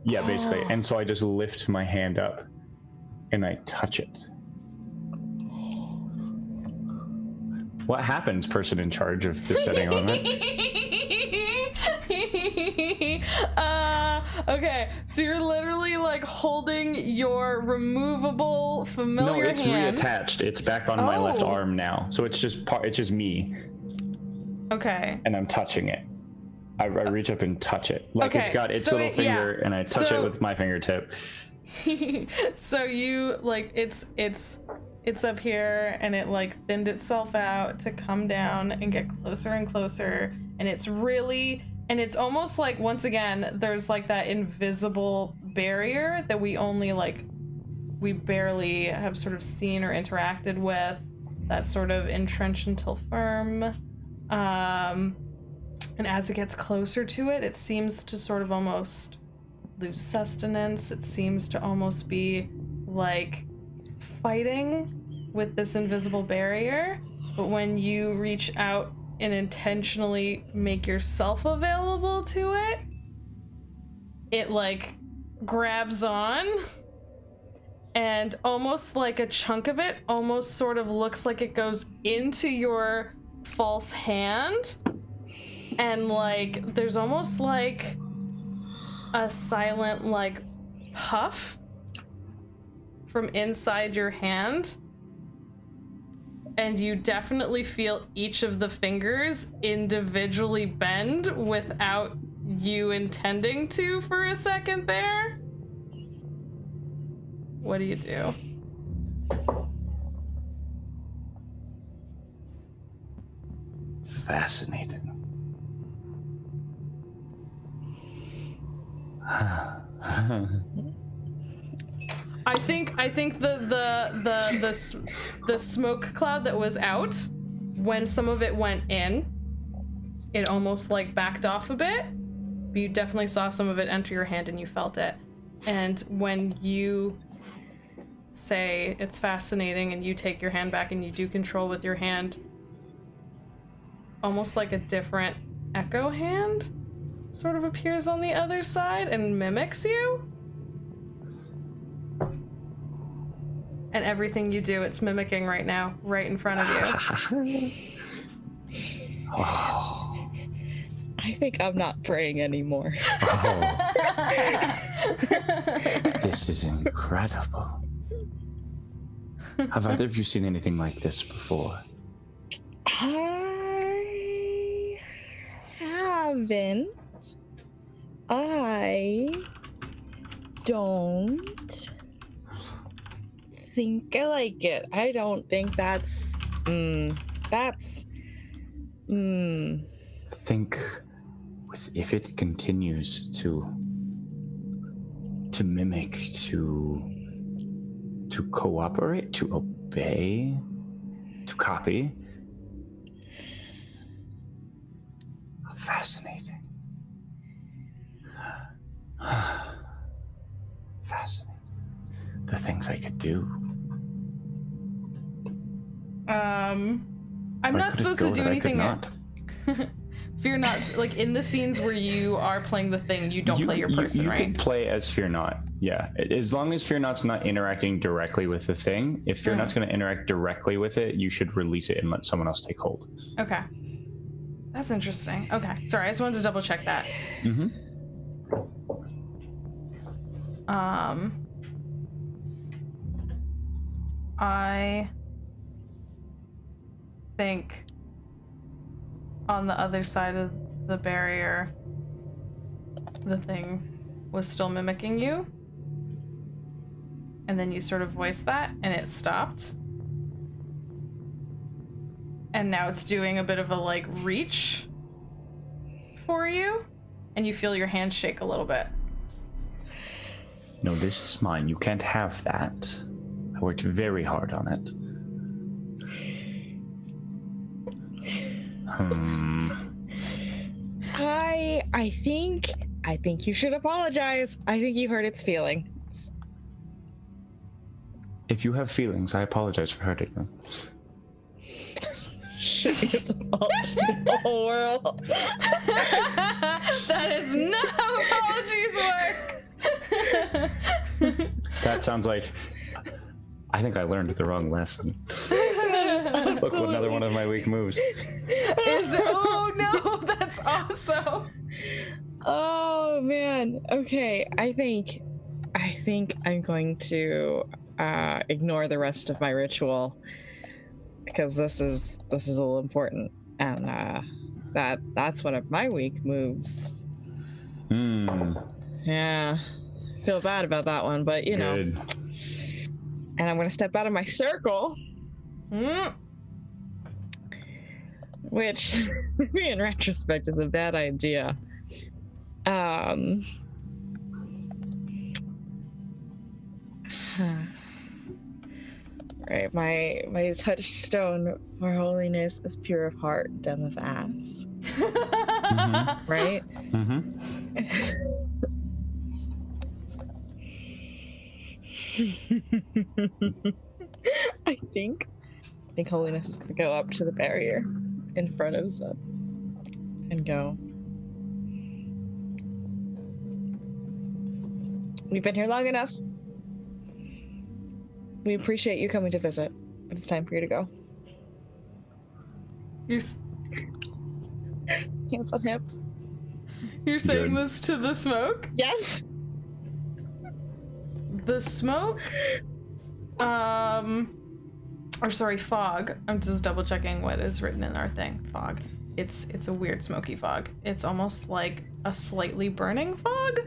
Yeah, basically. And so I just lift my hand up and I touch it. What happens, person in charge of the setting element? Okay, so you're literally like holding your removable familiar No, it's hand. reattached. It's back on my left arm now. So it's just me. Okay. And I'm touching it. I reach up and touch it. Like it's got its little finger and I touch it with my fingertip. So you like it's up here and it like thinned itself out to come down and get closer and closer, and it's almost like, once again, there's like that invisible barrier that we barely have sort of seen or interacted with, that sort of entrenched until firm, and as it gets closer to it, it seems to sort of almost lose sustenance. It seems to almost be like fighting with this invisible barrier. But when you reach out and intentionally make yourself available to it, it like grabs on, and almost like a chunk of it almost sort of looks like it goes into your false hand, and like there's almost like a silent like puff from inside your hand, and you definitely feel each of the fingers individually bend without you intending to for a second there. What do you do? Fascinating. I think the smoke cloud that was out, when some of it went in, it almost like backed off a bit. But you definitely saw some of it enter your hand and you felt it. And when you say it's fascinating and you take your hand back and you do control with your hand, almost like a different echo hand sort of appears on the other side and mimics you. And everything you do, it's mimicking right now, right in front of you. Oh. I think I'm not praying anymore. Oh. This is incredible. Have either of you seen anything like this before? I haven't. I don't think I like it. I don't think that's Think if it continues to mimic, to cooperate, to obey, to copy. Fascinating. Fascinating. The things I could do. I'm not supposed to do anything. Fear Not, like in the scenes where you are playing the thing, you don't play your person, you right? can play as Fear Not, yeah. As long as Fear Not's not interacting directly with the thing. If Fear Not's going to interact directly with it, you should release it and let someone else take hold. Okay. That's interesting. Okay. Sorry, I just wanted to double check that. Mm-hmm. I think on the other side of the barrier, the thing was still mimicking you. And then you sort of voiced that, and it stopped. And now it's doing a bit of a, like, reach for you. And you feel your hand shake a little bit. No, this is mine. You can't have that. I worked very hard on it. I think you should apologize. I think you hurt its feelings. If you have feelings, I apologize for hurting them. Shittiest apology in the whole world. That is not how apologies work. That sounds like... I think I learned the wrong lesson. Look, another one of my weak moves. Oh no, that's awesome. Oh man. Okay, I think I'm going to ignore the rest of my ritual because this is a little important, and that's one of my weak moves. Yeah, feel bad about that one, but you know. Good. And I'm going to step out of my circle, which, in retrospect, is a bad idea. Right, my touchstone for holiness is pure of heart, dumb of ass. Mm-hmm. Right? Mm-hmm. I think holiness would go up to the barrier in front of Zeb and go, "We've been here long enough. We appreciate you coming to visit, but it's time for you to go." Hands on hips. You're saying Good. this to the smoke? Yes. The smoke? Or sorry, fog. I'm just double checking what is written in our thing. Fog. It's a weird smoky fog. It's almost like a slightly burning fog.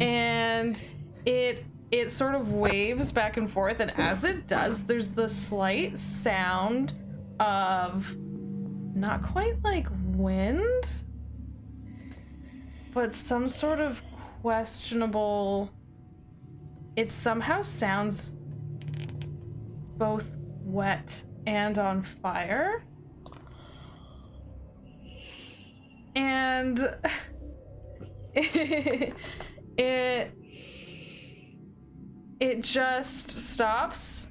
And it sort of waves back and forth, and as it does, there's the slight sound of not quite like wind, but some sort of questionable. It somehow sounds both wet and on fire. And it just stops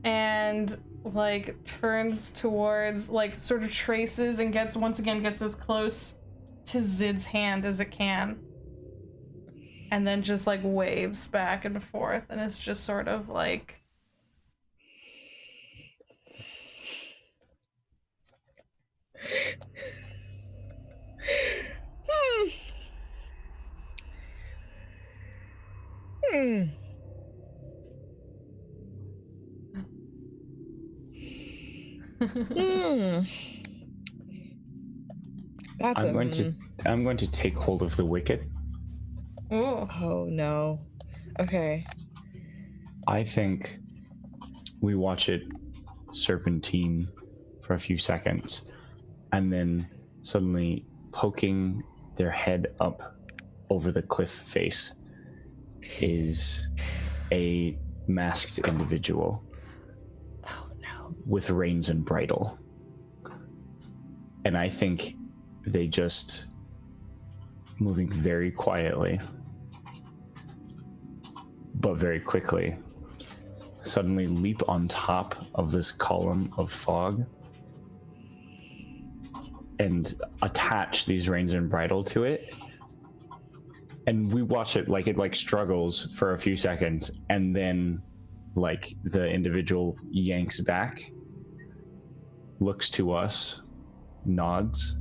and like turns towards, like sort of traces and gets as close to Zid's hand as it can. And then just like waves back and forth, and it's just sort of like That's I'm going to take hold of the wicket. ooh. Oh no. Okay. I think we watch it serpentine for a few seconds, and then suddenly poking their head up over the cliff face is a masked individual. Oh no. With reins and bridle. And I think they just, moving very quietly, but very quickly, suddenly leap on top of this column of fog and attach these reins and bridle to it. And we watch it like struggles for a few seconds, and then like the individual yanks back, looks to us, nods,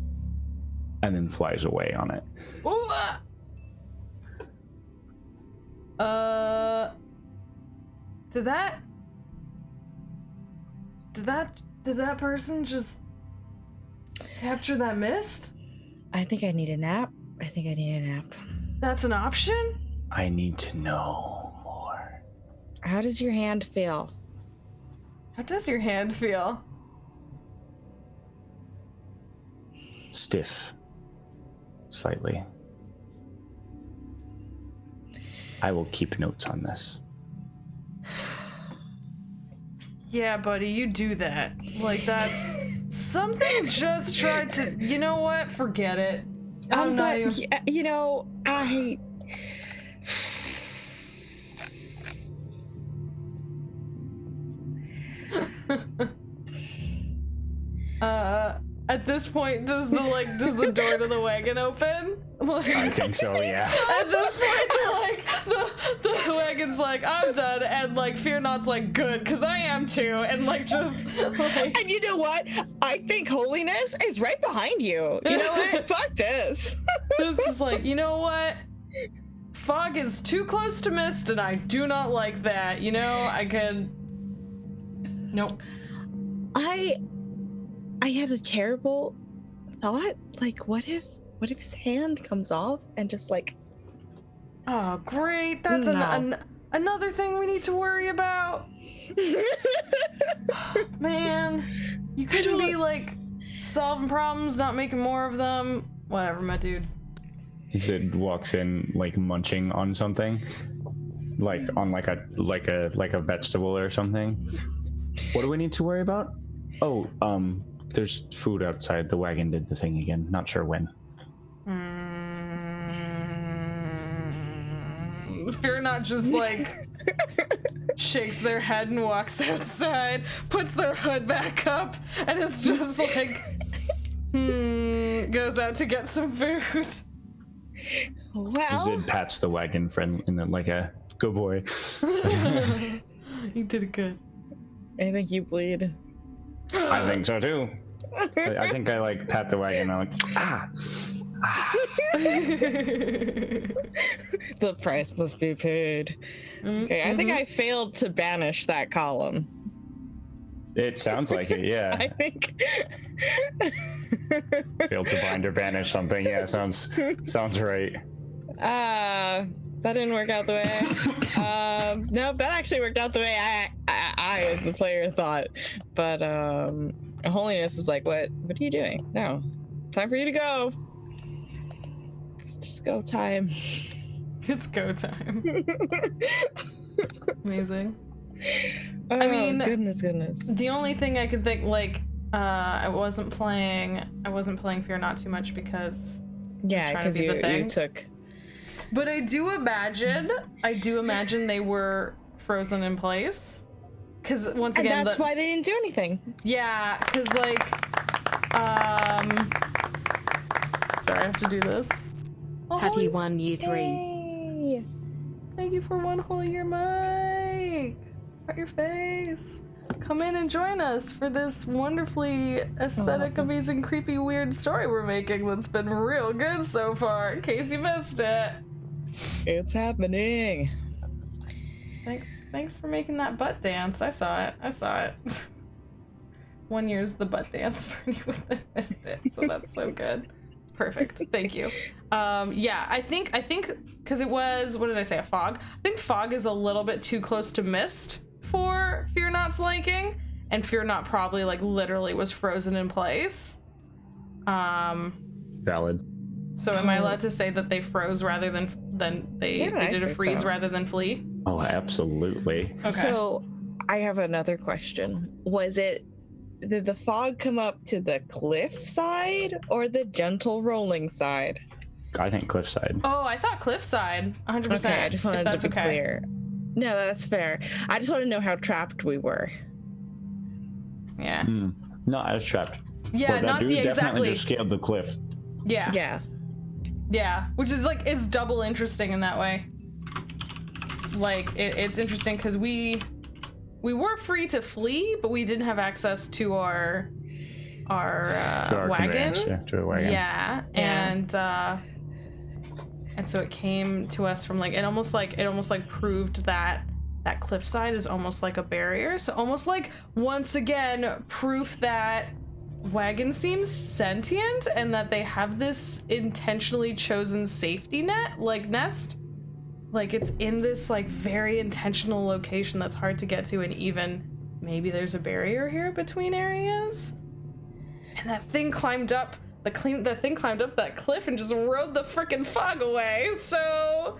and then flies away on it. Ooh, Did that person just capture that mist? I think I need a nap. That's an option? I need to know more. How does your hand feel? How does your hand feel? Stiff. Slightly. I will keep notes on this. Yeah, buddy, you do that. Like, that's... Something just tried to... You know what? Forget it. I'm not even... You know, At this point, does the door to the wagon open? Like, I think so, yeah. At this point, like, the wagon's like, I'm done, and like, Fear Not's like, good, because I am too, and like, just, like... And you know what? I think Holiness is right behind you. You know what? Fuck this. This is like, you know what? Fog is too close to mist, and I do not like that, you know? I could... Nope. I had a terrible thought. Like, what if his hand comes off and just like... Oh, great. That's another thing we need to worry about. Man, you couldn't be like solving problems, not making more of them. Whatever, my dude. He said, walks in like munching on something, like on like a vegetable or something. What do we need to worry about? Oh, there's food outside. The wagon did the thing again. Not sure when. Fear Not just like shakes their head and walks outside, puts their hood back up, and it's just like goes out to get some food. Well, Zid pats the wagon friend and then like a good boy. You did it good. I think you bleed. I think so too. I think I like pat the wagon and I'm like, The price must be paid. Okay, I think I failed to banish that column. It sounds like it, yeah. I think. Failed to bind or banish something, yeah, sounds right. That didn't work out the way. No, that actually worked out the way I as the player thought. But Holiness is like, what are you doing? No, time for you to go. It's just go time. It's go time. Amazing. Oh, I mean, goodness. The only thing I could think, like, I wasn't playing Fear Not too much because yeah, because you took. But I do imagine they were frozen in place. Because once again, and that's why they didn't do anything. Yeah, because like, sorry, I have to do this. Happy 1 year 3. Yay. Thank you for 1 whole year, Mike. At your face. Come in and join us for this wonderfully aesthetic, amazing, creepy, weird story we're making that's been real good so far, in case you missed it. It's happening. Thanks for making that butt dance. I saw it. 1 year's the butt dance for anyone that missed it, so that's so good. It's perfect. Thank you. Yeah, I think because it was, what did I say, a fog? I think fog is a little bit too close to mist for Fear Not's liking, and Fear Not probably like literally was frozen in place. Valid. So am I allowed to say that they froze rather than they did a freeze rather than flee? Oh, absolutely. Okay. So I have another question. Did the fog come up to the cliff side or the gentle rolling side? I think cliffside. Oh, I thought cliffside. 100%. Okay, I just wanted to be clear. No, that's fair. I just want to know how trapped we were. Yeah. Not as trapped. Yeah, But that not dude the definitely exactly. just scaled the cliff. Yeah. Yeah. Yeah, which is like, it's double interesting in that way. Like, it's interesting because we were free to flee, but we didn't have access to our To our wagon. conveyance, yeah, to a wagon. Yeah, and so it came to us from like, it almost like proved that that cliffside is almost like a barrier. So almost like, once again, proof that wagon seems sentient and that they have this intentionally chosen safety net, like nest. Like, it's in this like very intentional location that's hard to get to, and even maybe there's a barrier here between areas. And that thing climbed up that thing climbed up that cliff and just rode the frickin' fog away. So,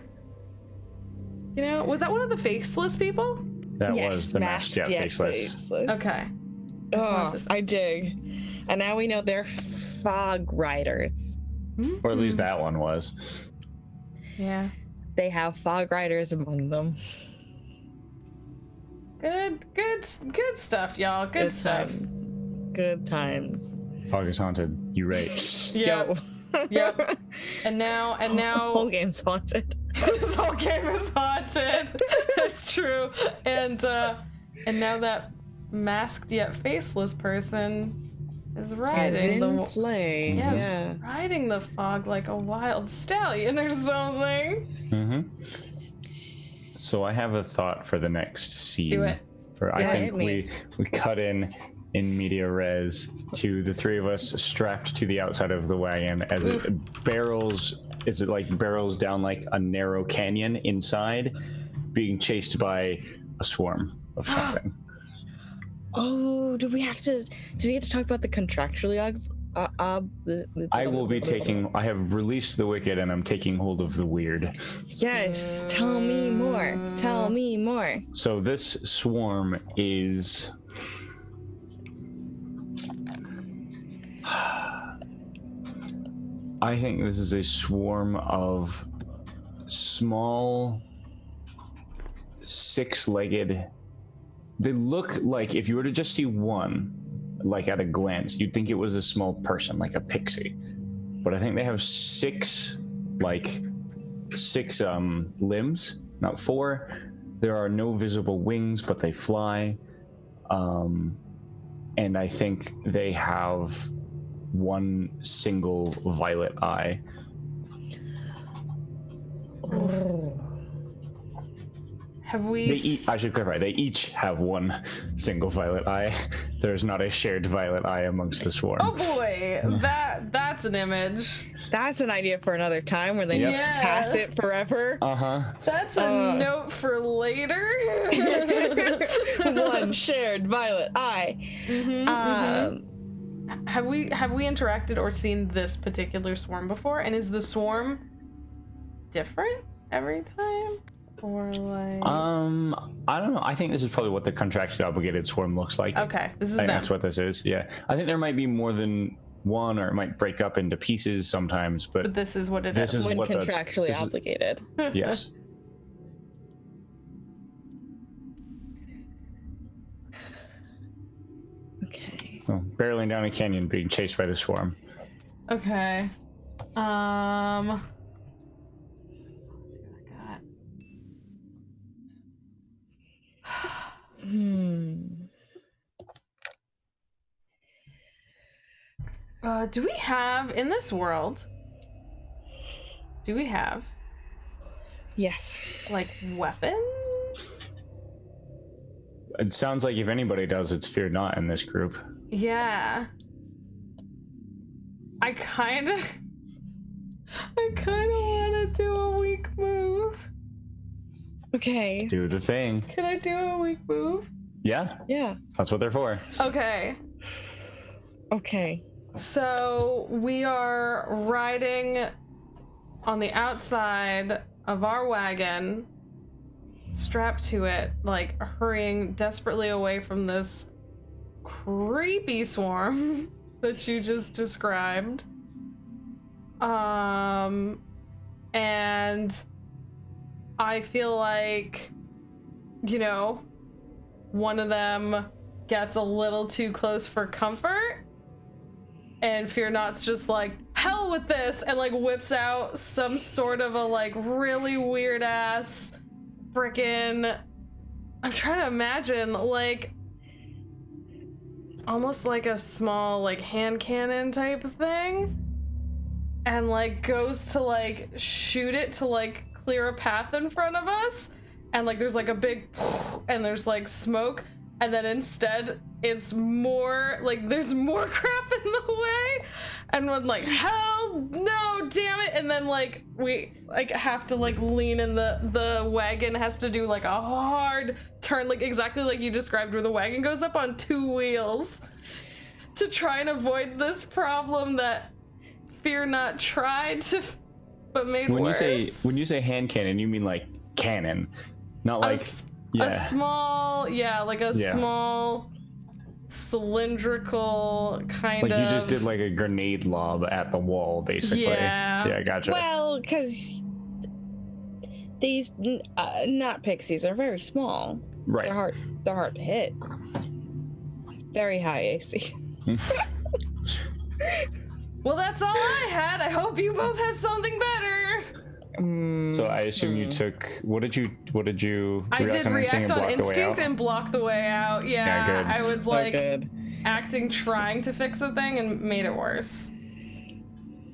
you know, was that one of the faceless people? That was the masked, yeah, faceless. Okay. Oh, I dig. And now we know they're fog riders. Or at least that one was. Yeah. They have fog riders among them. Good stuff, y'all. Good stuff. Times. Good times. Fog is haunted. You right. Yep. Yo. Yep. And now Whole game's haunted. this whole game is haunted. That's true. And now that masked yet faceless person is Is riding in the play. yes, Yeah. riding the fog like a wild stallion or something. So I have a thought for the next scene. Do it. I Yeah, think hit me. we cut in media res to the three of us strapped to the outside of the wagon as it barrels. Is it like barrels down like a narrow canyon inside, being chased by a swarm of something? Oh, do we have to talk about the contractually I will be taking. I have released the wicked, and I'm taking hold of the weird. Yes, tell me more. Tell me more. So this swarm is. I think this is a swarm of small, six-legged. They look like, if you were to just see one, like at a glance, you'd think it was a small person, like a pixie. But I think they have six limbs, not four. There are no visible wings, but they fly. And I think they have one single violet eye. Oh. Have we I should clarify, they each have one single violet eye. There's not a shared violet eye amongst the swarm. Oh boy, that's an image. That's an idea for another time where they Yep. just pass it forever. That's a note for later. One shared violet eye. Have we interacted or seen this particular swarm before? And is the swarm different every time? Or like I don't know. I think this is probably what the contractually obligated swarm looks like. okay, this is I think them. that's what this is. Yeah. I think there might be more than one, or it might break up into pieces sometimes, But but this is what it this is. is When what the- contractually this is- obligated. yes. Okay. Oh, barreling down a canyon, being chased by the swarm. Okay. Let's see what I got. Do we have in this world? Do we have Yes. like weapons? It sounds like if anybody does, it's fear not in this group. Yeah. I kind of want to do a weak move. Okay. Do the thing. Can I do a weak move? Yeah, Yeah. that's what they're for. Okay. Okay. So we are riding on the outside of our wagon, strapped to it, like hurrying desperately away from this creepy swarm that you just described. And I feel like, you know, one of them gets a little too close for comfort and Fear Not's just like, hell with this, and like whips out some sort of a like really weird ass frickin', I'm trying to imagine, like almost like a small like hand cannon type of thing, and like goes to like shoot it to like clear a path in front of us, and like there's like a big and there's like smoke, and then instead it's more like there's more crap in the way, and we're like, hell no, damn it, and then like we like have to like lean in, the wagon has to do like a hard turn, like exactly like you described, where the wagon goes up on 2 wheels to try and avoid this problem that Fear Not tried to but made worse. When you say hand cannon, you mean like cannon, not like a small, like a small cylindrical kind of. Like you just did like a grenade lob at the wall, basically. Yeah, gotcha. Well, because these not pixies are very small. Right. They're hard to hit. Very high AC. Well, that's all I had. I hope you both have something better. So I assume you took. What did you? I did react on instinct and block the way out. Yeah, good. I was like acting, trying to fix a thing, and made it worse.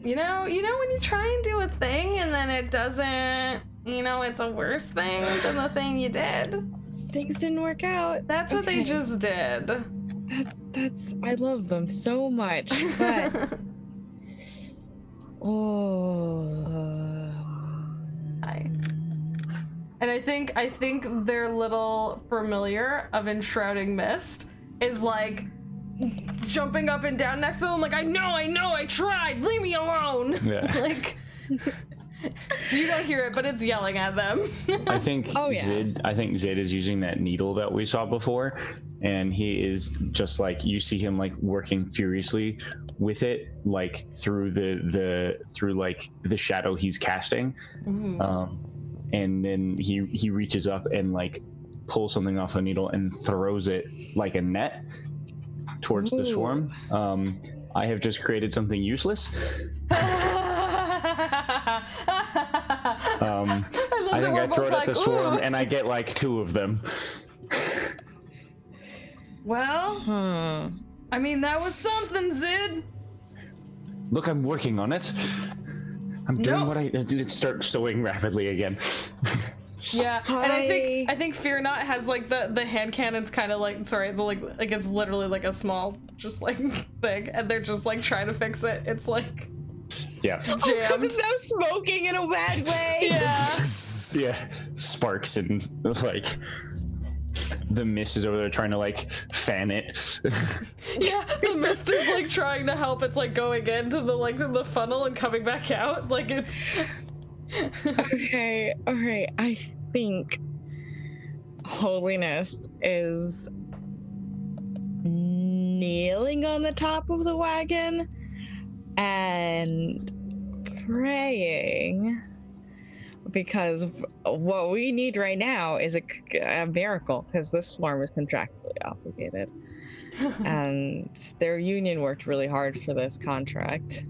You know when you try and do a thing and then it doesn't. It's a worse thing than the thing you did. Things didn't work out. That's what they just did. That's I love them so much, but And I think their little familiar of enshrouding mist is like jumping up and down next to them, like, I know, I tried, leave me alone. Yeah. Like, you don't hear it, but it's yelling at them. I think Zid is using that needle that we saw before, and he is just like, you see him like working furiously with it, like through the shadow he's casting. And then he reaches up and like pulls something off a needle and throws it like a net towards the swarm. I have just created something useless. I think I throw it at the swarm and I get like 2 of them. Well, I mean, that was something, Zid. Look, I'm working on it. I'm doing what I did. Start sewing rapidly again. Yeah, and I think Fear Not has like the hand cannons kind of like, like it's literally like a small just like thing, and they're just like trying to fix it. It's like jammed. There's no smoking in a bad way. Yeah, sparks and like the mist is over there trying to like fan it. Yeah, the mist is like trying to help. It's like going into the funnel and coming back out. Like it's. Okay, all right. I think Holiness is kneeling on the top of the wagon and praying, because what we need right now is a miracle, because this swarm is contractually obligated. And their union worked really hard for this contract.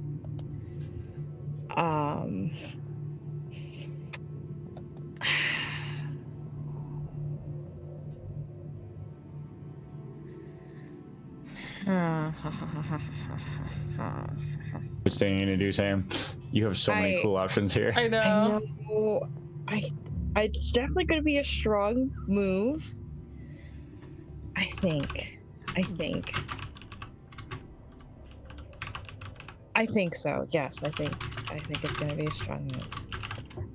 Which thing are you gonna do, Sam? You have so many cool options here. I know. It's definitely gonna be a strong move. I think so. Yes, I think it's gonna be a strong move.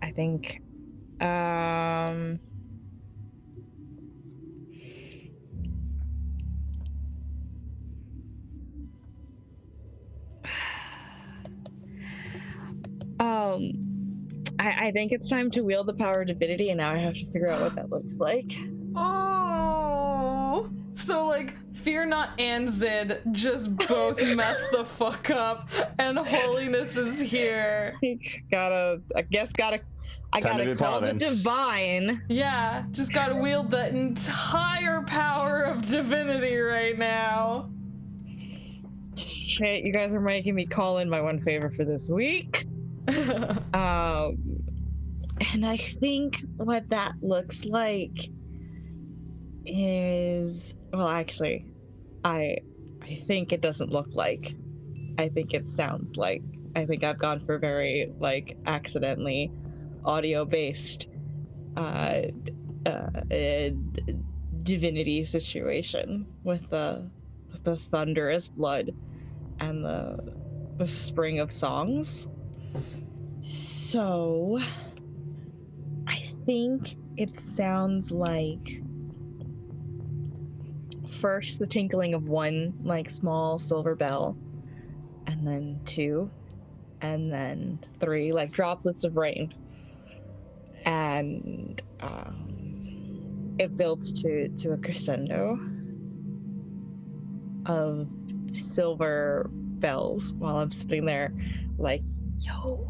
I think I think it's time to wield the power of divinity, and now I have to figure out what that looks like. Oh, so like Fear Not and Zid just both mess the fuck up, and Holiness is here. I gotta call the divine. Yeah, just gotta wield the entire power of divinity right now. shit, you guys are making me call in my one favor for this week. And I think what that looks like is, well, actually, I think it doesn't look like. I think it sounds like. I think I've gone for very like accidentally audio-based divinity situation with the thunderous blood and the spring of songs. So I think it sounds like first the tinkling of one like small silver bell, and then two, and then three, like droplets of rain, and it builds to a crescendo of silver bells while I'm sitting there like, yo.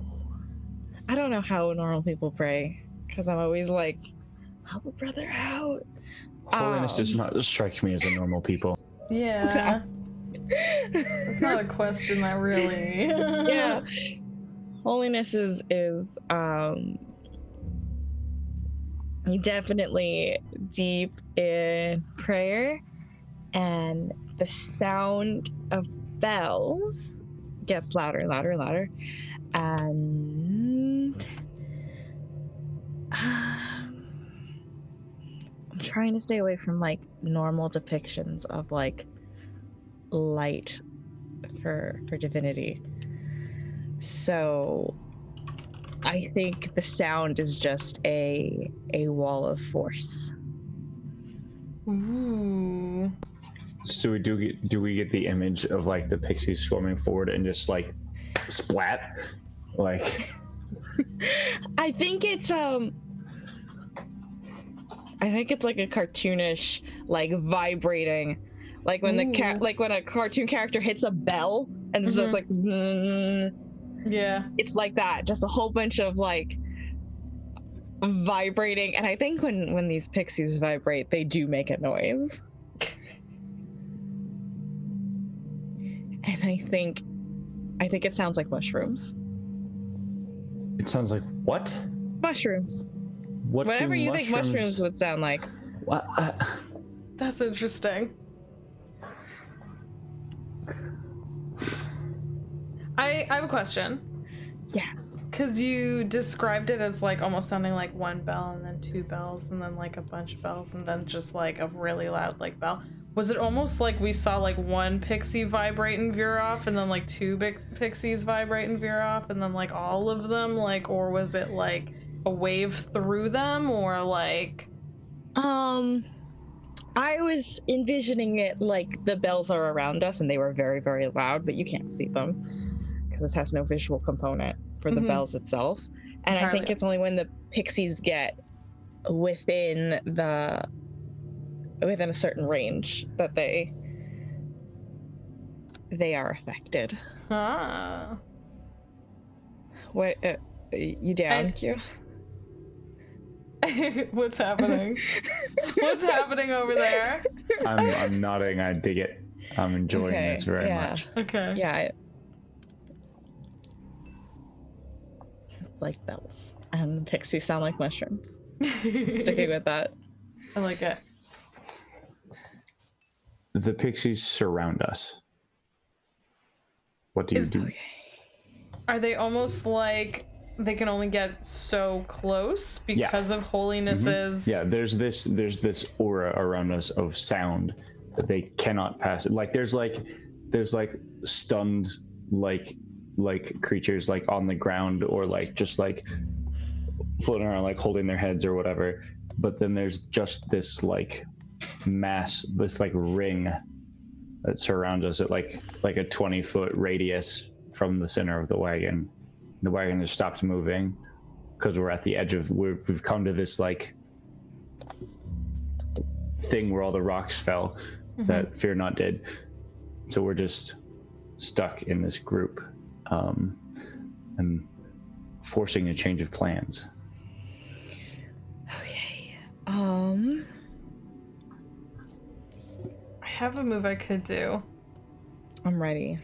I don't know how normal people pray, because I'm always like, help a brother out. Holiness does not strike me as a normal people. Yeah. It's not a question that really. Yeah. Holiness is definitely deep in prayer, and the sound of bells gets louder and louder and louder, and I'm trying to stay away from like normal depictions of like light for divinity. So I think the sound is just a wall of force. Ooh. So do we get the image of like the pixies swarming forward and just like splat? Like I think it's like a cartoonish, like vibrating, like when like when a cartoon character hits a bell and it's just like Yeah. it's like that, just a whole bunch of like vibrating. And I think when these pixies vibrate, they do make a noise. And I think it sounds like mushrooms. it sounds like what? Mushrooms. What? Whatever you think mushrooms would sound like. What? That's interesting. I have a question. Yes. Because you described it as like almost sounding like one bell and then two bells and then like a bunch of bells and then just like a really loud like bell. Was it almost like we saw like one pixie vibrate and veer off and then like two pixies vibrate and veer off and then like all of them, like, or was it like a wave through them, or like I was envisioning it like the bells are around us and they were very, very loud, but you can't see them because this has no visual component for the bells itself. And I think it's only when the pixies get within a certain range that they are affected. Ah. What you down, Q? What's happening? What's happening over there? I'm nodding. I dig it. I'm enjoying this very much. Okay. Yeah. It's like bells, and the pixies sound like mushrooms. Sticking with that. I like it. The pixies surround us. What do you do? Okay. Are they almost like they can only get so close because of Holiness's? Yeah, there's this aura around us of sound that they cannot pass. Like there's stunned like creatures like on the ground or like just like floating around like holding their heads or whatever. But then there's just this like mass, this like ring that surrounds us at like a 20-foot radius from the center of the wagon. The wagon has stopped moving because we're at the edge of we've come to this like thing where all the rocks fell that Fear Not did. So we're just stuck in this group and forcing a change of plans. Okay. I have a move I could do. I'm ready.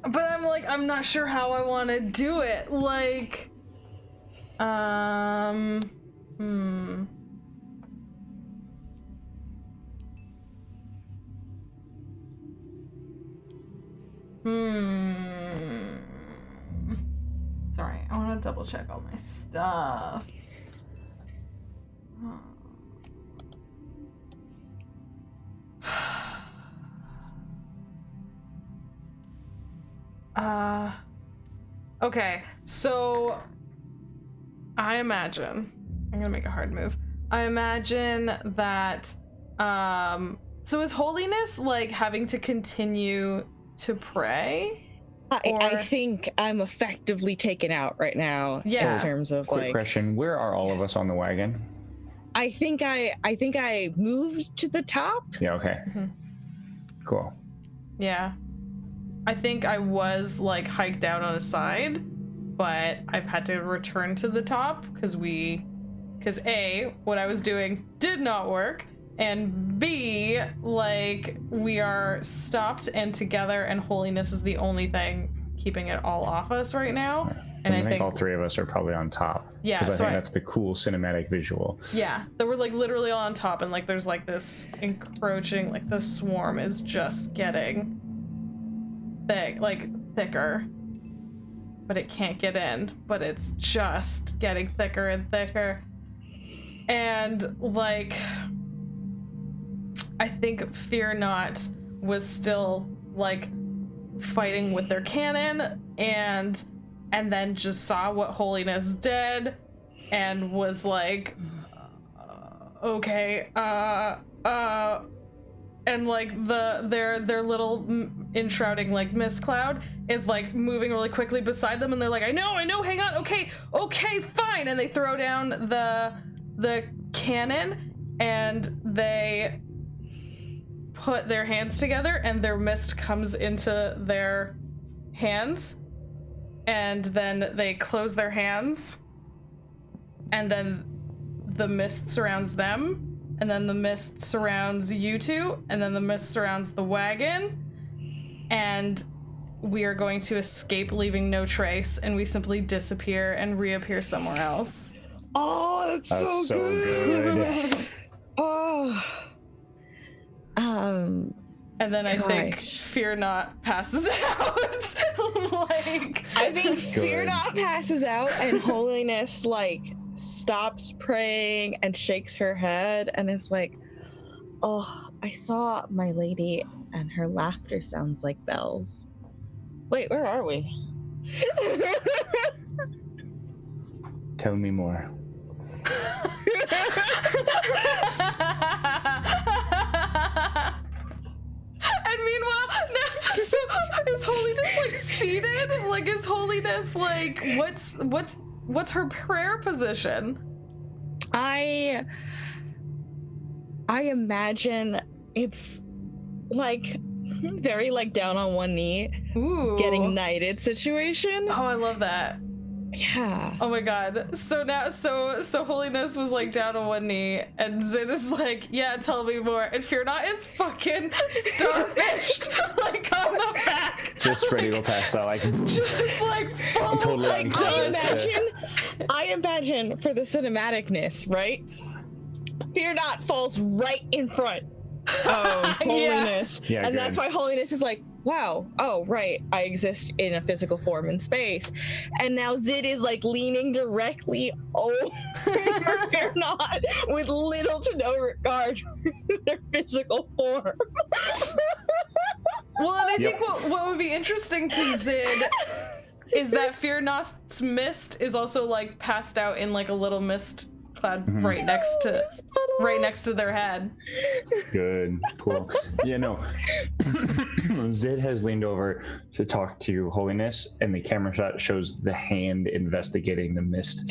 But I'm not sure how I want to do it. Like, Sorry, I want to double check all my stuff. Okay, so I imagine I'm gonna make a hard move. I imagine that so is holiness like having to continue to pray? I think I'm effectively taken out right now in terms of Quick question, where are all of us on the wagon? I think I moved to the top. Yeah, okay. Cool. Yeah. I think I was like hiked out on a side, but I've had to return to the top because A, what I was doing did not work, and B, like we are stopped and together, and holiness is the only thing keeping it all off us right now. And I think all three of us are probably on top. Yeah, because I think that's the cool cinematic visual. Yeah, that we're like literally all on top, and like there's like this encroaching, like the swarm is just getting thicker, but it can't get in, but it's just getting thicker and thicker. And like I think Fear Not was still like fighting with their cannon and then just saw what Holiness did and was like okay, and like their little enshrouding like mist cloud is like moving really quickly beside them, and they're like, I know, hang on, okay, fine, and they throw down the cannon and they put their hands together, and their mist comes into their hands, and then they close their hands, and then the mist surrounds them, and then the mist surrounds you two, and then the mist surrounds the wagon, and we are going to escape leaving no trace, and we simply disappear and reappear somewhere else. Oh, that's so good. Oh. And then I think Fear Not passes out. I think Fear Not passes out, and Holiness like stops praying and shakes her head and is like, oh, I saw my lady and her laughter sounds like bells. Wait, where are we? Tell me more. And meanwhile, so is Holiness like seated? Like, is Holiness like what's her prayer position? I imagine it's like very like down on one knee, getting knighted situation. Oh, I love that. Yeah. Oh my god. So now, so Holiness was like down on one knee, and Zid is like, yeah, tell me more. And Fear Not is fucking starfished, like on the back, just ready to pass out, like just like full, totally like I imagine for the cinematicness, right? Fear Not falls right in front of Holiness, yeah, and that's why Holiness is like, wow, oh right, I exist in a physical form in space. And now Zid is like leaning directly over Fear Not with little to no regard for their physical form. Well, and I think what would be interesting to Zid is that Fear Not's mist is also like passed out in like a little mist cloud right next to their head. Good, cool. Yeah, no. Zid has leaned over to talk to Holiness, and the camera shot shows the hand investigating the mist.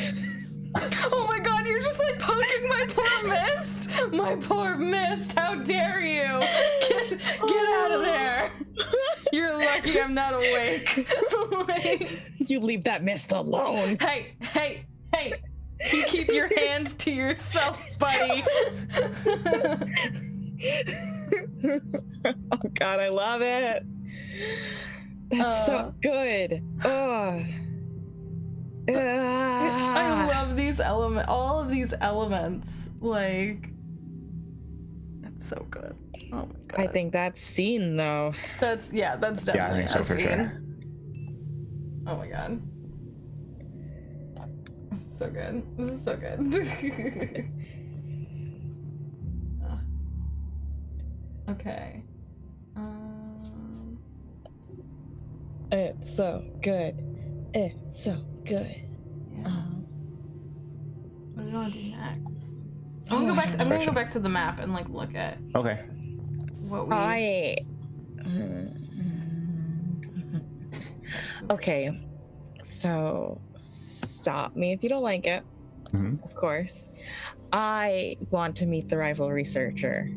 Oh my god, you're just like poking my poor mist! My poor mist, how dare you! Get out of there! You're lucky I'm not awake. You leave that mist alone. Hey! You keep your hand to yourself, buddy. Oh god, I love it. That's so good. Ugh. I love these all of these elements. Like, it's so good. Oh my god. I think that's scene though. That's definitely Yeah, I think so a for scene. sure. Oh my god. This is so good. This is so good. Okay. It's so good. It's so good. Yeah. What do you want to do next? I'm gonna go back to the map and like look at Okay. what we. Okay. So stop me if you don't like it. Mhm. Of course. I want to meet the rival researcher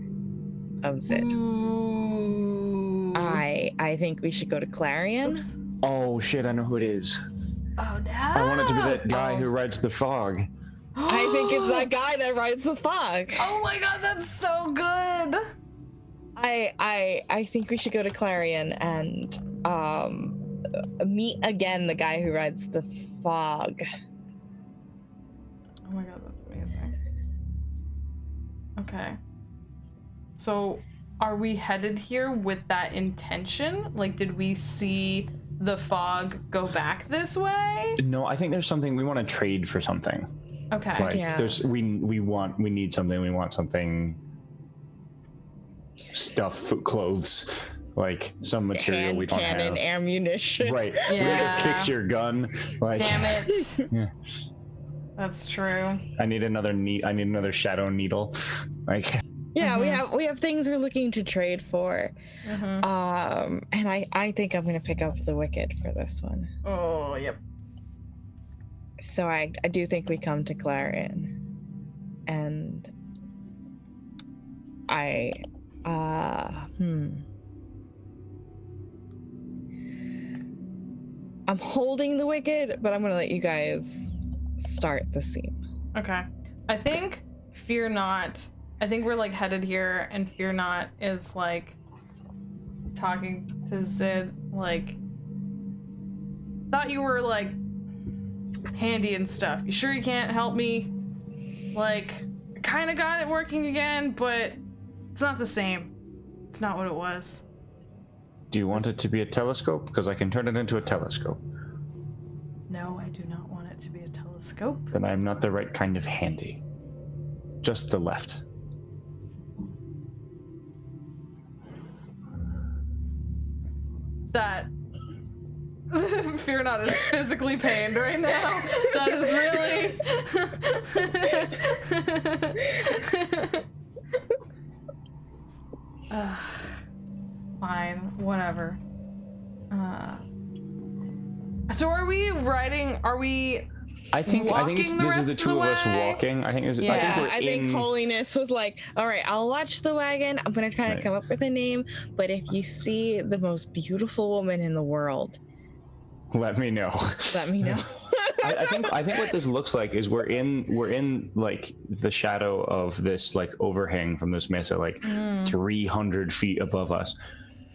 of Zid. Ooh. I think we should go to Clarion. Oops. Oh shit, I know who it is. Oh no. I want it to be that guy who rides the fog. I think it's that guy that rides the fog. Oh my god, that's so good. I think we should go to Clarion and meet again the guy who rides the fog. Oh my god, that's amazing. Okay. So, are we headed here with that intention? Like, did we see the fog go back this way? No, I think there's something we want to trade for something. Okay. Like there's we need something. We want something. Stuff, clothes, like some material we don't cannon, have. ammunition. Right. We need to fix your gun. Like. Damn it. Yeah. That's true. I need another shadow needle. Like. Yeah, we have things we're looking to trade for. Mm-hmm. And I think I'm gonna pick up the Wicked for this one. Oh, yep. So I do think we come to Clarion, and I'm holding the Wicked, but I'm gonna let you guys start the scene. Okay. I think Fear Not. I think we're like headed here, and Fear Not is like talking to Zid. Like, thought you were like handy and stuff. You sure you can't help me? Like, I kind of got it working again, but it's not the same. It's not what it was. Do you want it to be a telescope? Because I can turn it into a telescope. No, I do not want it to be a telescope. Then I'm not the right kind of handy. Just the left. That Fear Not is physically pained right now. That is really fine, whatever. So are we riding? Are we? I think it's, walking the this is the rest two of of the us way? walking. I think Yeah, I think Holiness was like, all right, I'll watch the wagon. I'm gonna try to come up with a name, but if you see the most beautiful woman in the world, let me know. let me know. I think what this looks like is we're in like the shadow of this like overhang from this mesa, like 300 feet above us,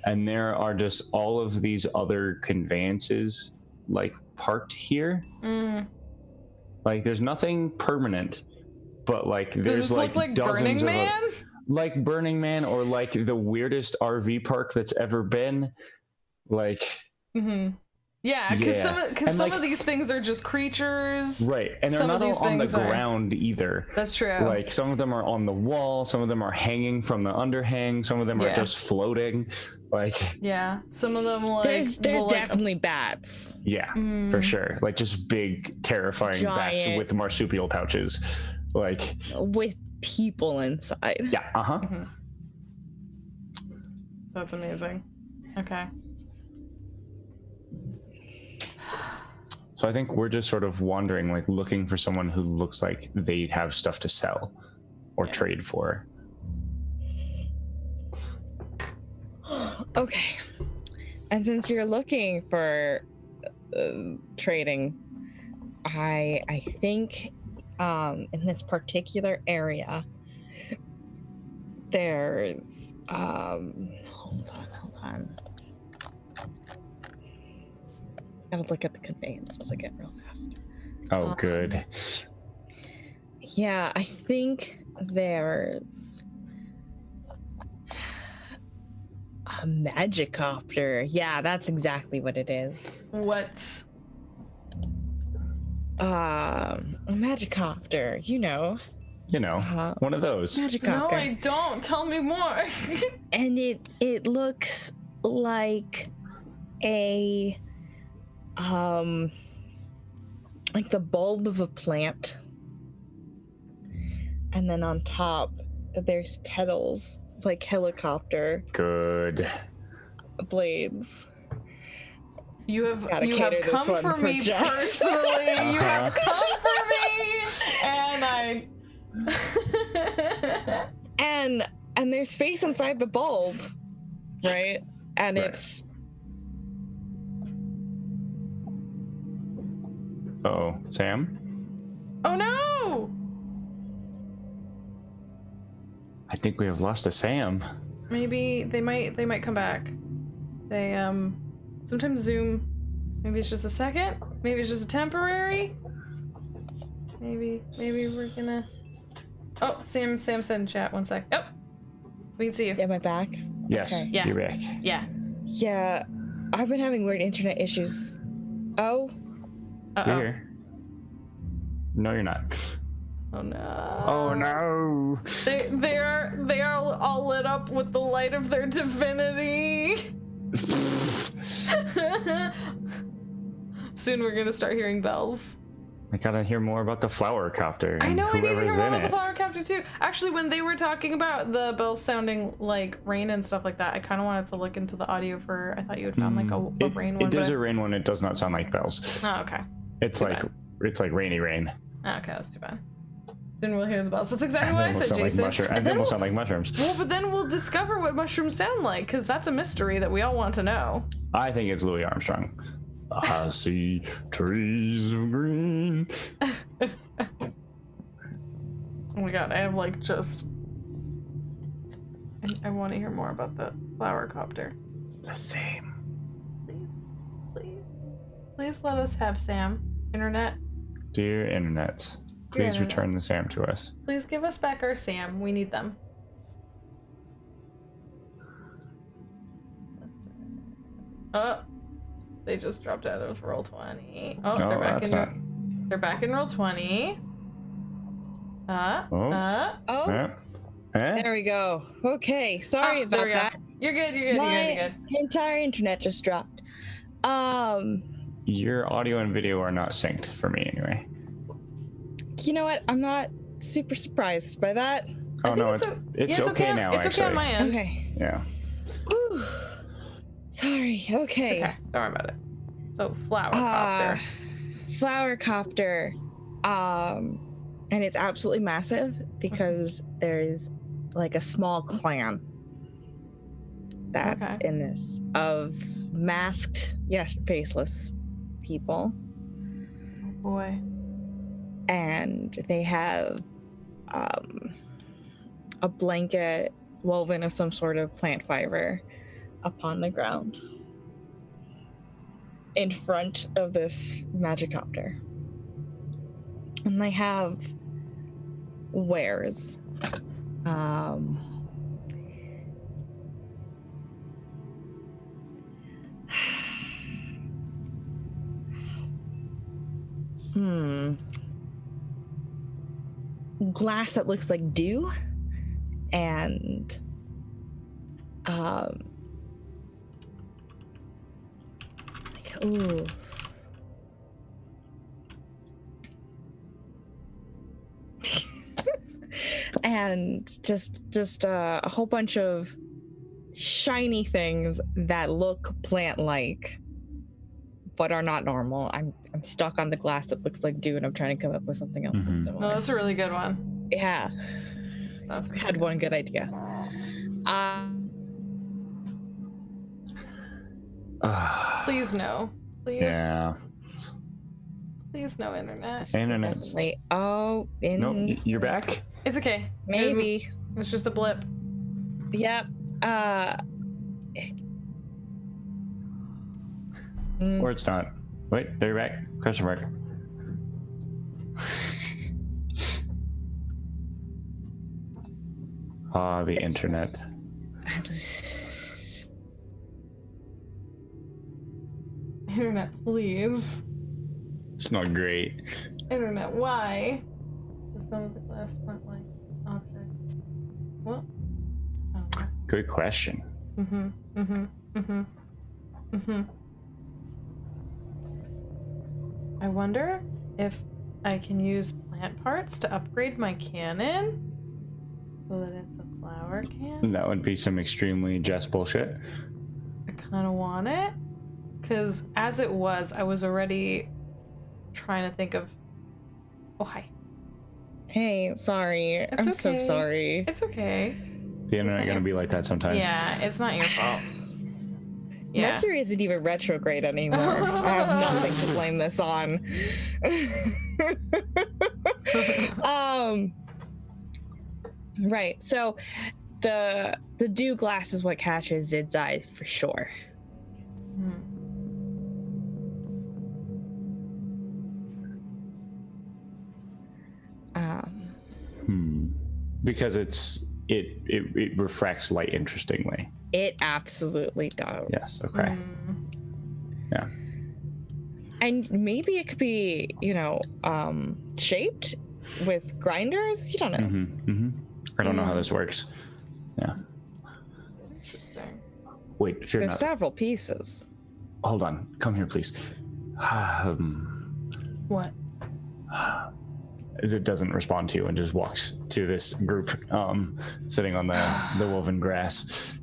and there are just all of these other conveyances like parked here. Like there's nothing permanent, but like there's Does this look like dozens Burning Man? like Burning Man, or like the weirdest RV park that's ever been. Like. Yeah, because And, some like, of these things are just creatures. Right, and they're Some not of these all on the things are- ground either. That's true. Like some of them are on the wall, some of them are hanging from the underhang, some of them are Yeah. just floating. Like Yeah, some of them like There's will, like, definitely bats. yeah, for sure. Like just big, terrifying bats Giant. with marsupial pouches. Like With people inside. yeah, That's amazing. Okay. So I think we're just sort of wandering, like looking for someone who looks like they have stuff to sell or trade for. Okay. And since you're looking for trading, I think in this particular area there's hold on. Gotta look at the conveyance as I get real fast. Oh, good. Yeah, I think there's a magicopter. Yeah, that's exactly what it is. What? A magicopter, you know. One of those. Magicopter. No, I don't. Tell me more. And it looks like a like the bulb of a plant. And then on top there's petals like helicopter Good. blades. You have Gotta you cater have this come one for for me Jess. personally. You have come for me, and I. And there's space inside the bulb, right? And Right. it's Uh-oh. Sam? Oh no! I think we have lost a Sam. Maybe they might come back. They sometimes Zoom. Maybe it's just a second. Maybe it's just a temporary. Maybe we're gonna. Oh, Sam said in chat. 1 sec. Oh, we can see you. am I back? Yes, Okay. Yeah. you're back. Yeah. Yeah, I've been having weird internet issues. Oh, Uh You're oh. here. No, you're not. Oh no. Oh no! They are all lit up with the light of their divinity. Soon we're gonna start hearing bells. I gotta hear more about the flower copter. I and know, I need to whoever's hear more in about the it. flower capture too. Actually, when they were talking about the bells sounding like rain and stuff like that, I kind of wanted to look into the audio for. I thought you had found like a rain one. It is but a rain one. It does not sound like bells. Oh, okay. It's Too like bad. it's like rainy rain. Oh, okay, that's too bad. Soon we'll hear the bells. That's exactly And what then I we'll said, sound like Jason. mushroom. And then then we'll sound like mushrooms. well, but then we'll discover what mushrooms sound like, because that's a mystery that we all want to know. I think it's Louis Armstrong. I see trees of green. Oh my god, I have like just. I want to hear more about the flower copter. The theme. Please let us have Sam. Internet, Dear Internet, please Internet. return the Sam to us. please give us back our Sam. We need them. Let's see. Oh, they just dropped out of roll 20. Oh, No, they're back that's in. not. They're back in roll 20. oh, Eh? there we go. Okay, sorry there about we go. that. You're good. You're good. My You're good. entire internet just dropped. Your audio and video are not synced for me anyway. You know what? I'm not super surprised by that. Oh no, it's it's yeah, okay on- now. It's actually. okay on my end. Okay. Yeah. Whew. Sorry. It's Okay. okay. Don't worry about it. So flower Uh, copter. flower copter. And it's absolutely massive because there's like a small clan that's Okay. in this of masked, yes, faceless people. Oh boy. And they have a blanket woven of some sort of plant fiber upon the ground in front of this magicopter. And they have wares. Glass that looks like dew and ooh. And just a whole bunch of shiny things that look plant-like but are not normal. I'm stuck on the glass that looks like dew and I'm trying to come up with something else Mhm. that's No, similar. that's a really good one. Yeah, That's I really had good. one good idea. Please no. Please. Yeah. Please no internet. Internet. Definitely. Oh, Nope. You're back. It's okay. maybe. It's just a blip. Yep. Or it's not. Wait, they're back. Question mark. Ah, the internet. Internet, please. It's not great. Internet, why? The some of the glass went like object. What? Oh. Good question. I wonder if I can use plant parts to upgrade my cannon so that it's a flower cannon. That would be some extremely just bullshit. I kind of want it because as it was, I was already trying to think of. Oh, hi. Hey, sorry. It's I'm so okay. sorry. It's okay. The internet gonna be like that sometimes. Yeah, it's not your fault. Yeah. Mercury isn't even retrograde anymore. I have nothing to blame this on. Right. So the dew glass is what catches Zid's eye for sure. Because it refracts light interestingly. It absolutely does. Yes. Okay. Yeah. And maybe it could be, shaped with grinders. You don't know. I don't know how this works. Yeah. Interesting. Wait, if you're There's not. several pieces. Hold on. Come here, please. What? As it doesn't respond to you and just walks to this group sitting on the woven grass.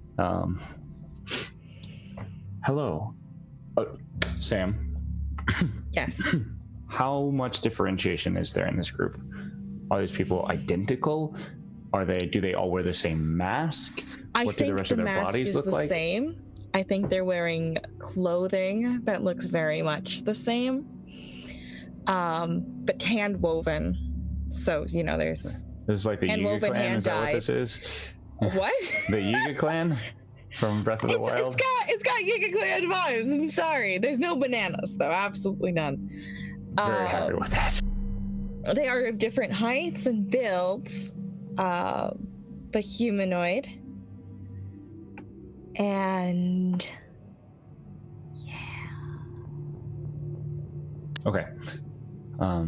Hello. Sam. Yes. How much differentiation is there in this group? Are these people identical? Do they all wear the same mask? What do the rest of their bodies look like? Same. I think they're wearing clothing that looks very much the same. But hand woven. So, there's This is like the Yiga hand-woven, clan, is that what hand-dyed. this is? what? The Yiga clan from Breath of the Wild? It's got Yiga Clan vibes. I'm sorry. There's no bananas though. Absolutely none. Very happy with that. They are of different heights and builds, but humanoid. And yeah. Okay. I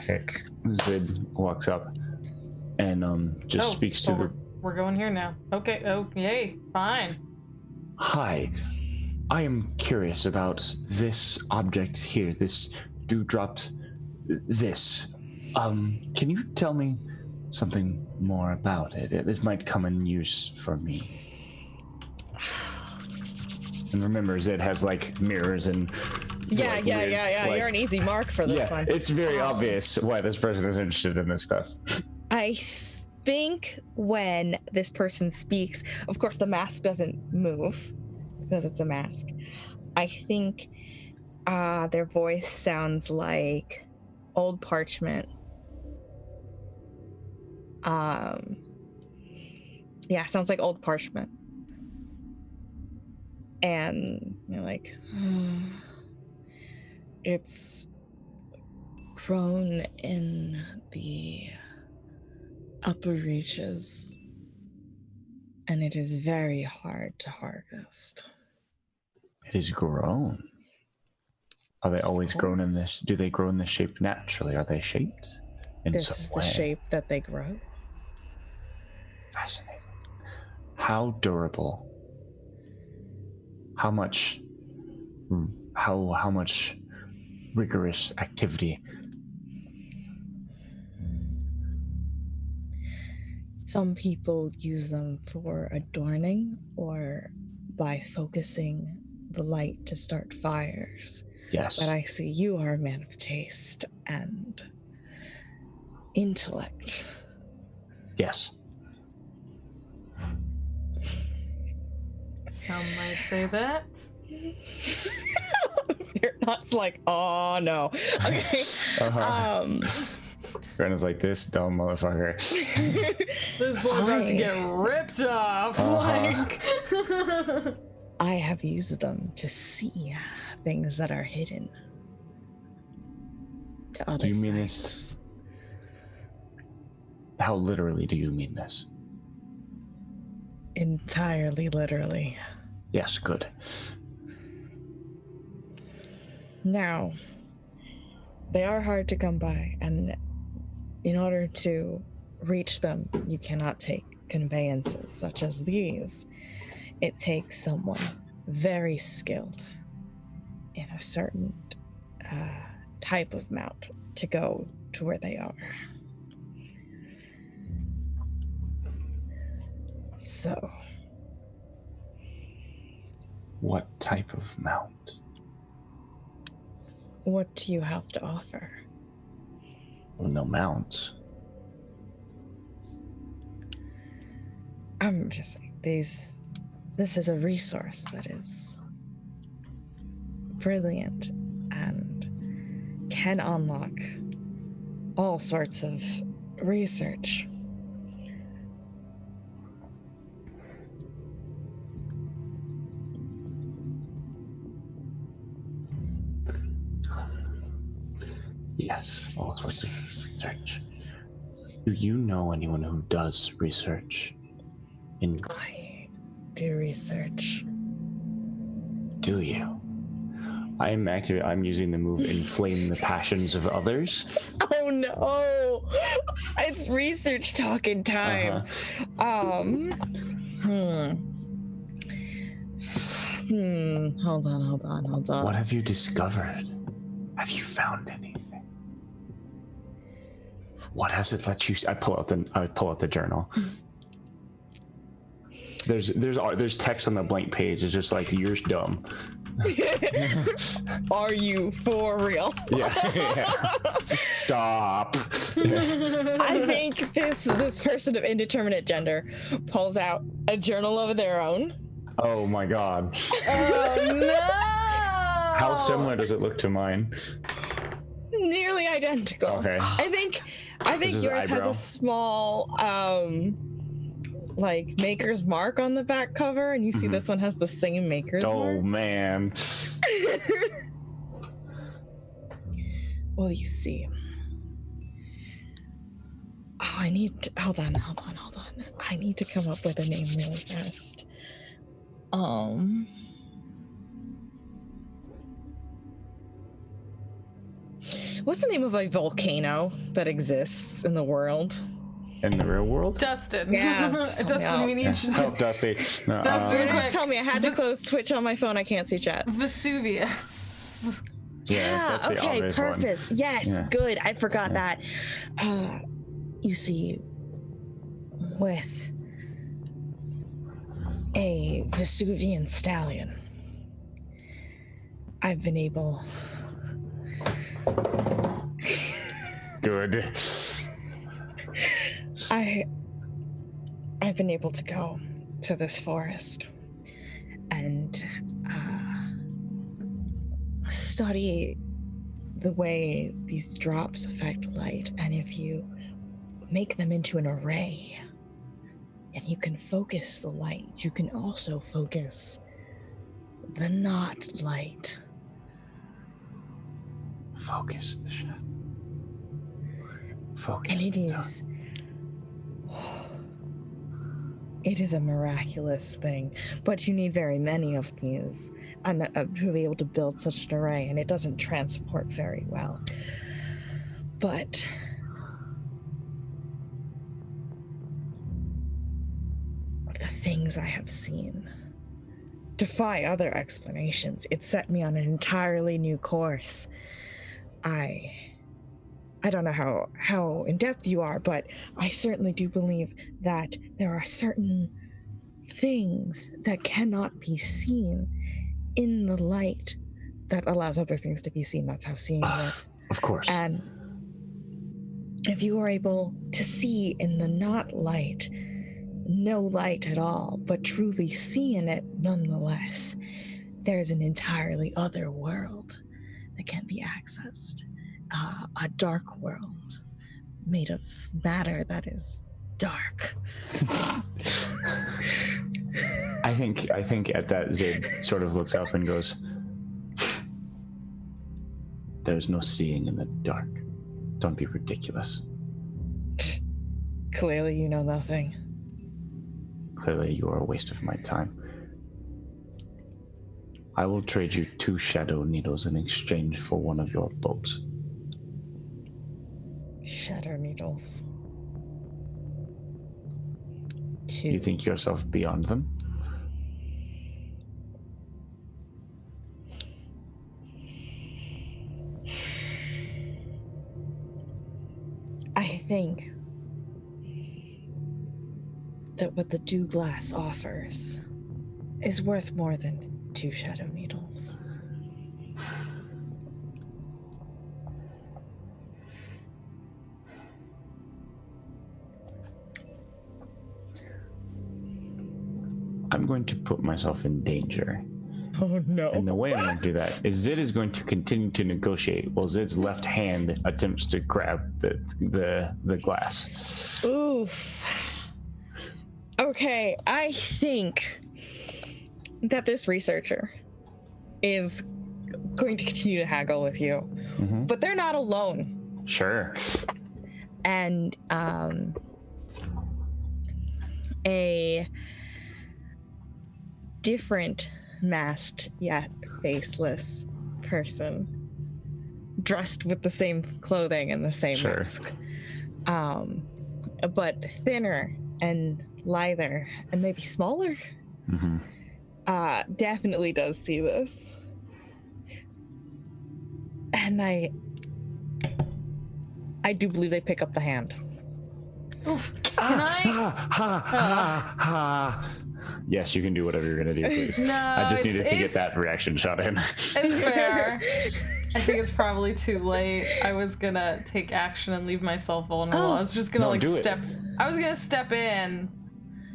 think Zid walks up and just speaks to the... We're going here now. Okay. Oh, yay. Fine. Hi. I am curious about this object here, this dewdropped... This. Can you tell me something more about it? This might come in use for me. And remember, Zid has, mirrors and... Yeah. You're an easy mark for this one. It's very obvious why this person is interested in this stuff. I think when this person speaks, of course the mask doesn't move because it's a mask. I think their voice sounds like old parchment. Sounds like old parchment. And you're like, it's grown in the upper reaches, and it is very hard to harvest. It is grown. Are they always grown in this? Do they grow in this shape naturally? Are they shaped in This some is way? the shape that they grow. Fascinating. How durable? How much rigorous activity? Some people use them for adorning or by focusing the light to start fires. Yes. But I see you are a man of taste and intellect. Yes. Some might say that. You're not like, oh no. Okay. Brenna's like, this dumb motherfucker. This boy about to get ripped off. I have used them to see things that are hidden. to other Do you mean sites. this? How literally do you mean this? Entirely literally. Yes, good. Now, they are hard to come by, and in order to reach them, you cannot take conveyances such as these. It takes someone very skilled in a certain type of mount to go to where they are. So, What type of mount? what do you have to offer? Well, no mounts. I'm just saying, this is a resource that is brilliant and can unlock all sorts of research. Yes, all sorts of research. Do you know anyone who does research? I do research. Do you? I'm using the move inflame the passions of others. Oh no! It's research talking time. Hold on. What have you discovered? Have you found anything? What has it let you see? I pull out the journal. There's text on the blank page. It's just like, you're dumb. Are you for real? Yeah. Stop. I think this person of indeterminate gender pulls out a journal of their own. Oh my god. Oh no! How similar does it look to mine? Nearly identical. Okay. I think Is yours his has eyebrow? a small like maker's mark on the back cover, and you see this one has the same maker's Oh mark. man. Well, you see. Oh, I need to, hold on. I need to come up with a name really fast. What's the name of a volcano that exists in the world? In the real world? Dustin. Yeah. Dustin, we need you to. Help, Dusty. No, Dustin, Don't quick. tell me I had to close Twitch on my phone. I can't see chat. Vesuvius. yeah, that's the okay, obvious perfect. one. Yes, Yeah. good. I forgot that. You see, with a Vesuvian stallion, I've been able. Good. I've been able to go to this forest and study the way these drops affect light, and if you make them into an array and you can focus the light, you can also focus the not light. Focus the shadow. Focus. And the it is a miraculous thing, but you need very many of these and to be able to build such an array, and it doesn't transport very well. But the things I have seen defy other explanations. It set me on an entirely new course. I don't know how in depth you are, but I certainly do believe that there are certain things that cannot be seen in the light that allows other things to be seen. That's how seeing works. Of course. And if you are able to see in the not light, no light at all, but truly see in it nonetheless, there's an entirely other world that can be accessed. A dark world made of matter that is dark. I think at that Zid sort of looks up and goes, "There's no seeing in the dark. Don't be ridiculous. Clearly you know nothing. Clearly you are a waste of my time. I will trade you 2 shadow needles in exchange for one of your bolts. Shadow needles. 2. You think yourself beyond them? I think that what the dew glass offers is worth more than 2 shadow needles. I'm going to put myself in danger. Oh no. And the way I'm going to do that is Zid is going to continue to negotiate while Zid's left hand attempts to grab the glass. Oof. Okay, I think that this researcher is going to continue to haggle with you, but they're not alone. Sure. And a different masked yet faceless person dressed with the same clothing and the same mask, but thinner and lither and maybe smaller, definitely does see this. And I do believe they pick up the hand. Oof. Can I? Yes, you can do whatever you're gonna do, please. No, I just needed to get that reaction shot in. It's fair. I think it's probably too late. I was gonna take action and leave myself vulnerable. I was just gonna I was gonna step in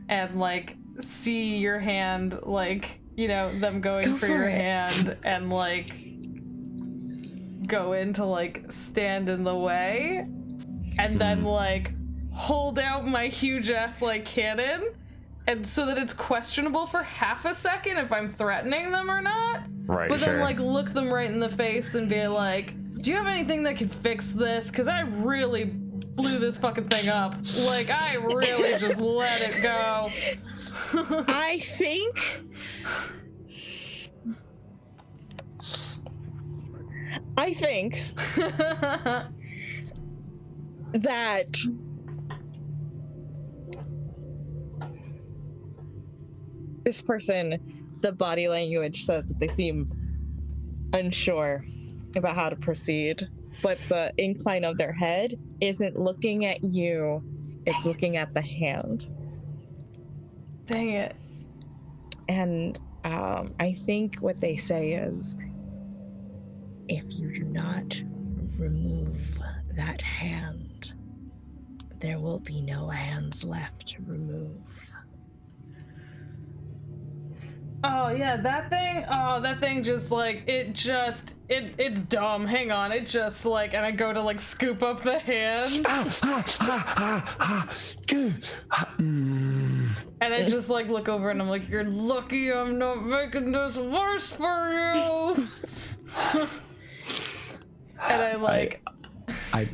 and like see your hand, like, you know, them going for your hand and like go in to like stand in the way and then like hold out my huge ass like cannon, and so that it's questionable for half a second if I'm threatening them or not. Right. But then like look them right in the face and be like, do you have anything that can fix this? Because I really blew this fucking thing up. Like, I really just let it go. I think that this person, the body language says that they seem unsure about how to proceed, but the incline of their head isn't looking at you, it's looking at the hand. Dang it. And I think what they say is, if you do not remove that hand, there will be no hands left to remove. Oh yeah, that thing just like, it's dumb. Hang on, it just like, and I go to like scoop up the hand. And I just like look over and I'm like, you're lucky I'm not making this worse for you. And I like,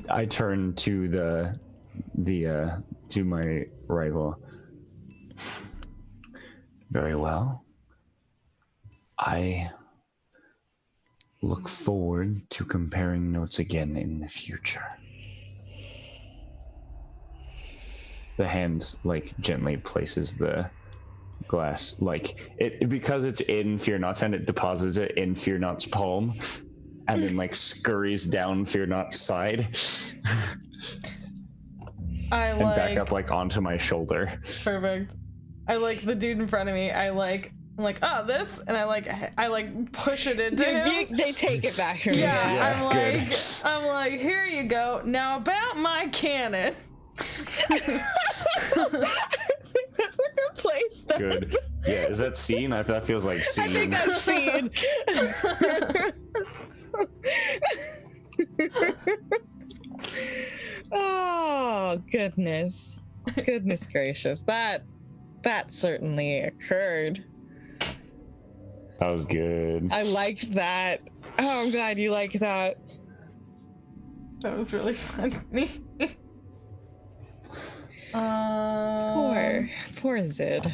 I turn to to my rival. Very well. I look forward to comparing notes again in the future. The hand like gently places the glass, like it, because it's in Fear Not's hand, it deposits it in Fear Not's palm and then like scurries down Fear Not's side. And back up like onto my shoulder. Perfect. I like the dude in front of me. I'm like, oh, this, and I like push it into him. They take it back from you. Yeah, I'm like, here you go. Now about my cannon. That's a good place. Though. Good. Yeah, is that scene? That feels like scene. I think that's scene. Oh, goodness. Goodness gracious. That certainly occurred. That was good. I liked that. Oh, I'm glad you like that. That was really funny. Poor Zid.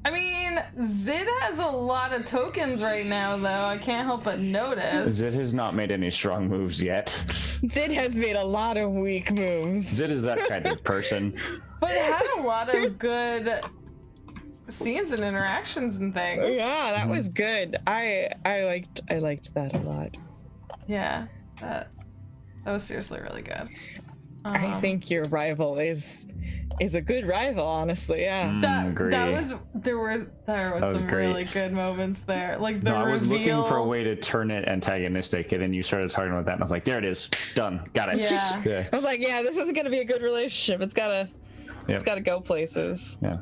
I mean, Zid has a lot of tokens right now, though. I can't help but notice. Zid has not made any strong moves yet. Zid has made a lot of weak moves. Zid is that kind of person. But it had a lot of good scenes and interactions and things. Yeah, that was good. I liked that a lot. Yeah, that was seriously really good. I think your rival is a good rival, honestly. Yeah. There was some great. really good moments there. Like the No, I was reveal. looking for a way to turn it antagonistic, and then you started talking about that, and I was like, there it is. Done. Got it. Yeah. Yeah. I was like, yeah, this isn't gonna be a good relationship. It's gotta go places. Yeah.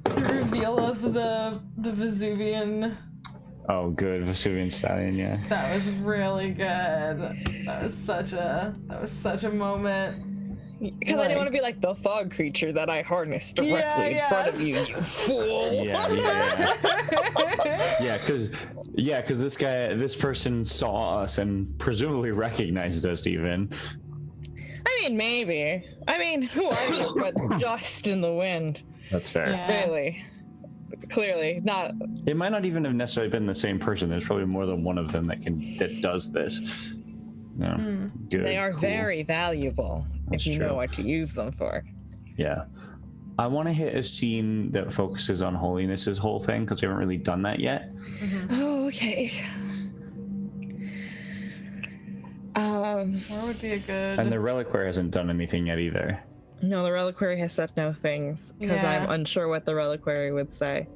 The reveal of the Vesuvian. Oh, good. Vesuvian Stallion, yeah. That was really good. That was such a moment. Because I didn't want to be like the fog creature that I harnessed directly in front of you, you fool. Yeah. Yeah, because this person saw us and presumably recognized us even. I mean, maybe. I mean, who are you but dust in the wind? That's fair. Yeah. Really. Clearly not. It might not even have necessarily been the same person. There's probably more than one of them that does this. Yeah. Good. They are cool. very valuable That's if you true. know what to use them for. Yeah. I want to hit a scene that focuses on Holiness's whole thing because we haven't really done that yet. Oh, okay. Where would be a good? And the Reliquary hasn't done anything yet either. No, the reliquary has said no things because Yeah. I'm unsure what the reliquary would say.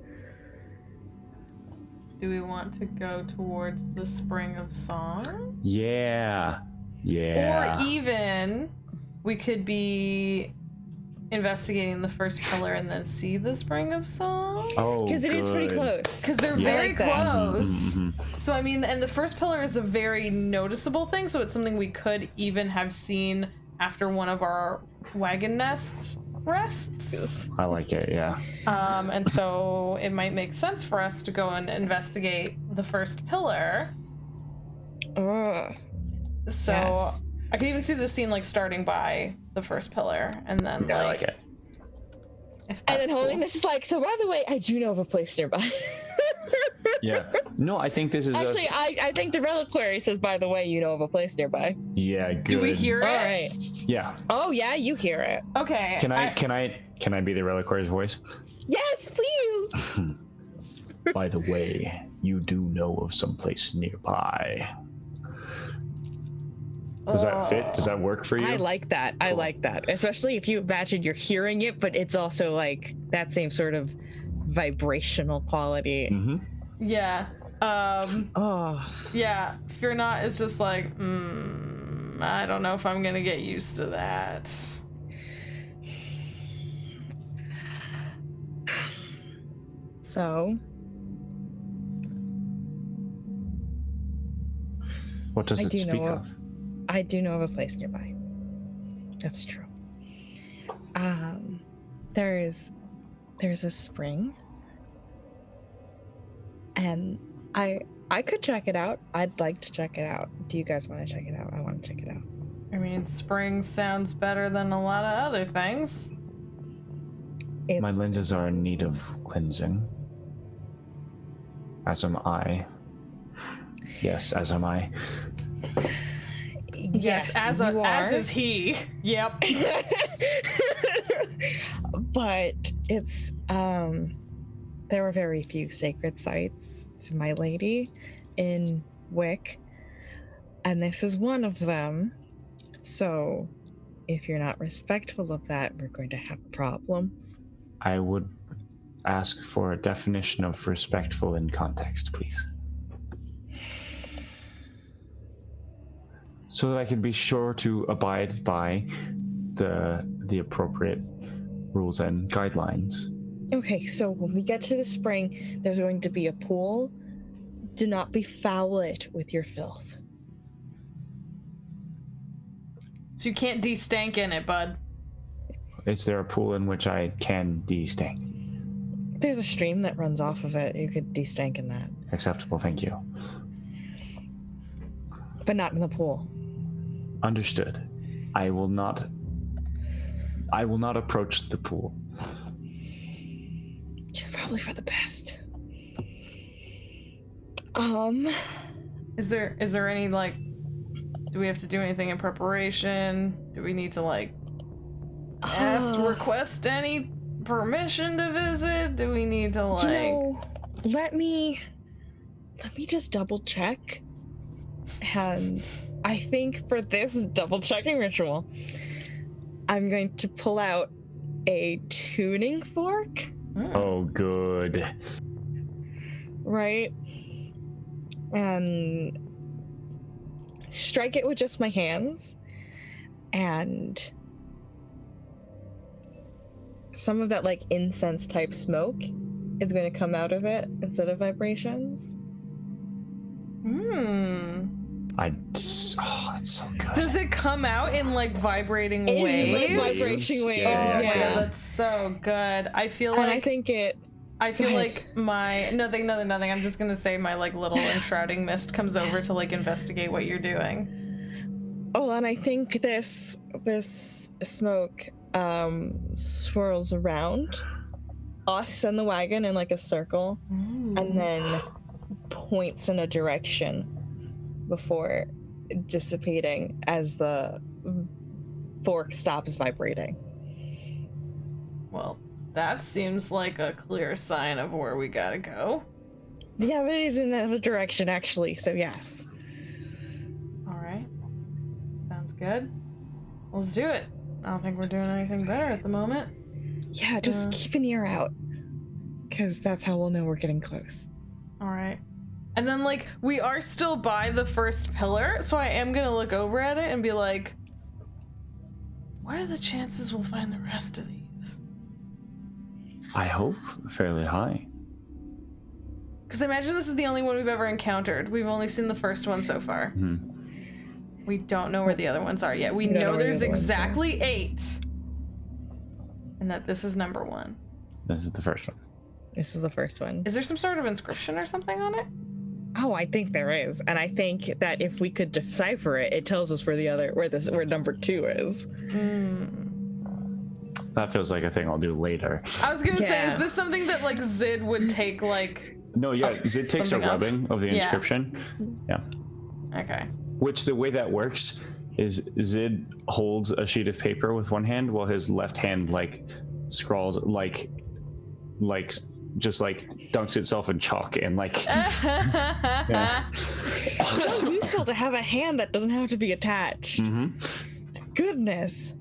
Do we want to go towards the Spring of Song? Yeah. Yeah. Or even we could be investigating the first pillar and then see the Spring of Song. Oh, Because it is pretty good. close. Because they're Yeah. very I like that. close. Mhm. So, I mean, and the first pillar is a very noticeable thing, so it's something we could even have seen after one of our wagon nest rests. I like it, yeah. And so it might make sense for us to go and investigate the first pillar. Ugh. So Yes. I could even see the scene like starting by the first pillar and then Yeah, I like it. If And that's then cool. Holiness is like, so by the way, I do know of a place nearby. Yeah. No, I think this is Actually, I think the reliquary says, by the way, you know of a place nearby. yeah, good. Do we hear All it? right. Yeah. Oh, yeah, you hear it. Okay. Can I be the Reliquary's voice? Yes, please. By the way, you do know of some place nearby. Does that fit? Does that work for you? I like that. I Cool. like that. Especially if you imagine you're hearing it, but it's also like that same sort of vibrational quality. Mm-hmm. Yeah. Oh, Yeah. Fear Not is just like, I don't know if I'm gonna get used to that. so What does I it do speak know of? I do know of a place nearby. That's true. There's a spring, and I could check it out. I'd like to check it out. Do you guys want to check it out? I want to check it out. I mean, spring sounds better than a lot of other things. My It's lenses are in need of cleansing. As am I. Yes, as am I. Yes, as you are. is he. Yep. But it's there were very few sacred sites to my lady in Wick, and this is one of them. So if you're not respectful of that, we're going to have problems. I would ask for a definition of respectful in context, please. So that I can be sure to abide by the appropriate rules and guidelines. Okay, so when we get to the spring, there's going to be a pool. Do not befoul it with your filth. So you can't de-stank in it, bud. Is there a pool in which I can de-stank? There's a stream that runs off of it. You could de-stank in that, Acceptable, thank you. but not in the pool. Understood. I will not approach the pool. It's probably for the best. Is there any, like, do we have to do anything in preparation? Do we need to, like, request any permission to visit? Do we need to, like... let me just double check. And I think for this double checking ritual, I'm going to pull out a tuning fork. Oh, good. Right? And strike it with just my hands. And some of that, like, incense type smoke is going to come out of it instead of vibrations. That's so good. Does it come out in, like, vibrating waves? Like vibrating waves, Yeah. Oh my god, that's so good. I feel like... And I think it... I feel Go like my... Nothing. I'm just gonna say my, like, little enshrouding mist comes over to, like, investigate what you're doing. Oh, and I think this smoke swirls around us and the wagon in, like, a circle, and then points in a direction before dissipating as the fork stops vibrating. Well, that seems like a clear sign of where we gotta go. Yeah, it is in the other direction, actually, so yes. Alright. Sounds good. Let's do it. I don't think we're doing anything better at the moment. Yeah, just keep an ear out, because that's how we'll know we're getting close. Alright. And then, like, we are still by the first pillar, so I am gonna look over at it and be like, what are the chances we'll find the rest of these? I hope fairly high. Because I imagine this is the only one we've ever encountered. We've only seen the first one so far. We don't know where the other ones are yet. We know there's exactly 8. And that this is number 1. This is the first one. This is the first one. Is there some sort of inscription or something on it? Oh, I think there is, and I think that if we could decipher it, it tells us where number 2 is. That feels like a thing I'll do later. I was gonna say, is this something that, like, Zid would take, like... No, yeah, Zid takes a rubbing of the inscription. Yeah. Okay. Which, the way that works is Zid holds a sheet of paper with one hand while his left hand, like, scrawls, like just, like, dunks itself in chalk and, like... It's so useful to have a hand that doesn't have to be attached. Goodness.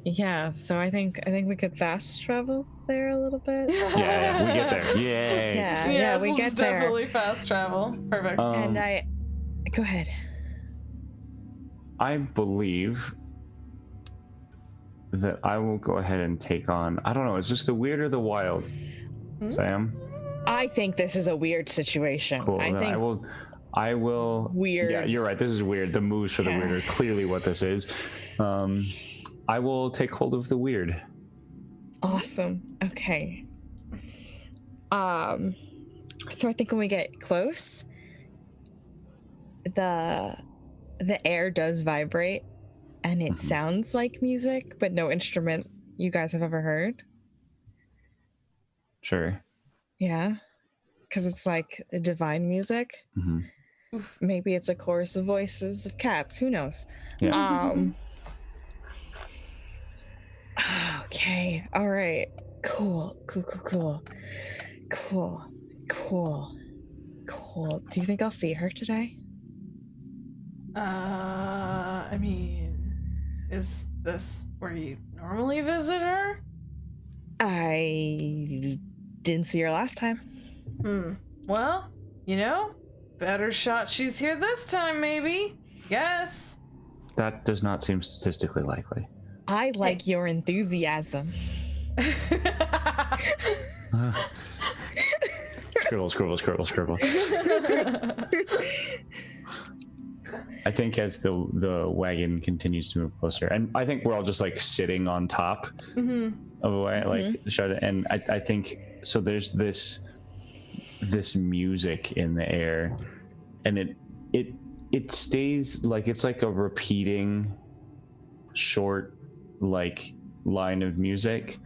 Yeah, so I think we could fast travel there a little bit. Yeah, we get there. Yay. Yeah, we get there. Definitely fast travel. Perfect. And go ahead. I believe that I will go ahead and take on, I don't know, is this the weird or the wild? Sam? I think this is a weird situation. Cool. I will. Weird. Yeah, you're right. This is weird. The moves for the weird are clearly what this is. I will take hold of the weird. Awesome. Okay. So I think when we get close, the air does vibrate, and it sounds like music, but no instrument you guys have ever heard. Sure. Yeah, because it's like divine music. Maybe it's a chorus of voices of cats. Who knows? Yeah. Okay. All right. Cool. Do you think I'll see her today? I mean, is this where you normally visit her? I didn't see her last time. Well, you know, better shot she's here this time, maybe. Yes. That does not seem statistically likely. I like your enthusiasm. Scribble. I think as the wagon continues to move closer, and I think we're all just like sitting on top of a way, like, and I think so. There's this music in the air, and it stays like it's like a repeating short like line of music,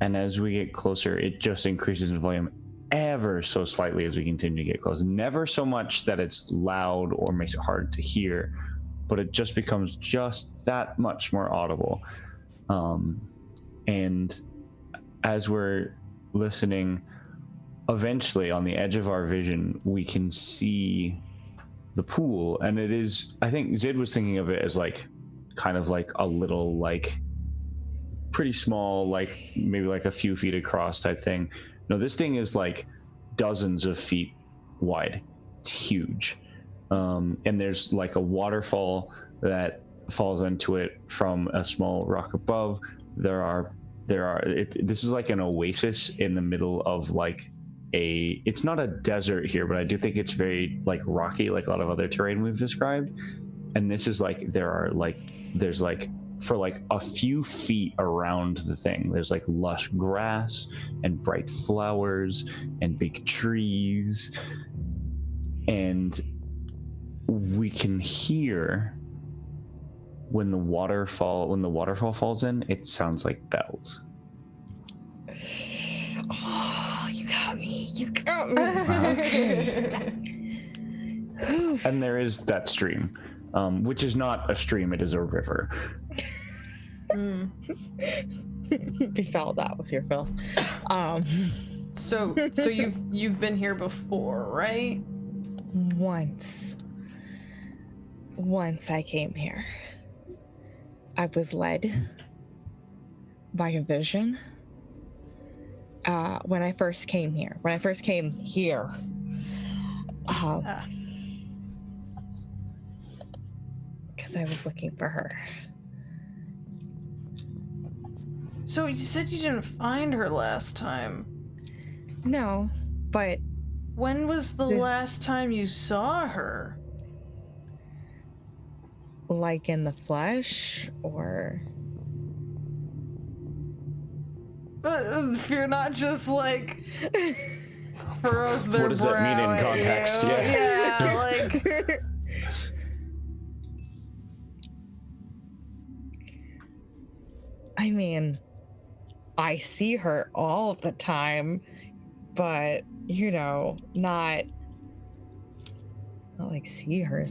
and as we get closer it just increases in volume ever so slightly as we continue to get close. Never so much that it's loud or makes it hard to hear, but it just becomes just that much more audible. And as we're listening, eventually on the edge of our vision we can see the pool, and it is, I think Zid was thinking of it as like kind of like a little like pretty small, like maybe like a few feet across type thing. No, this thing is like dozens of feet wide. It's huge. And there's like a waterfall that falls into it from a small rock above. This is like an oasis in the middle of like it's not a desert here, but I do think it's very like rocky, like a lot of other terrain we've described. And this is like, there's like for like a few feet around the thing, there's like lush grass and bright flowers and big trees, and we can hear when the waterfall falls in, it sounds like bells. Oh, you got me. Okay. And there is that stream, which is not a stream, it is a river. You felt that with your filth. So you've been here before, right? Once I came here, I was led by a vision. When I first came here, because I was looking for her. So you said you didn't find her last time. No, but When was the last time you saw her? like in the flesh, or If you're not just like furrows their What does that mean in brow at context? you. Yeah. Yeah, like I mean, I see her all the time, but not like see her.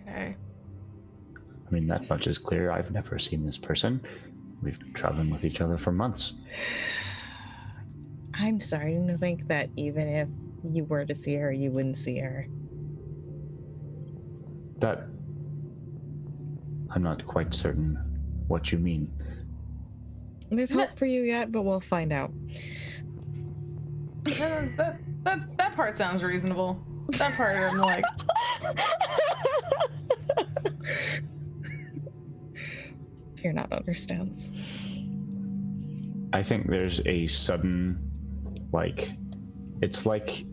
okay. I mean, that much is clear. I've never seen this person. We've been traveling with each other for months. I'm starting to think that even if you were to see her, you wouldn't see her. That... I'm not quite certain what you mean. There's hope for you yet, but we'll find out. That part sounds reasonable. That part I'm like, Fear not understands. I think there's a sudden, like, it's like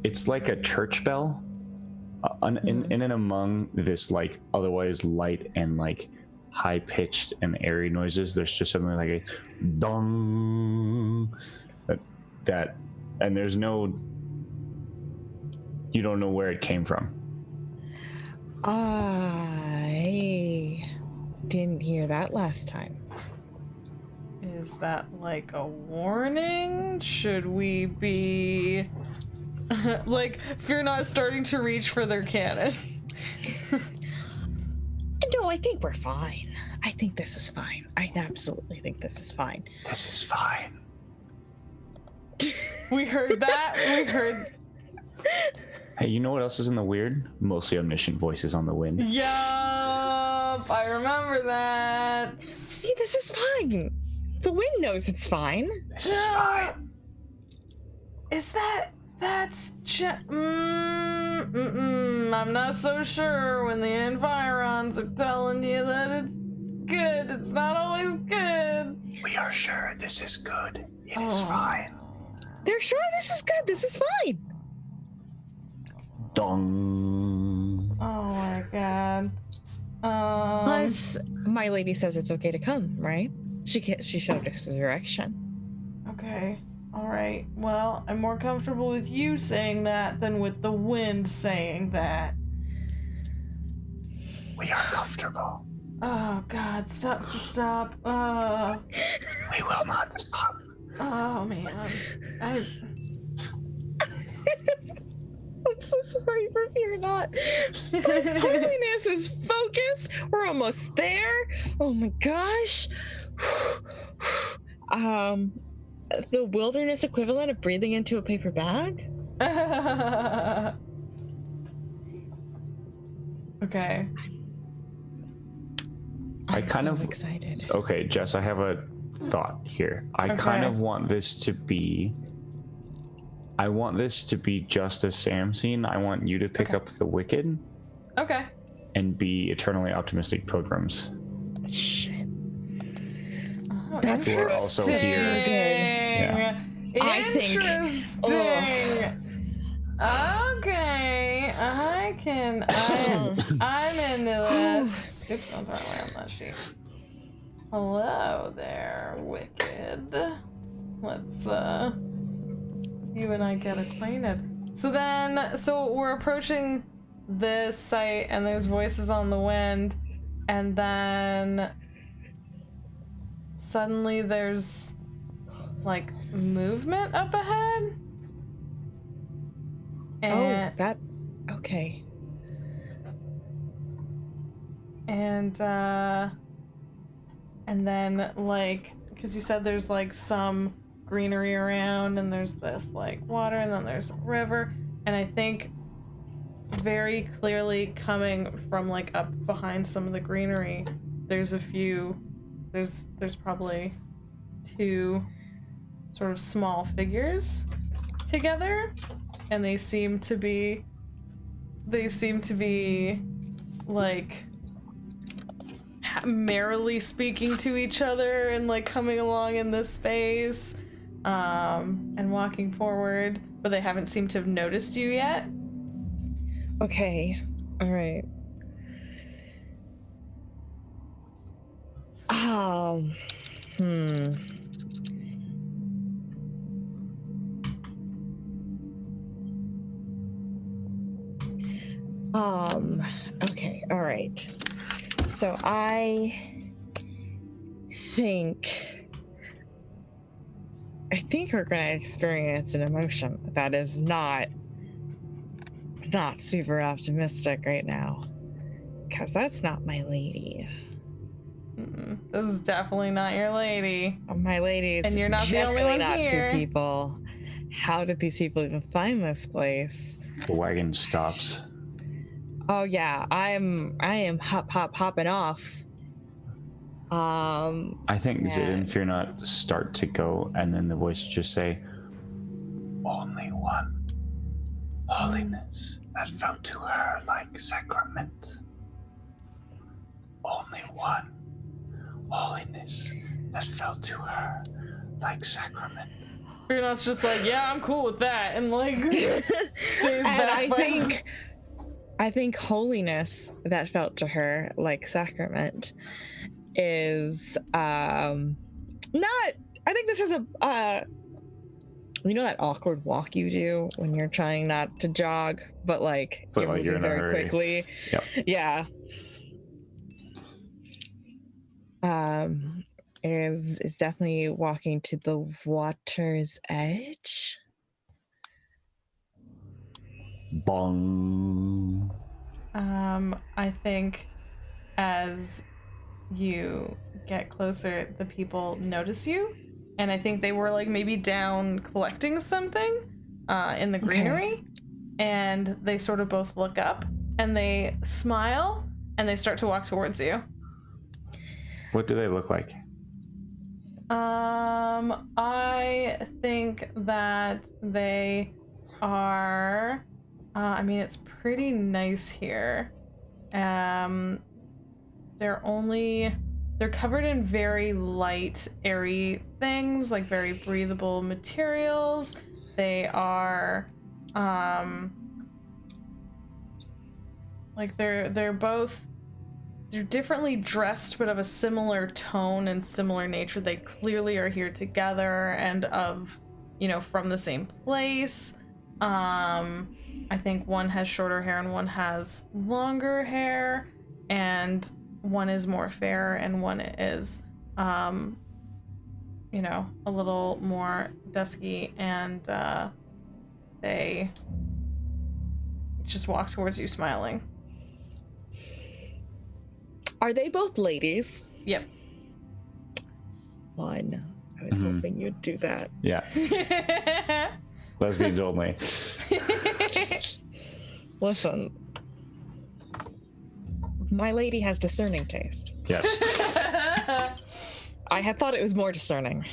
a church bell, in and among this like otherwise light and like high pitched and airy noises. There's just something like a dong, that, and there's no, you don't know where it came from. I didn't hear that last time. is that like a warning? Should we be like, fear not starting to reach for their cannon? No, I think we're fine. I think this is fine. I absolutely think this is fine. This is fine. We heard that. We heard. Hey, you know what else is in the weird? Mostly omniscient voices on the wind. Yup, I remember that. See, this is fine. The wind knows it's fine. This is fine. Is that's I'm not so sure when the environs are telling you that it's good. It's not always good. We are sure this is good. It is fine. They're sure this is good. This is fine. Dong. Oh my god. Plus, my lady says it's okay to come, right? She showed us the direction. Okay. All right. Well, I'm more comfortable with you saying that than with the wind saying that. We are comfortable. Oh God! Stop! Just stop! We will not stop. Oh man! I. I'm so sorry for fear not. Holiness is focused. We're almost there. Oh my gosh. The wilderness equivalent of breathing into a paper bag? Okay. I'm kind so of- excited. Okay, Jess, I have a thought here. I kind of want this to be... I want this to be just a Sam scene. I want you to pick up the Wicked Okay. and be eternally optimistic pilgrims. Shit. Oh, That's Who are also here. interesting. I think- Interesting. Okay, I'm into this. Oops, I'm throwing away on that sheet. Hello there, Wicked. Let's you and I get acquainted. So we're approaching this site and there's voices on the wind, and then suddenly there's like movement up ahead. And, That's okay. and then like, because you said there's like some greenery around and there's this like water and then there's a river, and I think very clearly coming from like up behind some of the greenery there's probably two sort of small figures together, and they seem to be like merrily speaking to each other and like coming along in this space and walking forward, but they haven't seemed to have noticed you yet. Okay. All right. Okay, all right. So I think we're gonna experience an emotion that is not super optimistic right now, because that's not my lady. This is definitely not your lady. My lady is And you're not the only generally one not here. two people. How did these people even find this place? The wagon stops. Oh yeah, I am hopping off. I think Zid and Fear Not start to go, and then the voices just say, "Only one holiness that felt to her like sacrament. Only one holiness that felt to her like sacrament." Bruno's just like, yeah, I'm cool with that, and like stays And back. I think holiness that felt to her like sacrament is not. I think this is a you know that awkward walk you do when you're trying not to jog, but you're moving in a very hurry. quickly. Yep. Yeah. Is definitely walking to the water's edge. Bong. I think as you get closer, the people notice you, and I think they were like maybe down collecting something in the greenery, and they sort of both look up and they smile and they start to walk towards you. What do they look like? I think that they are it's pretty nice here. They're covered in very light, airy things, like very breathable materials. They are they're differently dressed, but of a similar tone and similar nature. They clearly are here together and of from the same place. I think one has shorter hair and one has longer hair, and one is more fair and one is, a little more dusky, and they just walk towards you smiling. Are they both ladies? Yep. Fun. I was hoping you'd do that. Yeah. Lesbians only. Listen, my lady has discerning taste. Yes. I had thought it was more discerning.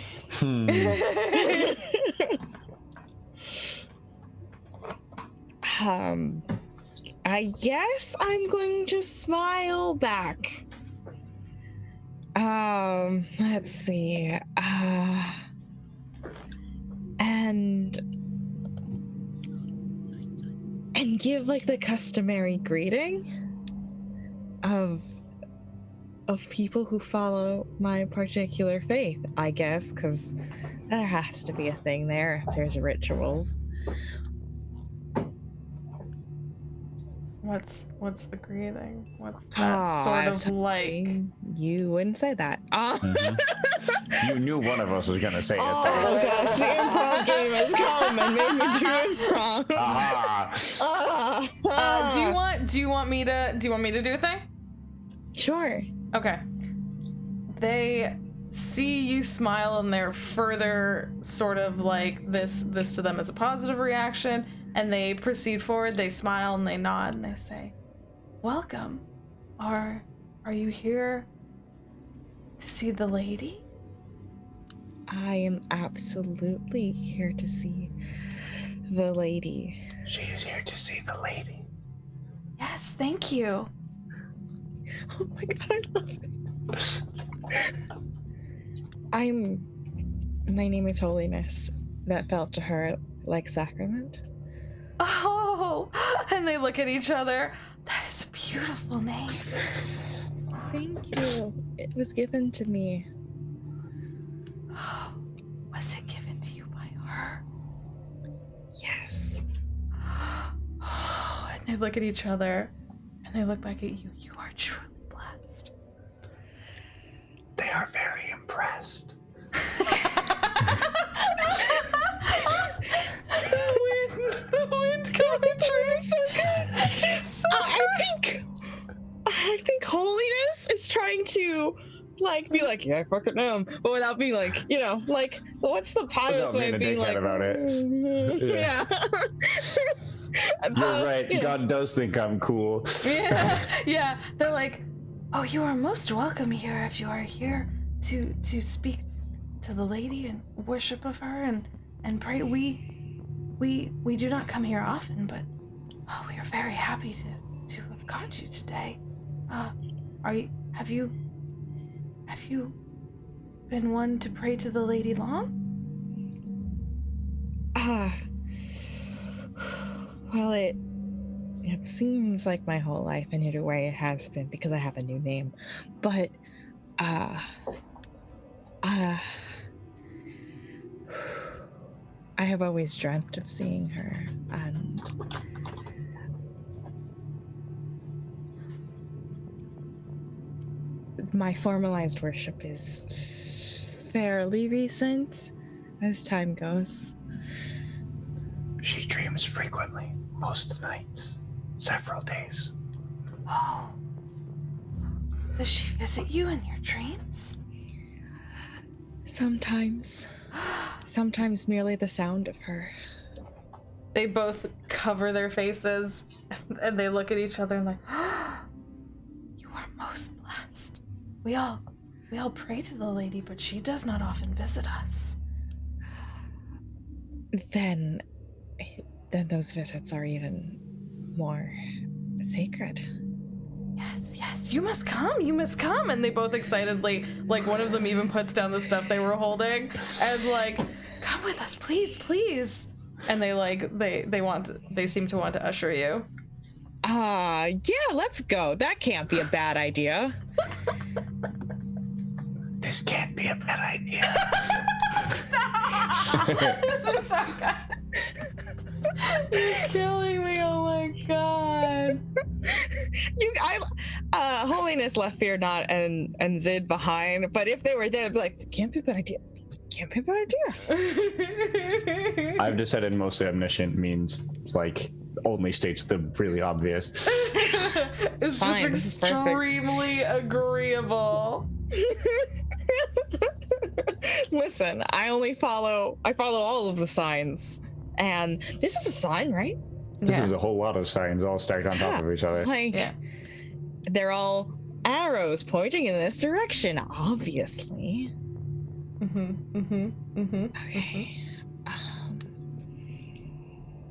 I guess I'm going to smile back. Let's see. And give like the customary greeting of people who follow my particular faith, I guess, because there has to be a thing there if there's rituals. What's the greeting? What's that sort of like? You wouldn't say that. You knew one of us was gonna say it. Oh gosh, the improv game has come and made me do improv. Do you want me to do a thing? Sure. Okay. They see you smile and they're further sort of like this to them as a positive reaction, and they proceed forward. They smile and they nod and they say, "Welcome. Are you here to see the lady?" I am absolutely here to see the lady. She is here to see the lady. Yes, thank you. Oh my god, I love it. My name is Holiness. That felt to her like sacrament. Oh, and they look at each other. That is a beautiful name. Thank you. It was given to me. Was it given to you by her? Yes. And they look at each other and they look back at you. You are truly blessed. They are very impressed. The wind coming true is so good. It's so I think Holiness is trying to be like, yeah, fuck it now, but without being like, what's the pious way of being like about it? Yeah. You're right. God does think I'm cool. Yeah. They're like, "Oh, you are most welcome here if you are here to speak to the lady and worship of her and pray. We do not come here often, but we are very happy to have caught you today. Have you been one to pray to the lady long?" Well, it seems like my whole life, and in a way it has been because I have a new name. But I have always dreamt of seeing her, and my formalized worship is fairly recent as time goes. She dreams frequently, most nights, several days. Oh. Does she visit you in your dreams? Sometimes. Sometimes merely the sound of her. They both cover their faces and they look at each other and like, "You are most blessed. We all pray to the lady, but she does not often visit us." Then those visits are even more sacred. Yes, you must come. And they both excitedly, like one of them even puts down the stuff they were holding and like, "Come with us, please. And they seem to want to usher you. Yeah, let's go. That can't be a bad idea. This can't be a bad idea. Stop! This is so good. You're killing me. Oh my god. Holiness left Fear Not and Zid behind, but if they were there, I'd be like, can't be a bad idea. Can't be a bad idea. I've decided mostly omniscient means like only states the really obvious. It's fine, just this is perfect. extremely agreeable. Listen, I follow all of the signs. And this is a sign, right? This is a whole lot of signs all stacked on top of each other. Like, they're all arrows pointing in this direction, obviously. Okay.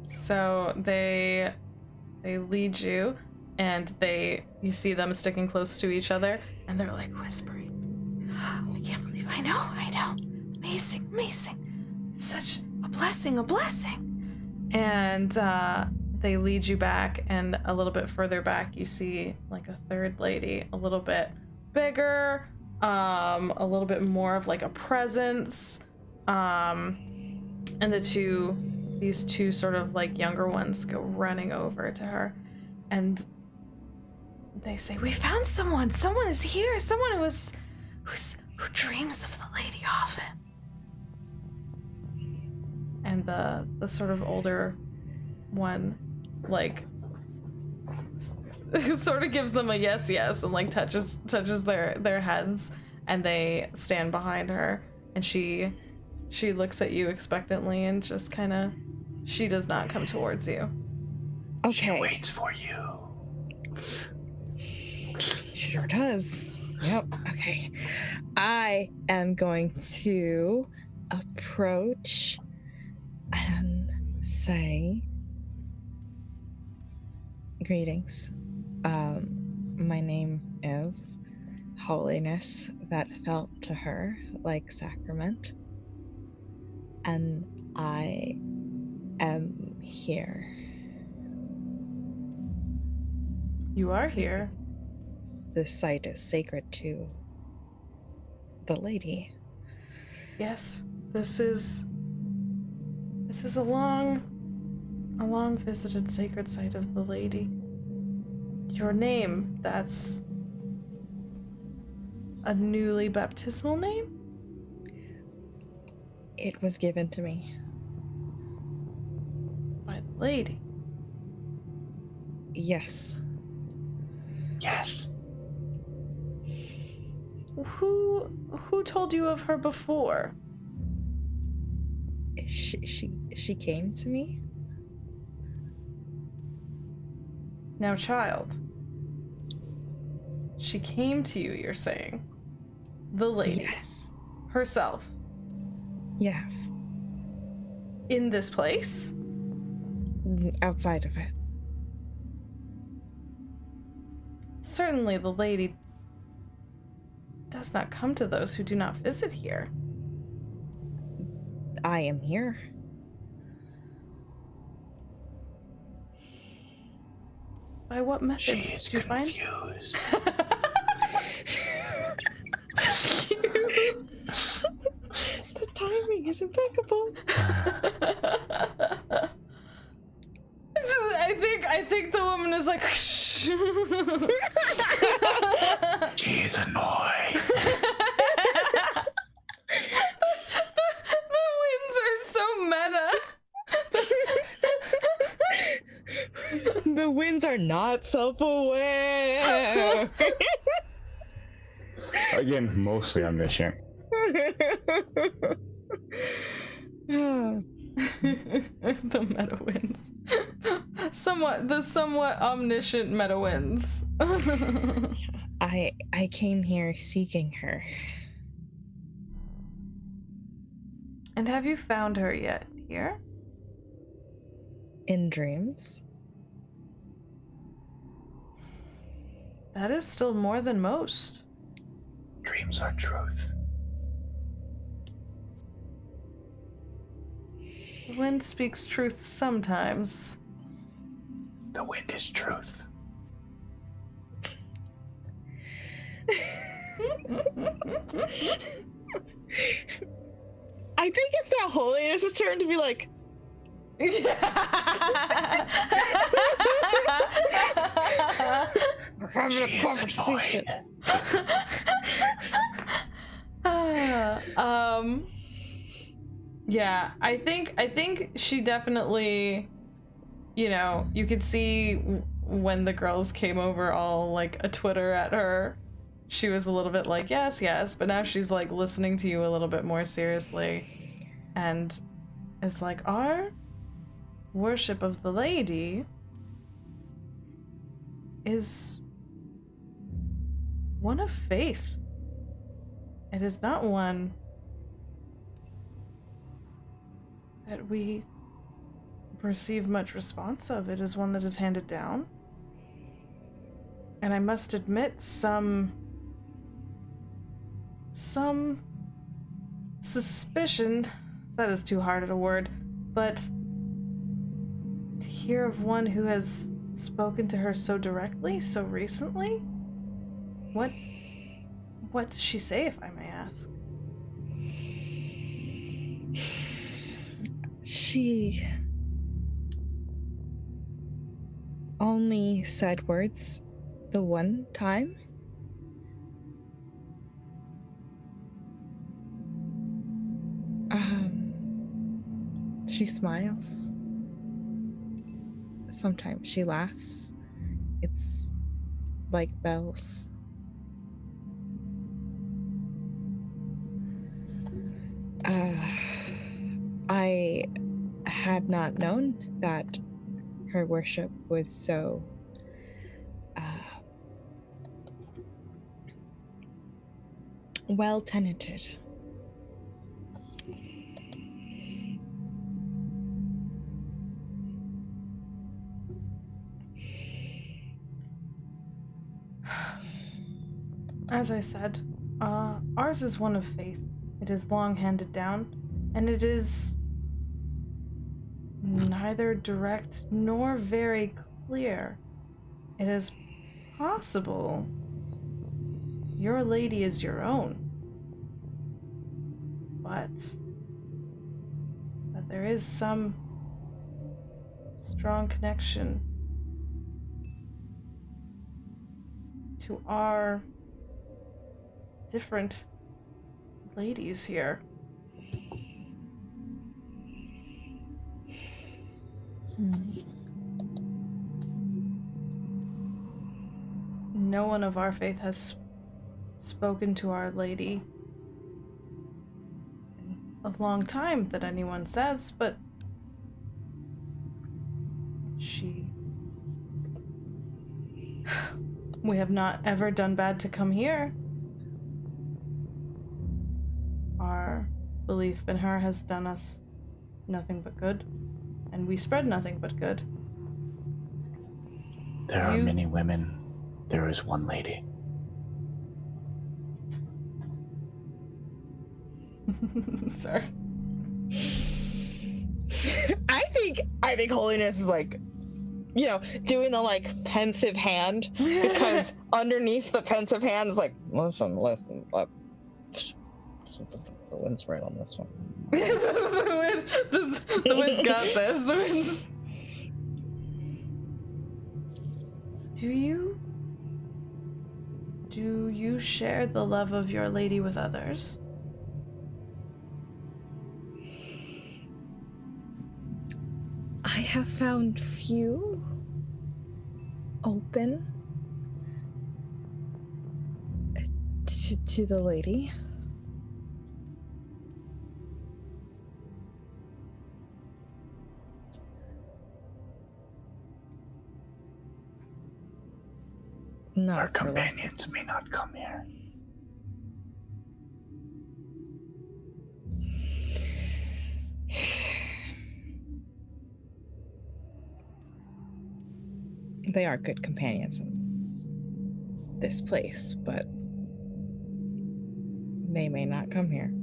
So they lead you, and you see them sticking close to each other, and they're like whispering. I can't believe I know. Amazing. It's such a blessing. And they lead you back, and a little bit further back you see like a third lady, a little bit bigger, a little bit more of like a presence, and these two sort of like younger ones go running over to her, and they say, "We found someone. Someone is here. Someone who dreams of the lady often." And the sort of older one, like, sort of gives them a yes, and like touches their heads, and they stand behind her, and she looks at you expectantly, and just kind of, she does not come towards you. Okay. She waits for you. Sure does. Yep. Okay. I am going to approach and say, greetings. My name is Holiness that felt to her like sacrament, and I am here. You are here. This site is sacred to the lady. Yes, this is a long visited sacred site of the lady. Your name, that's a newly baptismal name? It was given to me. By the lady? Yes. Yes. Who told you of her before? She came to me. Now, child. She came to you, you're saying? The lady. Yes. Herself. Yes. In this place? Outside of it. Certainly the lady does not come to those who do not visit here. I am here. By what methods She is did you find? confused. The timing is impeccable. I think the woman is like, shh. She is annoyed. The winds are so meta. The winds are not self-aware. Again, mostly omniscient. The meta winds. The somewhat omniscient meta winds. I came here seeking her. And have you found her yet here? In dreams. That is still more than most. Dreams are truth. The wind speaks truth sometimes. The wind is truth. I think it's now Holiness's turn to be like, we're having a conversation. Yeah, I think she definitely, you could see when the girls came over all like a Twitter at her, she was a little bit like, yes, but now she's like listening to you a little bit more seriously and is like, our worship of the lady is one of faith. It is not one that we receive much response of. It is one that is handed down. And I must admit, some suspicion, that is too hard a word, but to hear of one who has spoken to her so directly, so recently? What does she say, if I may ask? She only said words the one time. She smiles. Sometimes she laughs. It's like bells. I had not known that her worship was so well tenanted. As I said, ours is one of faith. It is long handed down, and it is neither direct nor very clear. It is possible your lady is your own, but that there is some strong connection to our different ladies here. No one of our faith has spoken to Our Lady in a long time that anyone says, but we have not ever done bad to come here. Our belief in her has done us nothing but good, and we spread nothing but good. There are many women. There is one lady. Sorry. I think Holiness is like, doing the like pensive hand, because underneath the pensive hand is like, listen, the wind's right on this one. the wind's got this. The wind's... Do you share the love of your lady with others? I have found few open to the lady. Our companions may not come here. They are good companions in this place, but they may not come here.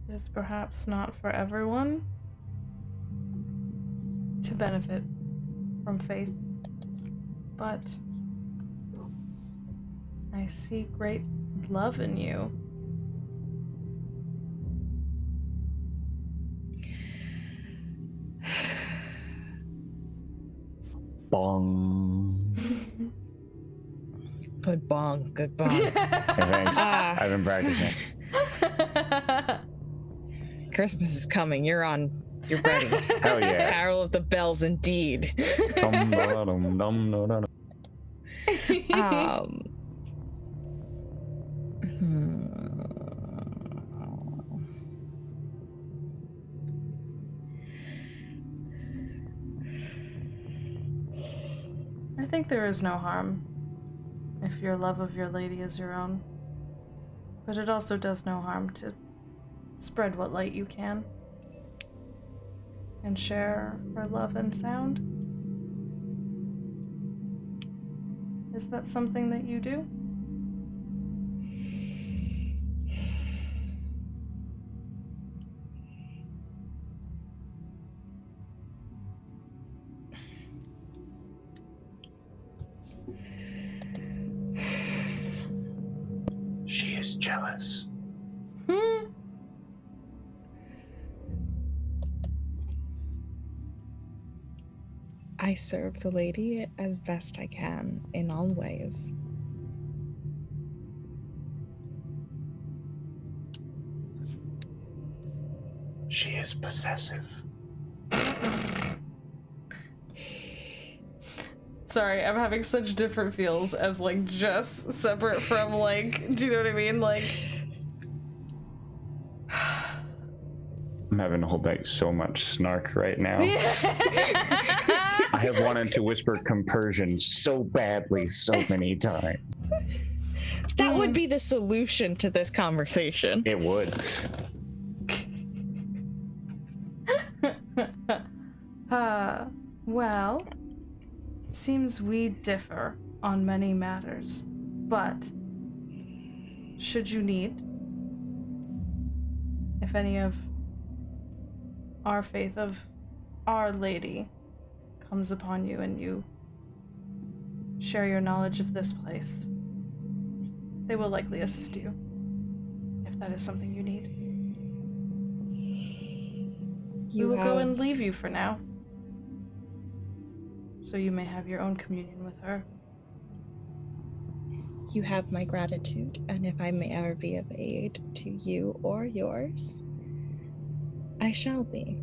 It is perhaps not for everyone to benefit from faith. but I see great love in you. Bong. Good bong, good bong. Hey, thanks. I've been practicing. Christmas is coming. You're ready. Hell yeah. Carol of the bells, indeed. I think there is no harm if your love of your lady is your own. But it also does no harm to spread what light you can and share her love and sound. Is that something that you do? She is jealous. I serve the lady as best I can in all ways. She is possessive. Sorry, I'm having such different feels as, like, just separate from, like, do you know what I mean? Like... I'm having to hold back so much snark right now. I have wanted to whisper compersion so badly so many times. That would be the solution to this conversation. It would. Well, it seems we differ on many matters, but should you need, if any of our faith of Our Lady comes upon you and you share your knowledge of this place, they will likely assist you, if that is something you need. We will go and leave you for now, so you may have your own communion with her. You have my gratitude, and if I may ever be of aid to you or yours, I shall be.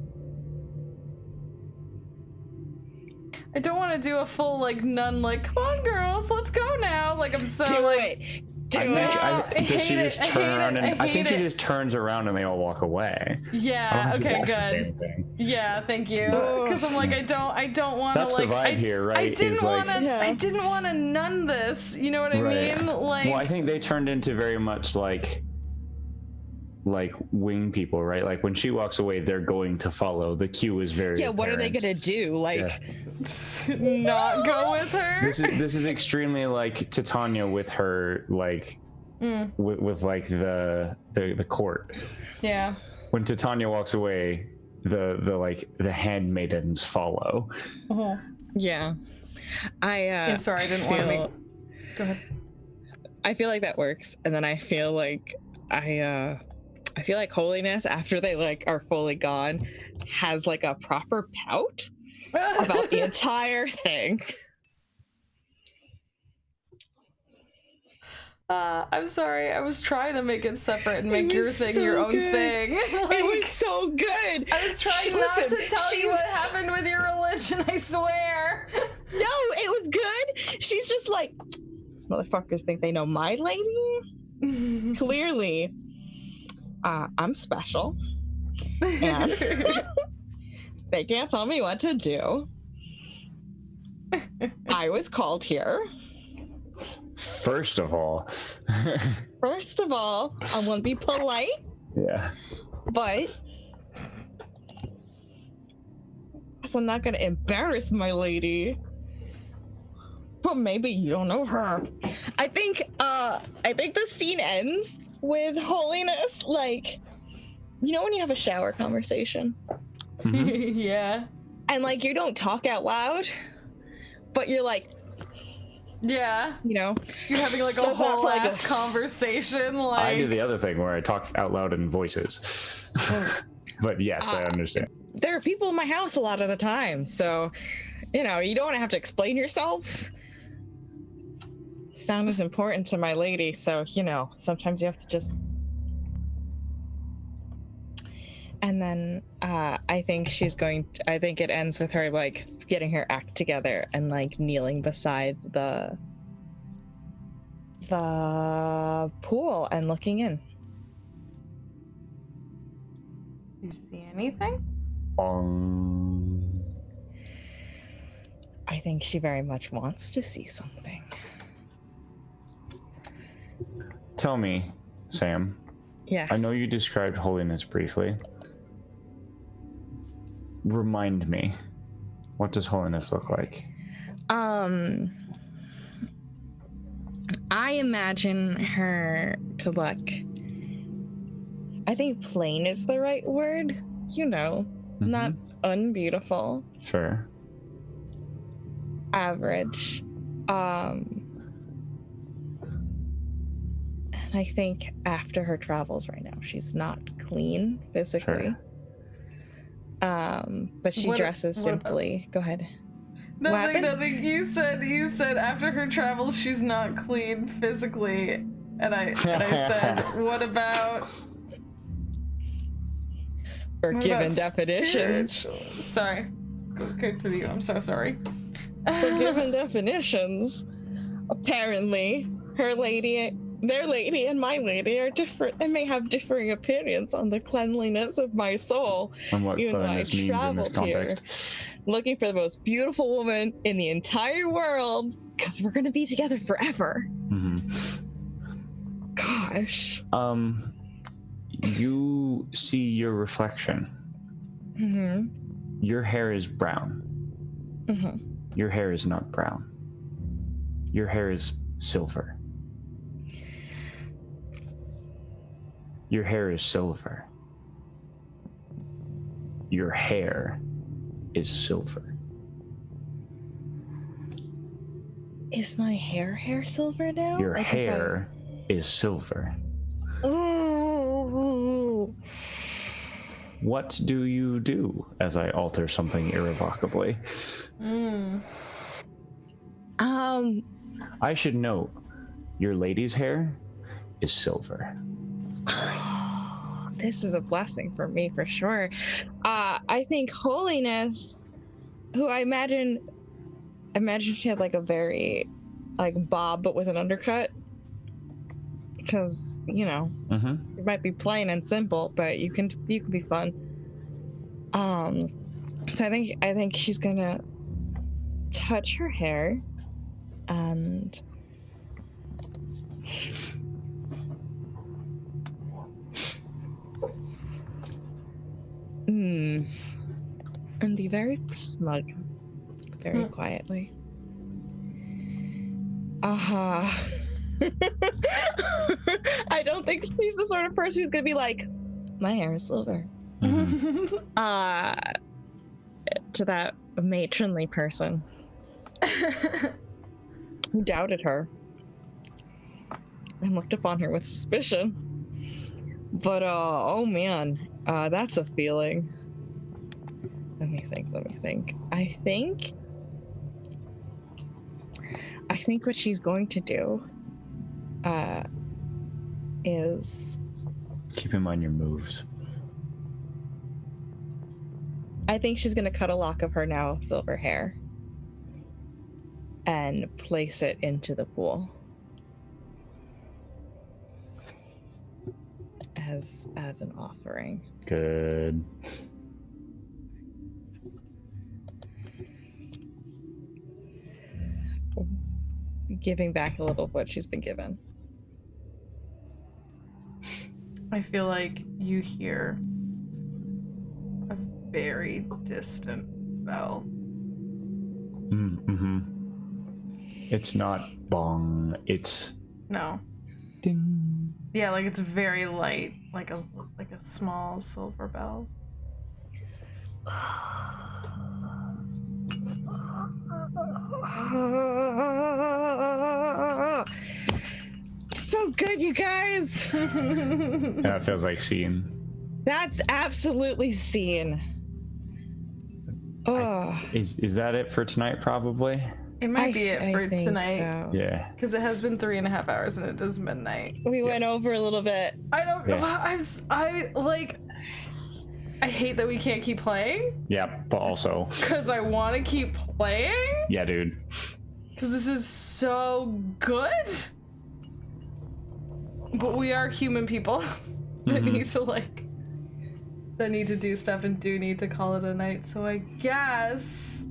I don't want to do a full, like, nun, like, come on, girls, let's go now. Like, I'm so, Do like... it! Does she just turn around and I think she just turns around and they all walk away. Yeah, okay, good. Yeah, thank you. Because I'm like, I don't want to, That's like... the vibe here, right? I didn't want to nun this, you know what I mean? Like... Well, I think they turned into very much like wing people, right? Like when she walks away, they're going to follow. The cue is very what are they apparent. gonna do? Like, not go with her? This is extremely like Titania with her, like with like the court. Yeah. When Titania walks away, the handmaidens follow. Uh-huh. Yeah. Sorry, I didn't want to make... Go ahead. I feel like that works, and then I feel like I feel like Holiness, after they like are fully gone, has like a proper pout about the entire thing. I'm sorry. I was trying to make it separate and make your thing so your own good. thing. Like, It was so good. I was trying not to tell you what happened with your religion, I swear. No, it was good. She's just like, these motherfuckers think they know my lady? Clearly, I'm special. And they can't tell me what to do. I was called here. First of all, I want to be polite, yeah. but I'm not gonna embarrass my lady. But maybe you don't know her. I think the scene ends with Holiness, like, you know when you have a shower conversation? Mm-hmm. Yeah. And like you don't talk out loud, but you're like, Yeah. You know? You're having like a Does that whole for, like, ass conversation. Like I do the other thing where I talk out loud in voices. But yes, I understand. There are people in my house a lot of the time, so, you know, you don't want to have to explain yourself. Sound is important to my lady, so, you know, sometimes you have to just... And then I think I think it ends with her, like, getting her act together and, like, kneeling beside the pool and looking in. you see anything? I think she very much wants to see something. Tell me, Sam. Yes. I know you described holiness briefly. Remind me, what does holiness look like? I imagine her to look... I think plain is the right word. You know, not unbeautiful. Sure. Average. And I think after her travels right now, she's not clean physically. Sure. But she dresses simply. Go ahead. Nothing. You said after her travels she's not clean physically, and I said, what about Forgiven definitions? Sorry. Go to you. I'm so sorry. Forgiven definitions. Apparently, their lady and my lady are different and may have differing opinions on the cleanliness of my soul. And what Even though I cleanliness means in this context. here, looking for the most beautiful woman in the entire world, because we're gonna be together forever. Gosh. You see your reflection. Your hair is brown. Your hair is not brown. Your hair is silver. Your hair is silver. Your hair is silver. Is my hair silver now? Your hair is silver. Oh. What do you do as I alter something irrevocably? I should note, your lady's hair is silver. This is a blessing for me for sure. I think holiness, who I imagine she had like a very like bob but with an undercut, because you know it might be plain and simple, but you can be fun. So I think she's gonna touch her hair and and be very smug, very quietly. I don't think she's the sort of person who's gonna be like, my hair is silver. To that matronly person who doubted her and looked upon her with suspicion. But oh man, that's a feeling. Let me think. I think what she's going to do is... Keep in mind your moves. I think she's going to cut a lock of her now silver hair and place it into the pool as an offering. Good. Giving back a little of what she's been given. I feel like you hear a very distant bell. It's not bong, it's No. ding. Yeah, like it's very light, like a small silver bell. you guys. That feels like scene. That's absolutely scene. Oh, Is that it for tonight? Probably. It might be it for think tonight. so. Yeah. Because it has been 3.5 hours and it is midnight. We went over a little bit. I don't. Yeah. I hate that we can't keep playing. Yeah, but also. Because I want to keep playing. Yeah, dude. Because this is so good. But we are human people that need to that need to do stuff and do need to call it a night. So I guess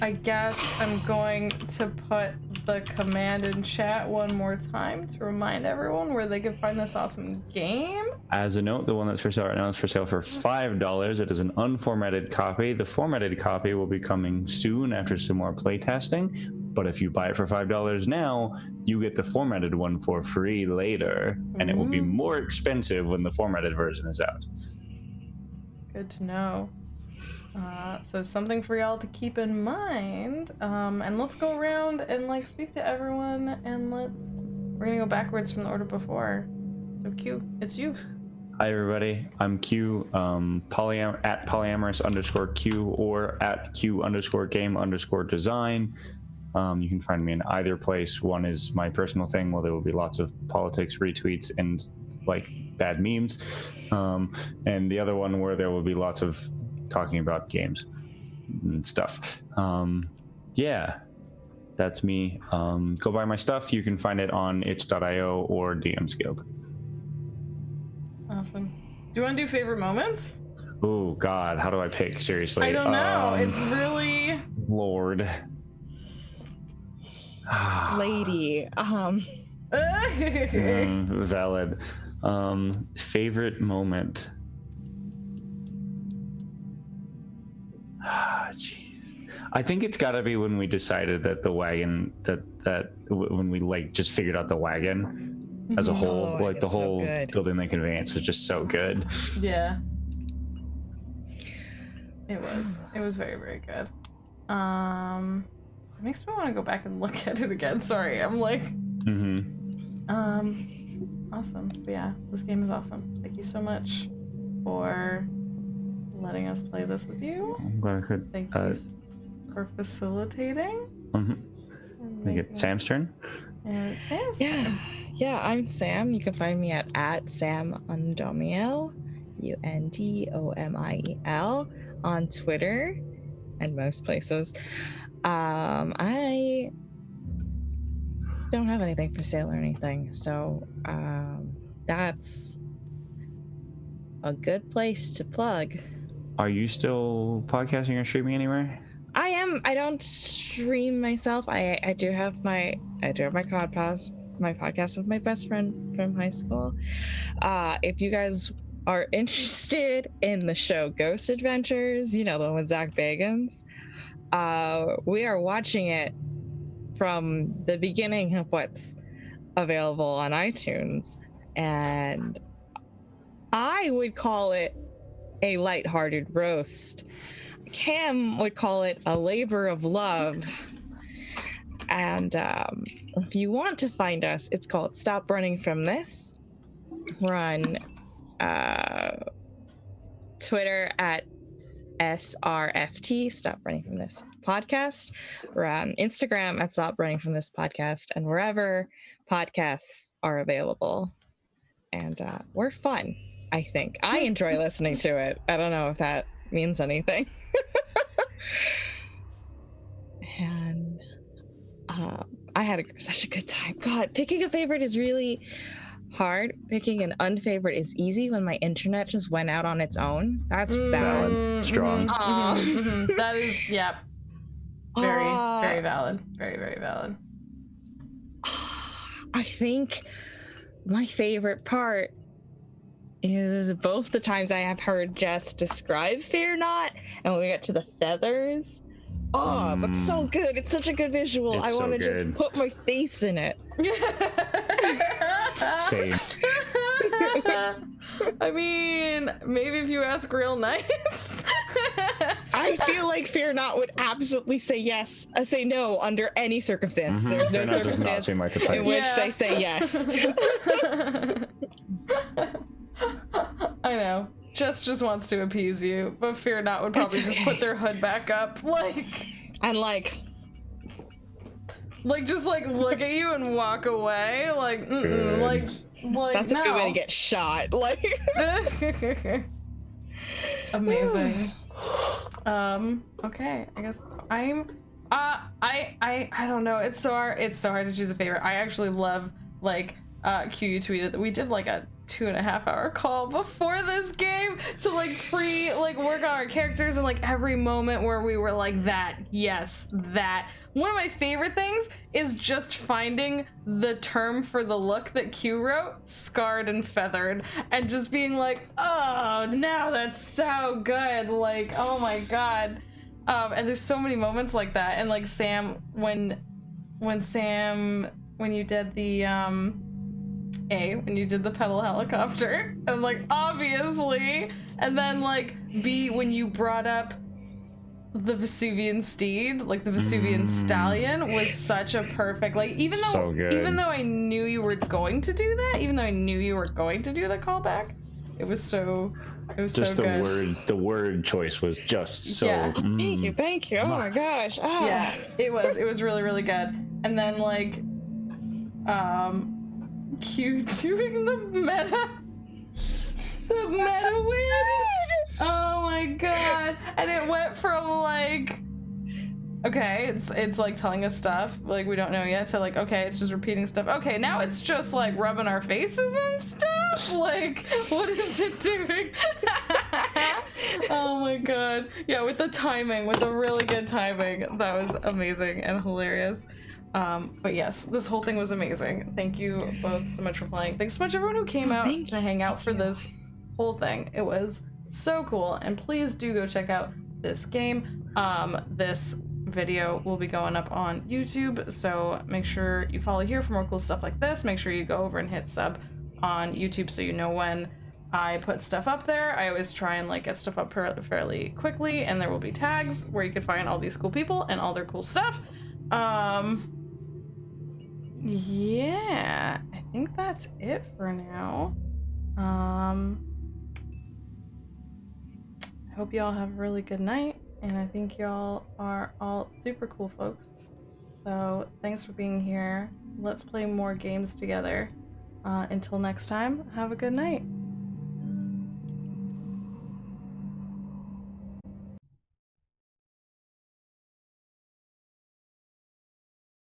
I'm going to put the command in chat one more time to remind everyone where they can find this awesome game. As a note, the one that's for sale right now is for sale for $5. It is an unformatted copy. The formatted copy will be coming soon after some more playtesting. But if you buy it for $5 now, you get the formatted one for free later, and it will be more expensive when the formatted version is out. Good to know. So something for y'all to keep in mind. And let's go around and speak to everyone, and we're gonna go backwards from the order before. So Q, it's you. Hi everybody, I'm Q, at polyamorous_Q or at Q_game_design. You can find me in either place. One is my personal thing, where there will be lots of politics retweets and bad memes, and the other one where there will be lots of talking about games and stuff. Yeah, that's me. Go buy my stuff. You can find it on itch.io or DM's Guild. Awesome. Do you want to do favorite moments? Oh God, how do I pick? Seriously, I don't know. It's really Lord. Lady. Valid. Favorite moment. Jeez. I think it's got to be when we decided that the wagon when we just figured out the wagon as a whole, the whole building the conveyance was just so good. Yeah. It was very, very good. It makes me want to go back and look at it again. Sorry, I'm awesome. But yeah, this game is awesome. Thank you so much for letting us play this with you. I'm glad I could. Thank you for facilitating. We get Sam's turn. And it's Sam's turn. Yeah, I'm Sam. You can find me at SamUndomiel, UNDOMIEL, on Twitter and most places. I don't have anything for sale or anything, so that's a good place to plug. Are you still podcasting or streaming anywhere? I am. I don't stream myself. I do have my podcast with my best friend from high school. If you guys are interested in the show Ghost Adventures, the one with Zach Bagans, we are watching it from the beginning of what's available on iTunes, and I would call it a lighthearted roast. Cam would call it a labor of love. And if you want to find us, it's called Stop Running From This. We're on Twitter at SRFT, Stop Running From This Podcast. We're on Instagram at Stop Running From This Podcast, and wherever podcasts are available. And we're fun, I think. I enjoy listening to it. I don't know if that means anything. And I had such a good time. God, picking a favorite is really hard. Picking an unfavorite is easy when my internet just went out on its own. That's valid. Strong. That is, very, very valid. Very, very valid. I think my favorite part is both the times I have heard Jess describe Fear Not, and when we get to the feathers. Oh, that's so good. It's such a good visual. It's I want to just put my face in it. Same. I mean, maybe if you ask real nice. I feel like Fear Not would absolutely say no under any circumstance. There's no Fear Not does not circumstance seem like the type. in which they say yes. I know. Jess just wants to appease you, but Fear Not would probably just put their hood back up, and just look at you and walk away, like that's no. a good way to get shot. Amazing. Okay, I guess I don't know. It's so hard to choose a favorite. I actually love Q, you tweeted that we did a 2.5 hour call before this game to work on our characters, and every moment where we were that. One of my favorite things is just finding the term for the look that Q wrote, scarred and feathered, and just being oh, now that's so good. Oh my god. And there's so many moments like that. And Sam, when you did the when you did the pedal helicopter, and obviously, and then B, when you brought up the Vesuvian steed, the Vesuvian stallion, was such a perfect, even though I knew you were going to do that, even though I knew you were going to do the callback, it was so good. The word choice was just so. Yeah. Thank you. Oh my gosh. Oh. Yeah, it was really, really good. And then Q doing the meta wind. Oh my god. And it went from okay, it's telling us stuff we don't know yet, to okay, it's just repeating stuff. Okay, now it's just rubbing our faces and stuff. What is it doing? Oh my god. Yeah, with the really good timing. That was amazing and hilarious. But yes, this whole thing was amazing. Thank you both so much for playing. Thanks so much everyone who came out to hang out for this whole thing. It was so cool, and please do go check out this game. This video will be going up on YouTube, so make sure you follow here for more cool stuff like this. Make sure you go over and hit sub on YouTube so you know when I put stuff up there. I always try and get stuff up fairly quickly, and there will be tags where you can find all these cool people and all their cool stuff. Yeah, I think that's it for now. I hope y'all have a really good night, and I think y'all are all super cool folks. So thanks for being here. Let's play more games together. Until next time, have a good night.